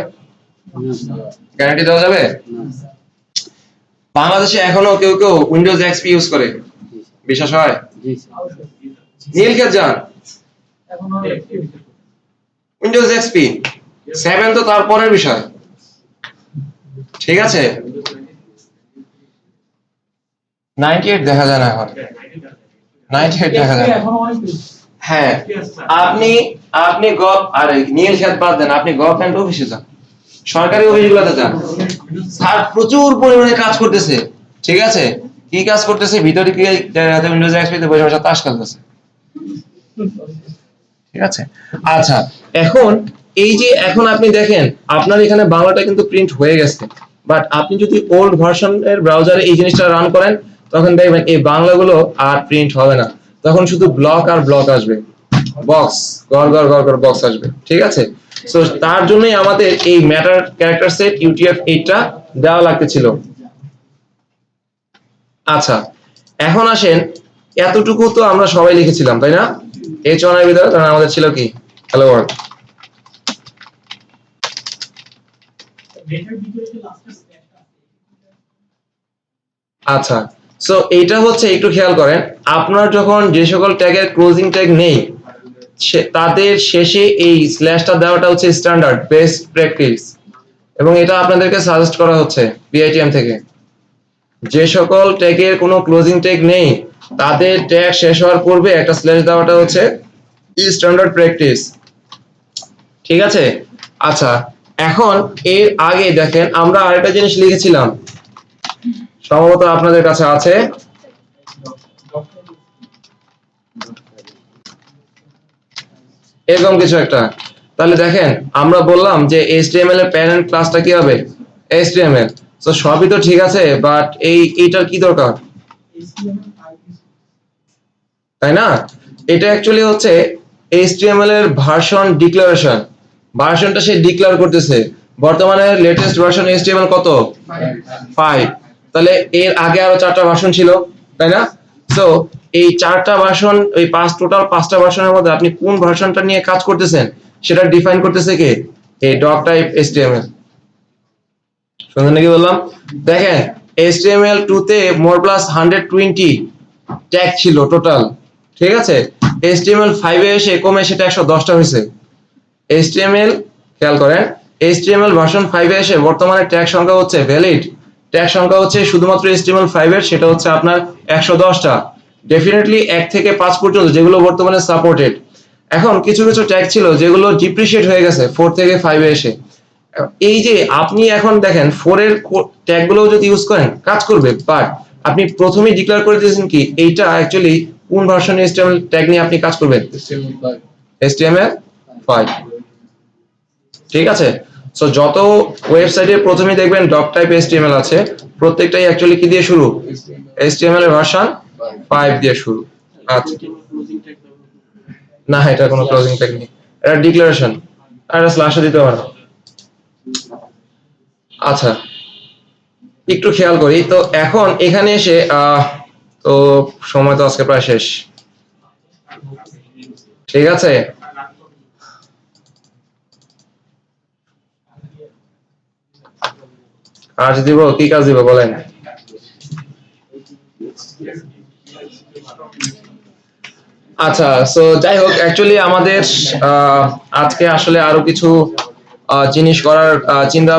গ্যারান্টি দেওয়া যাবে? বাংলাদেশে এখনো কেউ কেউ উইন্ডোজ এক্সপি ইউজ করে, বিশ্বাস হয়? নীলক্ষেত যান, উইন্ডোজ এক্সপি 7 তো তারপরের বিষয়। ঠিক আছে, 98 দেখা যায় না এখন, 98 দেখা যায় না। হ্যাঁ, আপনি আরে নীলক্ষেত বাদ দেন, আপনি গভর্নমেন্ট অফিসে যান, সরকারি অফিসগুলোতে যান, স্যার প্রচুর পরিমাণে কাজ করতেছে। ঠিক আছে, কি কাজ করতেছে? ভিতরে কি উইন্ডোজ এক্সপি তে বসে বসে তাস খেলতেছে। ঠিক আছে, আচ্ছা, এখন এই যে এখন আপনি দেখেন আপনার এখানে বাংলাটা কিন্তু প্রিন্ট হয়ে গেছে, বাট আপনি যদি ওল্ড ভার্সনের ব্রাউজারে এই জিনিসটা রান করেন, তখন দেখবেন এই বাংলাগুলো আর প্রিন্ট হবে না, তখন শুধু ব্লক আর ব্লক আসবে, বক্স গড় গড় গড় গড় বক্স আসবে। ঠিক আছে, সো তার জন্যই আমাদের এই ম্যাটার ক্যারেক্টার সেট UTF-8টা দেওয়া লাগতেছিল। আচ্ছা, এখন আসেন, এতটুকু তো আমরা সবাই লিখেছিলাম, তাই না? H1 এর ভিতরে কারণ আমাদের ছিল কি হ্যালো ওয়ার্ল্ড। আচ্ছা, সো এইটা হচ্ছে একটু খেয়াল করেন, আপনার যখন যে সকল ট্যাগের ক্লোজিং ট্যাগ নেই তাদের শেষে এই স্ল্যাশটা দেওয়াটা হচ্ছে স্ট্যান্ডার্ড বেস্ট প্র্যাকটিস, এবং এটা আপনাদেরকে সাজেস্ট করা হচ্ছে BITM থেকে। যে সকল ট্যাগের কোনো ক্লোজিং ট্যাগ নেই তাদের ট্যাগ শেষ হওয়ার পূর্বে একটা স্ল্যাশ দেওয়াটা হচ্ছে স্ট্যান্ডার্ড প্র্যাকটিস। ঠিক আছে, আচ্ছা, এখন এর আগে দেখেন আমরা আরেকটা জিনিস লিখেছিলাম, সম্ভবত আপনাদের কাছে আছে, এরকম কিছু একটা। তাহলে দেখেন আমরা বললাম যে HTML এর প্যারেন্ট ক্লাসটা কি হবে HTML, তো সবই তো ঠিক আছে, বাট এইটার কি দরকার, তাই না? এটা অ্যাকচুয়ালি হচ্ছে HTML এর ভার্সন ডিক্লারেশন, ভার্সনটা সে ডিক্লেয়ার করতেছে। বর্তমানে লেটেস্ট ভার্সন HTML কত 5, তাহলে এর আগে আরো 4টা ভার্সন ছিল, তাই না? সো এই 4টা ভার্সন, ওই টোটাল 5টা ভার্সনের মধ্যে আপনি কোন ভার্সনটা নিয়ে কাজ করতেছেন সেটা ডিফাইন করতেছে কে, এই ডক টাইপ HTML। শুনুন নাকি বললাম, দেখেন HTML2 তে মোর প্লাস 120 ট্যাগ ছিল টোটাল, ঠিক আছে? HTML5 এ এসে কমে সেটা 110টা হয়েছে। HTML খেয়াল করেন, HTML ভার্সন 5 এ এসে বর্তমানে ট্যাগ সংখ্যা হচ্ছে ভ্যালিড ট্যাগ সংখ্যা হচ্ছে শুধুমাত্র HTML5 এর, সেটা হচ্ছে আপনার 110টা, ডেফিনেটলি 1 থেকে 5 পর্যন্ত যেগুলো বর্তমানে সাপোর্টেড। এখন কিছু কিছু ট্যাগ ছিল যেগুলো ডিপ্রিশিয়েট হয়ে গেছে 4 থেকে 5 এ এসে। এই যে আপনি এখন দেখেন 4 এর ট্যাগ গুলো যদি ইউজ করেন কাজ করবে, বাট আপনি প্রথমেই ডিক্লেয়ার করে দিয়েছেন কি এইটা অ্যাকচুয়ালি কোন ভার্সন HTML ট্যাগ নিয়ে আপনি কাজ করবেন, HTML5, ঠিক আছে? সো যত ওয়েবসাইটে প্রথমে দেখবেন ডক টাইপ HTML আছে, প্রত্যেকটাই অ্যাকচুয়ালি কি দিয়ে শুরু, HTML এর ভার্সন 5 দিয়ে শুরু। আচ্ছা, ক্লোজিং ট্যাগ ব্যবহার করতে না এটা কোনো ক্লোজিং ট্যাগ নেই, এটা ডিক্লারেশন, আর স্ল্যাশও দিতে পারো। আচ্ছা, একটু খেয়াল করি তো এখন এখানে এসে তো সময় তো আজকে প্রায় শেষ, ঠিক আছে? আজ দিব কি কাজ দিব বলেন? আচ্ছা, সো যাই হোক অ্যাকচুয়ালি আমাদের আজকে আসলে আরো কিছু জিনিস করার চিন্তা